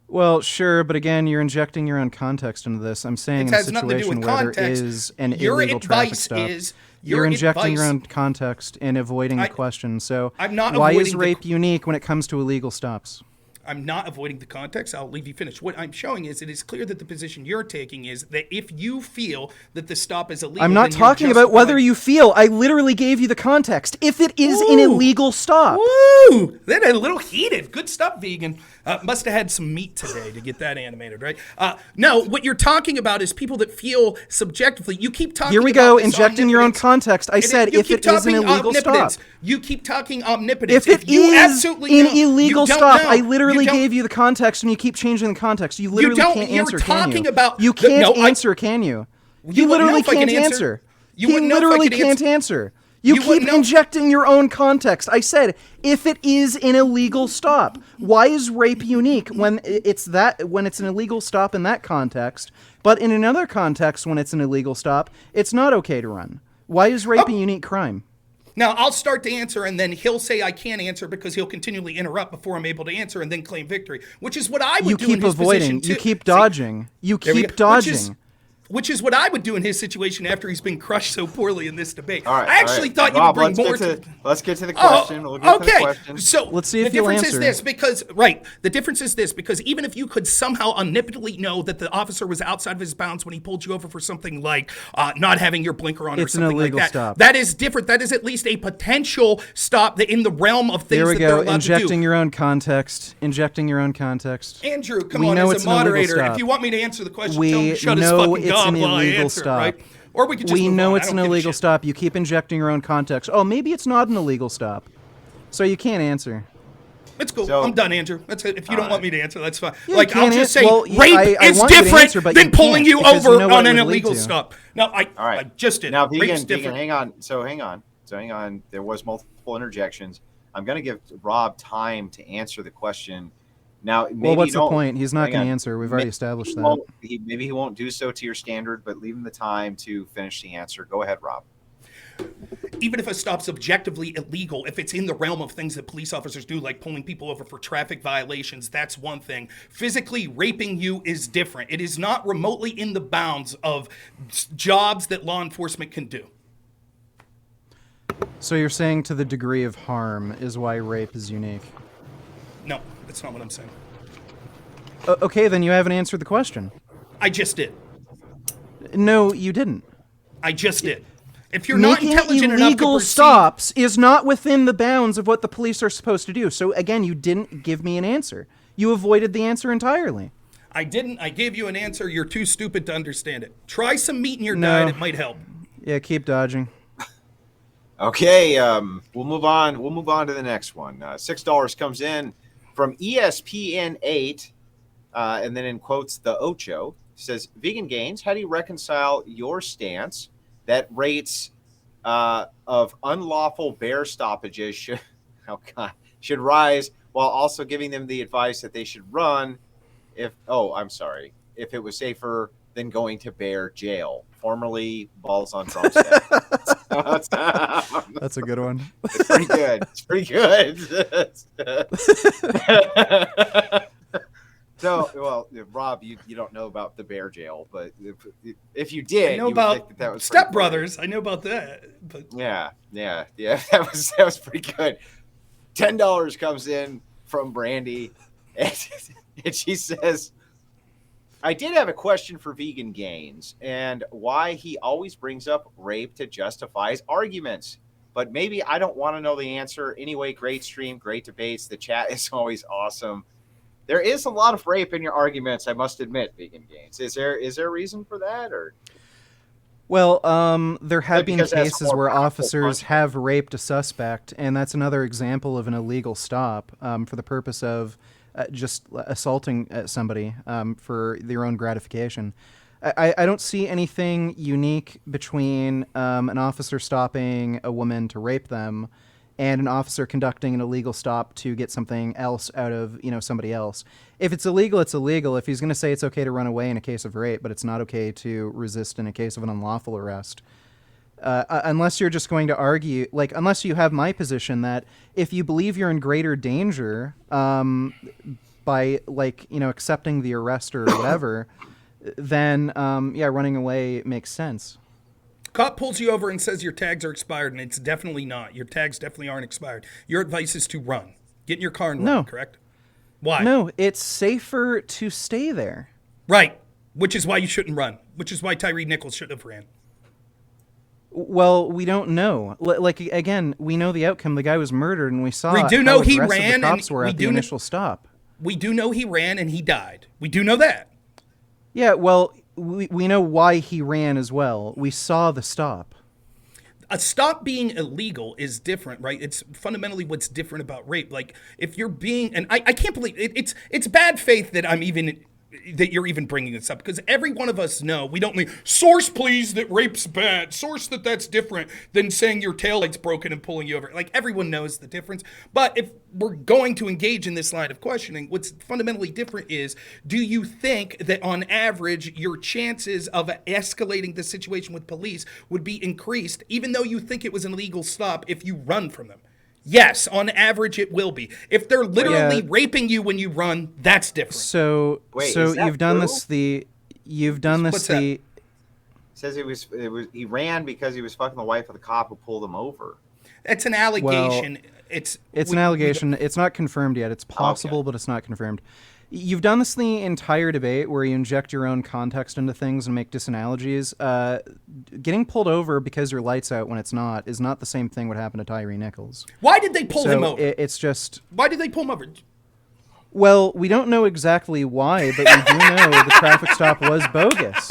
Well, sure, but again, you're injecting your own context into this. I'm saying It in a has nothing to do situation with where there context. is an Your illegal traffic advice stop, is you're injecting your advice- own context and avoiding the I- question. So, I'm not why is avoiding the- rape unique when it comes to illegal stops? I'm not avoiding the context. I'll leave you finish. What I'm showing is it is clear that the position you're taking is that if you feel that the stop is illegal, I'm not then you're talking about whether justifying- you feel. I literally gave you the context. If it is an Ooh. illegal stop. Woo! That a little heated. Good stuff, vegan. Must have had some meat today to get that animated, right? No, what you're talking about is people that feel subjectively. You keep talking. Here we about go, this injecting your own omnipotence. context. I said You if keep it is an talking illegal stop. omnipotence. You keep talking omnipotence. If it you is absolutely an know, you illegal don't stop, know. I literally You don't- gave you the context, and you keep changing the context. You literally don't- can't you're answer, can talking you? about You the- can't no, I- answer, can you? You You wouldn't know literally if I can't can answer. answer. You He wouldn't know if I literally could can't answer. answer. You You wouldn't keep know- injecting your own context. I said, if it is an illegal stop, why is rape unique when it's an illegal stop in that context, but in another context when it's an illegal stop, it's not okay to run? Why is rape a unique crime? Now, I'll start to answer, and then he'll say I can't answer because he'll continually interrupt before I'm able to answer and then claim victory, which is what I would You do in keep his avoiding. position, too. You keep See, dodging. You there we keep go. dodging. Which is what I would do in his situation after he's been crushed so poorly in this debate. All right. I actually thought you would Rob, bring let's more get to... let's get to the question. We'll get to the okay. question. So Let's see if the you'll difference answer. is this because the difference is this because even if you could somehow omnipotently know that the officer was outside of his bounds when he pulled you over for something like not having your blinker on or It's an something like illegal that, stop. that is different. That is at least a potential stop that in the realm of things There we that they're go. allowed to do. Injecting your own context. Injecting your own context. Andrew, come We on, know as it's a an illegal moderator, stop. if you want me to answer the question, We tell him to shut his know fucking it's gob an while I illegal answer, stop. right? Or we could just We move know on. it's I an don't give a illegal shit. stop. You keep injecting your own context. Oh, maybe it's not an illegal stop. So you can't answer. It's cool. So- I'm done, Andrew. That's it. If you don't want me to answer, that's fine. Yeah, like you I'll can't just an- say, well, rape I is want you to different answer, but than you pulling can't you because you over know what on it an would lead illegal to. stop. No, All right. I just did. Now, Rape's vegan, different. hang on. So hang on. There was multiple interjections. I'm going to give Rob time to answer the question. Now, maybe Well, what's you the don't- point? He's not hang going to on. answer. We've already Maybe established he that. won't- maybe he won't do so to your standard, but leave him the time to finish the answer. Go ahead, Rob. Even if a stop's objectively illegal, if it's in the realm of things that police officers do, like pulling people over for traffic violations, that's one thing. Physically raping you is different. It is not remotely in the bounds of jobs that law enforcement can do. So you're saying to the degree of harm is why rape is unique. No, that's not what I'm saying. Okay, then you haven't answered the question. I just did. No, you didn't. I just did. If you're not Making intelligent enough to illegal perceive... stops is not within the bounds of what the police are supposed to do. So again, you didn't give me an answer. You avoided the answer entirely. I didn't. I gave you an answer. You're too stupid to understand it. Try some meat in your No. diet. It might help. Yeah, keep dodging. Okay, we'll move on. We'll move on to the next one. $6 comes in from ESPN8, and then in quotes the Ocho says, "Vegan Gains, how do you reconcile your stance that rates of unlawful bear stoppages should rise, while also giving them the advice that they should run if it was safer than going to bear jail, formerly balls on Trump's head?" That's a good one. It's pretty good. It's pretty good. So, well, Rob, you don't know about the bear jail, but if you did, I know you would think about that was Step pretty Brothers. I know about that. But funny. Yeah. That was pretty good. $10 comes in from Brandy, and she says, I did have a question for Vegan Gains and why he always brings up rape to justify his arguments. But maybe I don't want to know the answer. Anyway, great stream, great debates. The chat is always awesome. There is a lot of rape in your arguments, I must admit, Vegan Gains. Is there a reason for that, or? Well, there have been Because it has cases more where powerful officers punch. have raped a suspect, and that's another example of an illegal stop for the purpose of just assaulting somebody for their own gratification. I don't see anything unique between an officer stopping a woman to rape them and an officer conducting an illegal stop to get something else out of somebody else. If it's illegal, it's illegal. If he's going to say it's okay to run away in a case of rape, but it's not okay to resist in a case of an unlawful arrest, unless you're just going to argue, unless you have my position that if you believe you're in greater danger by accepting the arrest or whatever, then running away makes sense. cop pulls you over and says your tags are expired, and it's definitely not. Your tags definitely aren't expired. Your advice is to run. Get in your car and run, correct? Why? No, it's safer to stay there. Right. Which is why you shouldn't run. Which is why Tyre Nichols shouldn't have ran. Well, we don't know. Again, we know the outcome. The guy was murdered, and we saw We do how know he aggressive ran, the cops and were we at do the kn- initial stop. We do know he ran and he died. We do know that. Yeah, well, we know why he ran as well. We saw the stop. A stop being illegal is different, right? It's fundamentally what's different about rape. Like, if you're being, and I can't believe it's bad faith that that you're even bringing this up, because every one of us know we don't need source, please, that rape's bad, source that's different than saying your taillight's broken and pulling you over. Like, everyone knows the difference. But if we're going to engage in this line of questioning, what's fundamentally different is, do you think that on average your chances of escalating the situation with police would be increased, even though you think it was an illegal stop, if you run from them? Yes, on average it will be. If they're literally raping you when you run, that's different. So Wait, so is that you've done true? this. What's Says he ran because he was fucking the wife of the cop who pulled him over. It's an allegation. It's an allegation. It's not confirmed yet. It's possible, but it's not confirmed. You've done this in the entire debate where you inject your own context into things and make disanalogies. Getting pulled over because your light's out when it's not is not the same thing what happened to Tyre Nichols. Why did they pull him over? It's just... Why did they pull him over? Well, we don't know exactly why, but we do know the traffic stop was bogus.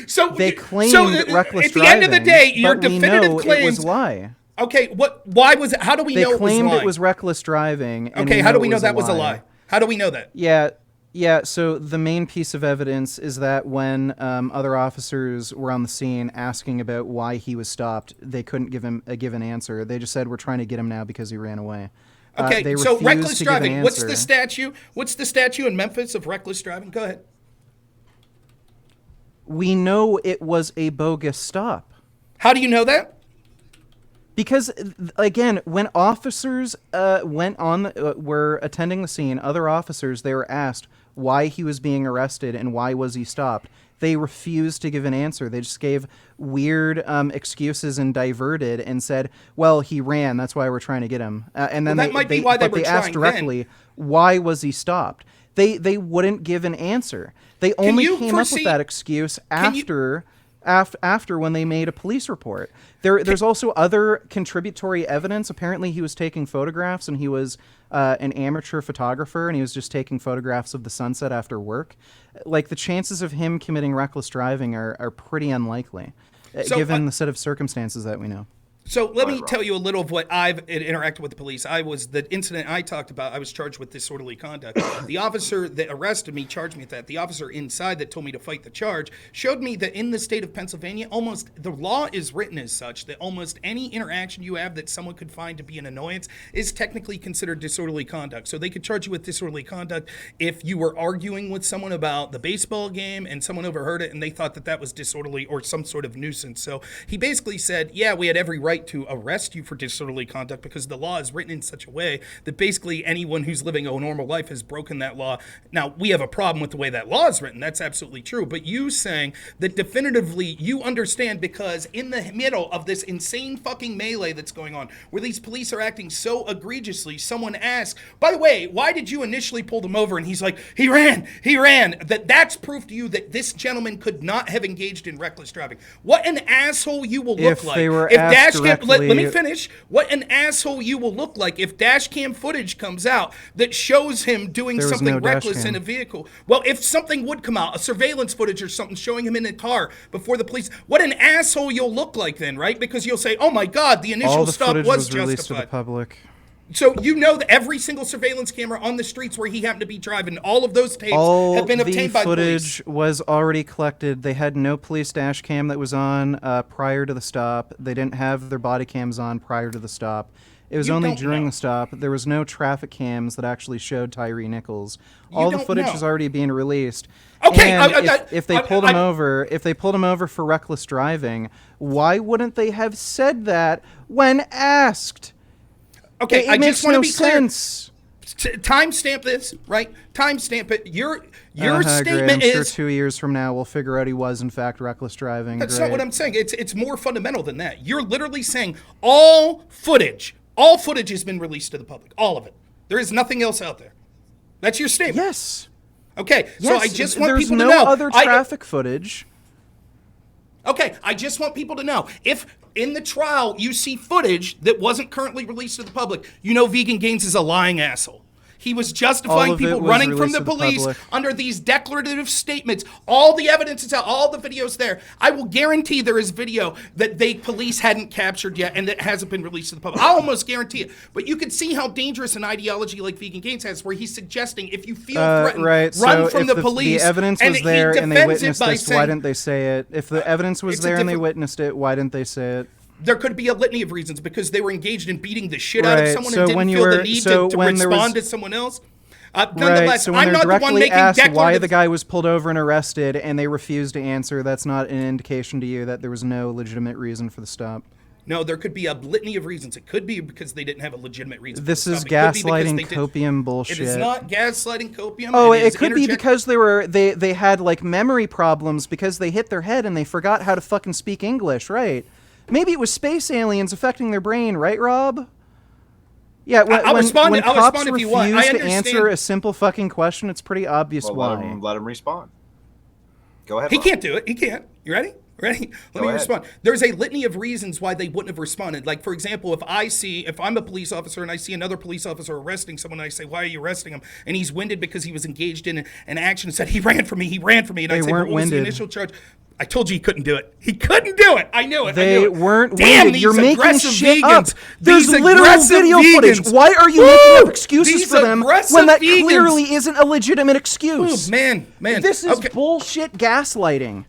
So They claimed reckless at the driving, end of the day, your but we definitive know claims. it was lie. Okay, why was it? How do we They know claimed it was lying? it was reckless driving. And Okay, how do we know that was a lie? How do we know that? Yeah, so the main piece of evidence is that when other officers were on the scene asking about why he was stopped, they couldn't give him a given answer. They just said, we're trying to get him now because he ran away. Okay, they so refused reckless to give an driving. What's the answer. statute? What's the statute in Memphis of reckless driving? Go ahead. We know it was a bogus stop. How do you know that? Because, again, when officers were attending the scene, other officers, they were asked why he was being arrested and why was he stopped. They refused to give an answer. They just gave weird excuses and diverted and said, well, he ran, that's why we're trying to get him. And then that might be why they were asked trying directly, why was he stopped? They wouldn't give an answer. They only came up with that excuse after when they made a police report. There's also other contributory evidence. Apparently he was taking photographs, and he was an amateur photographer, and he was just taking photographs of the sunset after work. Like, the chances of him committing reckless driving are pretty unlikely, given the set of circumstances that we know. So let me Rob. tell you a little of what I've interacted with the police. The incident I talked about. I was charged with disorderly conduct. The officer that arrested me charged me with that. The officer inside that told me to fight the charge showed me that in the state of Pennsylvania, the law is written as such that almost any interaction you have that someone could find to be an annoyance is technically considered disorderly conduct. So they could charge you with disorderly conduct if you were arguing with someone about the baseball game and someone overheard it and they thought that that was disorderly or some sort of nuisance. So he basically said, yeah, we had every right to arrest you for disorderly conduct because the law is written in such a way that basically anyone who's living a normal life has broken that law. Now, we have a problem with the way that law is written. That's absolutely true. But you saying that definitively you understand because in the middle of this insane fucking melee that's going on, where these police are acting so egregiously, someone asks, by the way, why did you initially pull them over? And he's like, he ran. That's proof to you that this gentleman could not have engaged in reckless driving. What an asshole you will look If like. they were If asked let me finish. What an asshole you will look like if dash cam footage comes out that shows him doing There was something no dash reckless cam. in a vehicle. Well, if something would come out, a surveillance footage or something showing him in a car before the police, what an asshole you'll look like then, right? Because you'll say, oh my God, the initial All the stop footage was was released to the justified. public. So you know that every single surveillance camera on the streets where he happened to be driving, all of those tapes have been obtained by All the police. footage was already collected. They had no police dash cam that was on prior to the stop. They didn't have their body cams on prior to the stop. It was You only don't during know. the stop. There was no traffic cams that actually showed Tyre Nichols. All the don't footage know. is already being released. Okay, And if they pulled him over for reckless driving, why wouldn't they have said that when asked? Okay, It I makes just want to no be clear. sense. Timestamp this, right? Timestamp it. Your Great. statement I'm sure is 2 years from now we'll figure out he was in fact reckless driving. that's Great. not what I'm saying. It's more fundamental than that. You're literally saying all footage has been released to the public, all of it. There is nothing else out there. That's your statement. Yes. Okay, so I Yes, just want there's people no to know. other traffic footage. Okay, I just want people to know. If in the trial you see footage that wasn't currently released to the public, you know Vegan Gaines is a lying asshole. He was All justifying of it people was running from released the to the police public. under these declarative statements. All the evidence is out, all the videos there. I will guarantee there is video that the police hadn't captured yet and that hasn't been released to the public. I'll almost guarantee it. But you can see how dangerous an ideology like Vegan Gaines has, where he's suggesting if you feel threatened, Right. run So from if the police. the evidence and was he there and they defends it witnessed by this, saying, why didn't they say it? If the evidence was It's a there and they different- witnessed it, why didn't they say it? There could be a litany of reasons because they were engaged in beating the shit out of Right, someone so and didn't when you feel the were- need so to when there respond was- to someone else. Right. Nonetheless, So when I'm they're not the one directly making asked why declarative. the guy was pulled over and arrested and they refused to answer, that's not an indication to you that there was no legitimate reason for the stop. No, there could be a litany of reasons. It could be because they didn't have a legitimate reason. This for the is stop. It could be because gaslighting they did- copium bullshit. It is not gaslighting copium. Oh, is it could be interject- because they had like memory problems because they hit their head and they forgot how to fucking speak English, right? Maybe it was space aliens affecting their brain, right, Rob? Yeah, I'll respond- when I'll cops respond if you want. I refuse to understand- answer a simple fucking question, it's pretty obvious Well, why. let him respond. Go ahead. He Rob. can't do it. He can't. You ready? Ready? Let me ahead. respond. There's a litany of reasons why they wouldn't have responded. Like, for example, if I'm a police officer and I see another police officer arresting someone, and I say, why are you arresting him? And he's winded because he was engaged in an action and said, he ran from me. And They I say, weren't what was the winded. initial charge? I told you he couldn't do it. He couldn't do it. I knew it. I They knew it. weren't Damn, winded. these You're making aggressive shit vegans. up. There's These literal aggressive video footage. vegans. Why are you Woo! making up excuses These for them aggressive when that vegans. clearly isn't a legitimate excuse? Oh, man. This is Okay. bullshit gaslighting.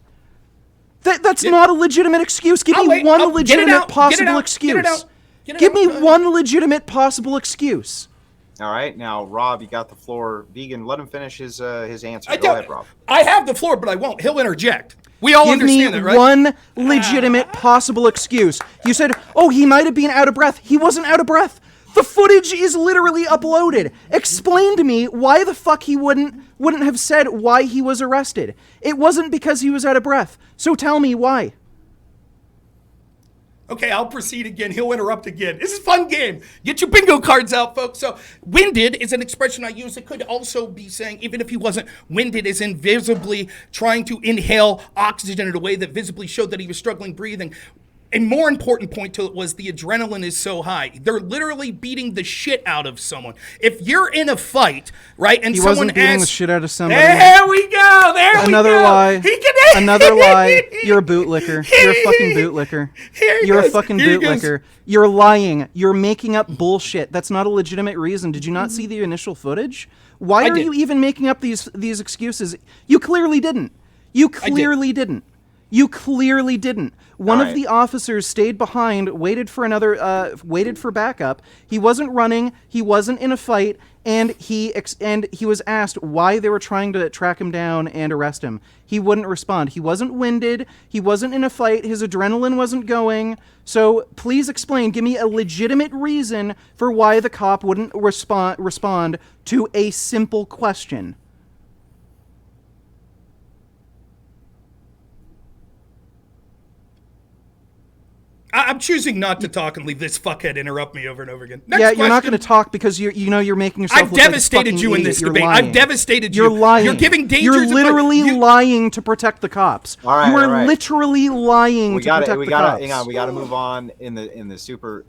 That's not a legitimate excuse. Give I'll me wait. one I'll- get it legitimate out. Get it possible out. excuse. Get it out. Get it Give out. me Go ahead. one legitimate possible excuse. All right, now Rob, you got the floor. Vegan, let him finish his answer. I Go don't- ahead, Rob. I have the floor, but I won't. He'll interject. We all Give me understand that, right? one legitimate possible excuse. You said, oh, he might have been out of breath. He wasn't out of breath. The footage is literally uploaded. Explain to me why the fuck he wouldn't have said why he was arrested. It wasn't because he was out of breath. So tell me why. Okay, I'll proceed again. He'll interrupt again. This is a fun game. Get your bingo cards out, folks. So, winded is an expression I use. It could also be saying, even if he wasn't winded, is invisibly trying to inhale oxygen in a way that visibly showed that he was struggling breathing. a more important point to it was the adrenaline is so high. They're literally beating the shit out of someone. If you're in a fight, right, and He someone wasn't beating the asks, shit out of somebody. there we go, there we go. Another lie. He can, Another lie. You're a bootlicker. You're a fucking bootlicker. Here he You're a goes. fucking Here he goes. bootlicker. You're lying. You're making up bullshit. That's not a legitimate reason. Did you not see the initial footage? Why I are did. you even making up these excuses? You clearly didn't. You clearly didn't. You clearly didn't. One of the officers stayed behind, waited for backup. He wasn't running. He wasn't in a fight, and he was asked why they were trying to track him down and arrest him. He wouldn't respond. He wasn't winded. He wasn't in a fight. His adrenaline wasn't going. So please explain. Give me a legitimate reason for why the cop wouldn't respond to a simple question. I'm choosing not to talk and leave this fuckhead interrupt me over and over again. Next Yeah, you're not question. going to talk because you're making yourself. I've look like a devastated fucking you in idiot. this You're debate. lying. I've devastated you. You're lying. You're giving dangers. You're literally you, lying to protect the cops. All right, you are all right. literally lying We to got protect we the got cops. hang on. We got to move on in the super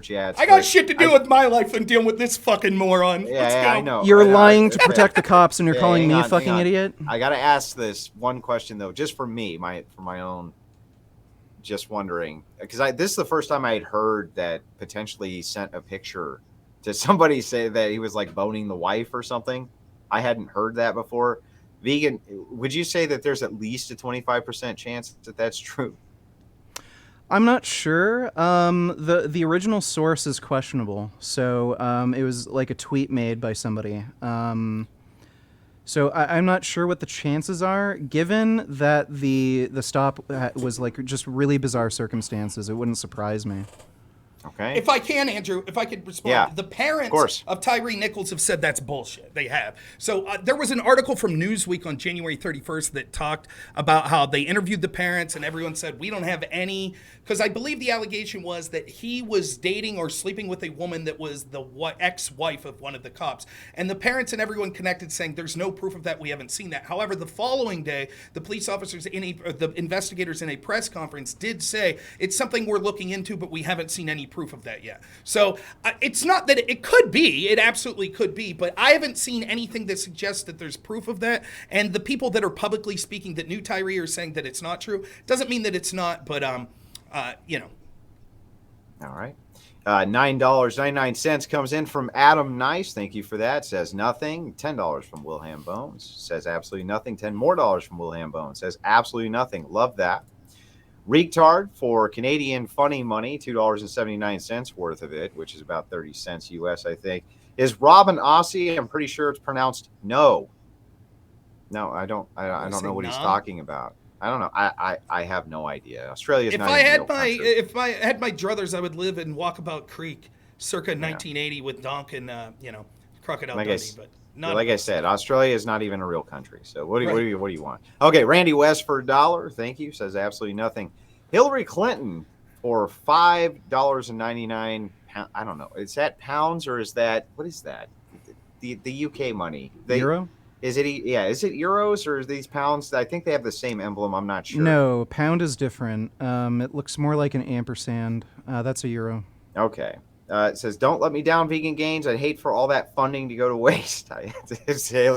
chats. I got but shit to do with my life than dealing with this fucking moron. Yeah, Let's yeah, go. I know. You're I know. lying to protect the cops, and you're Yeah, calling hang me on, a fucking hang on. idiot. I got to ask this one question though, just for me, for my own. Just wondering, because this is the first time I had heard that potentially he sent a picture to somebody, say that he was like boning the wife or something. I hadn't heard that before. Vegan, would you say that there's at least a 25% chance that that's true? I'm not sure. The original source is questionable, so it was like a tweet made by somebody. So I'm not sure what the chances are, given that the stop was like just really bizarre circumstances. It wouldn't surprise me. Okay. If I can, Andrew, if I could respond. Yeah, The parents course. of Tyre Nichols have said that's bullshit. They have. So there was an article from Newsweek on January 31st that talked about how they interviewed the parents and everyone said, we don't have any, because I believe the allegation was that he was dating or sleeping with a woman that was the ex-wife of one of the cops. And the parents and everyone connected saying there's no proof of that. We haven't seen that. However, the following day, the police officers, the investigators in a press conference did say it's something we're looking into, but we haven't seen any proof of that yet. So it's not that it could be, it absolutely could be, but I haven't seen anything that suggests that there's proof of that. And the people that are publicly speaking that knew Tyre are saying that it's not true. Doesn't mean that it's not, but you know. All right. $9.99 comes in from Adam Nice. Thank you for that. Says nothing. $10 from Wilhelm Bones. Says absolutely nothing. $10 more from Wilhelm Bones. Says absolutely nothing. Love that. Retard for Canadian funny money, $2.79 worth of it, which is about 30 cents US, I think. Is Robin Aussie? I'm pretty sure it's pronounced no. No, I don't know what he's talking about. I don't know. I have no idea. Australia's not even a real country. If I had my druthers, I would live in Walkabout Creek circa 1980 with Donk and Crocodile Like Dundee, but not like I said, Australia is not even a real country. So what do you want? Okay, Randy West for $1. Thank you. Says absolutely nothing. Hillary Clinton for $5.99. I don't know. Is that pounds or is that what is that? The UK money. Euro? Is it? Yeah. Is it euros or is these pounds? I think they have the same emblem. I'm not sure. No, pound is different. It looks more like an ampersand. That's a euro. Okay. It says, "Don't let me down, vegan gains. I'd hate for all that funding to go to waste."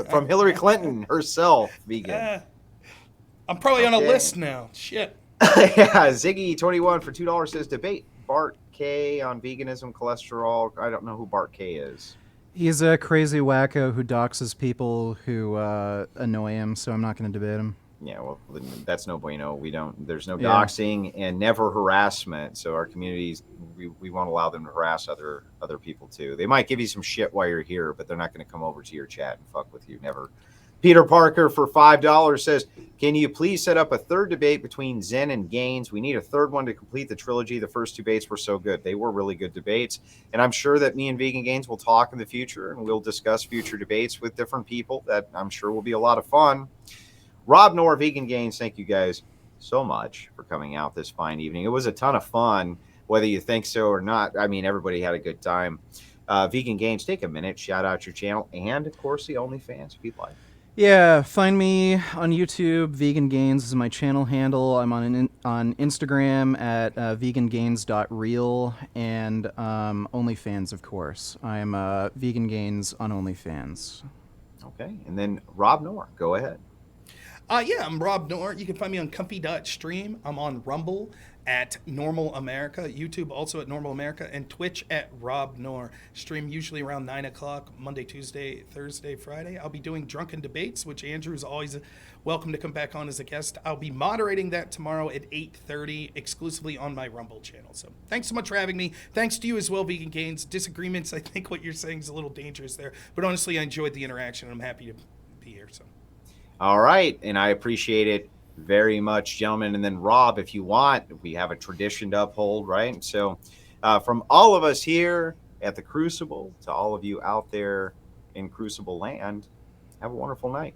From Hillary Clinton herself, vegan. I'm probably on a list now. Shit. Yeah, Ziggy21 for $2 says, "Debate Bart K on veganism, cholesterol." I don't know who Bart K is. He's a crazy wacko who doxes people who annoy him, so I'm not going to debate him. Yeah, well, that's no bueno. There's no doxing and never harassment. So our communities, we won't allow them to harass other people too. They might give you some shit while you're here, but they're not going to come over to your chat and fuck with you. Never. Peter Parker for $5 says, "Can you please set up a third debate between Zen and Gaines? We need a third one to complete the trilogy. The first two debates were so good. They were really good debates. And I'm sure that me and Vegan Gaines will talk in the future and we'll discuss future debates with different people that I'm sure will be a lot of fun." Rob Nor, Vegan Gaines, thank you guys so much for coming out this fine evening. It was a ton of fun, whether you think so or not. I mean, everybody had a good time. Vegan Gaines, take a minute, shout out your channel, and, of course, the OnlyFans if you'd like. Yeah, find me on YouTube. Vegan Gains is my channel handle. I'm on Instagram at vegangains.real and OnlyFans, of course. I'm Vegan Gains on OnlyFans. Okay. And then Rob Noor, go ahead. Yeah, I'm Rob Noor. You can find me on comfy.stream. I'm on Rumble at Normal America, YouTube also at Normal America, and Twitch at Rob Noor. Stream usually around 9 o'clock, Monday, Tuesday, Thursday, Friday. I'll be doing Drunken Debates, which Andrew's always welcome to come back on as a guest. I'll be moderating that tomorrow at 8:30 exclusively on my Rumble channel. So thanks so much for having me. Thanks to you as well, Vegan Gains. Disagreements, I think what you're saying is a little dangerous there. But honestly, I enjoyed the interaction, and I'm happy to be here. So. All right. And I appreciate it very much, gentlemen. And then Rob, if you want, we have a tradition to uphold, right? So from all of us here at the Crucible to all of you out there in Crucible land, have a wonderful night.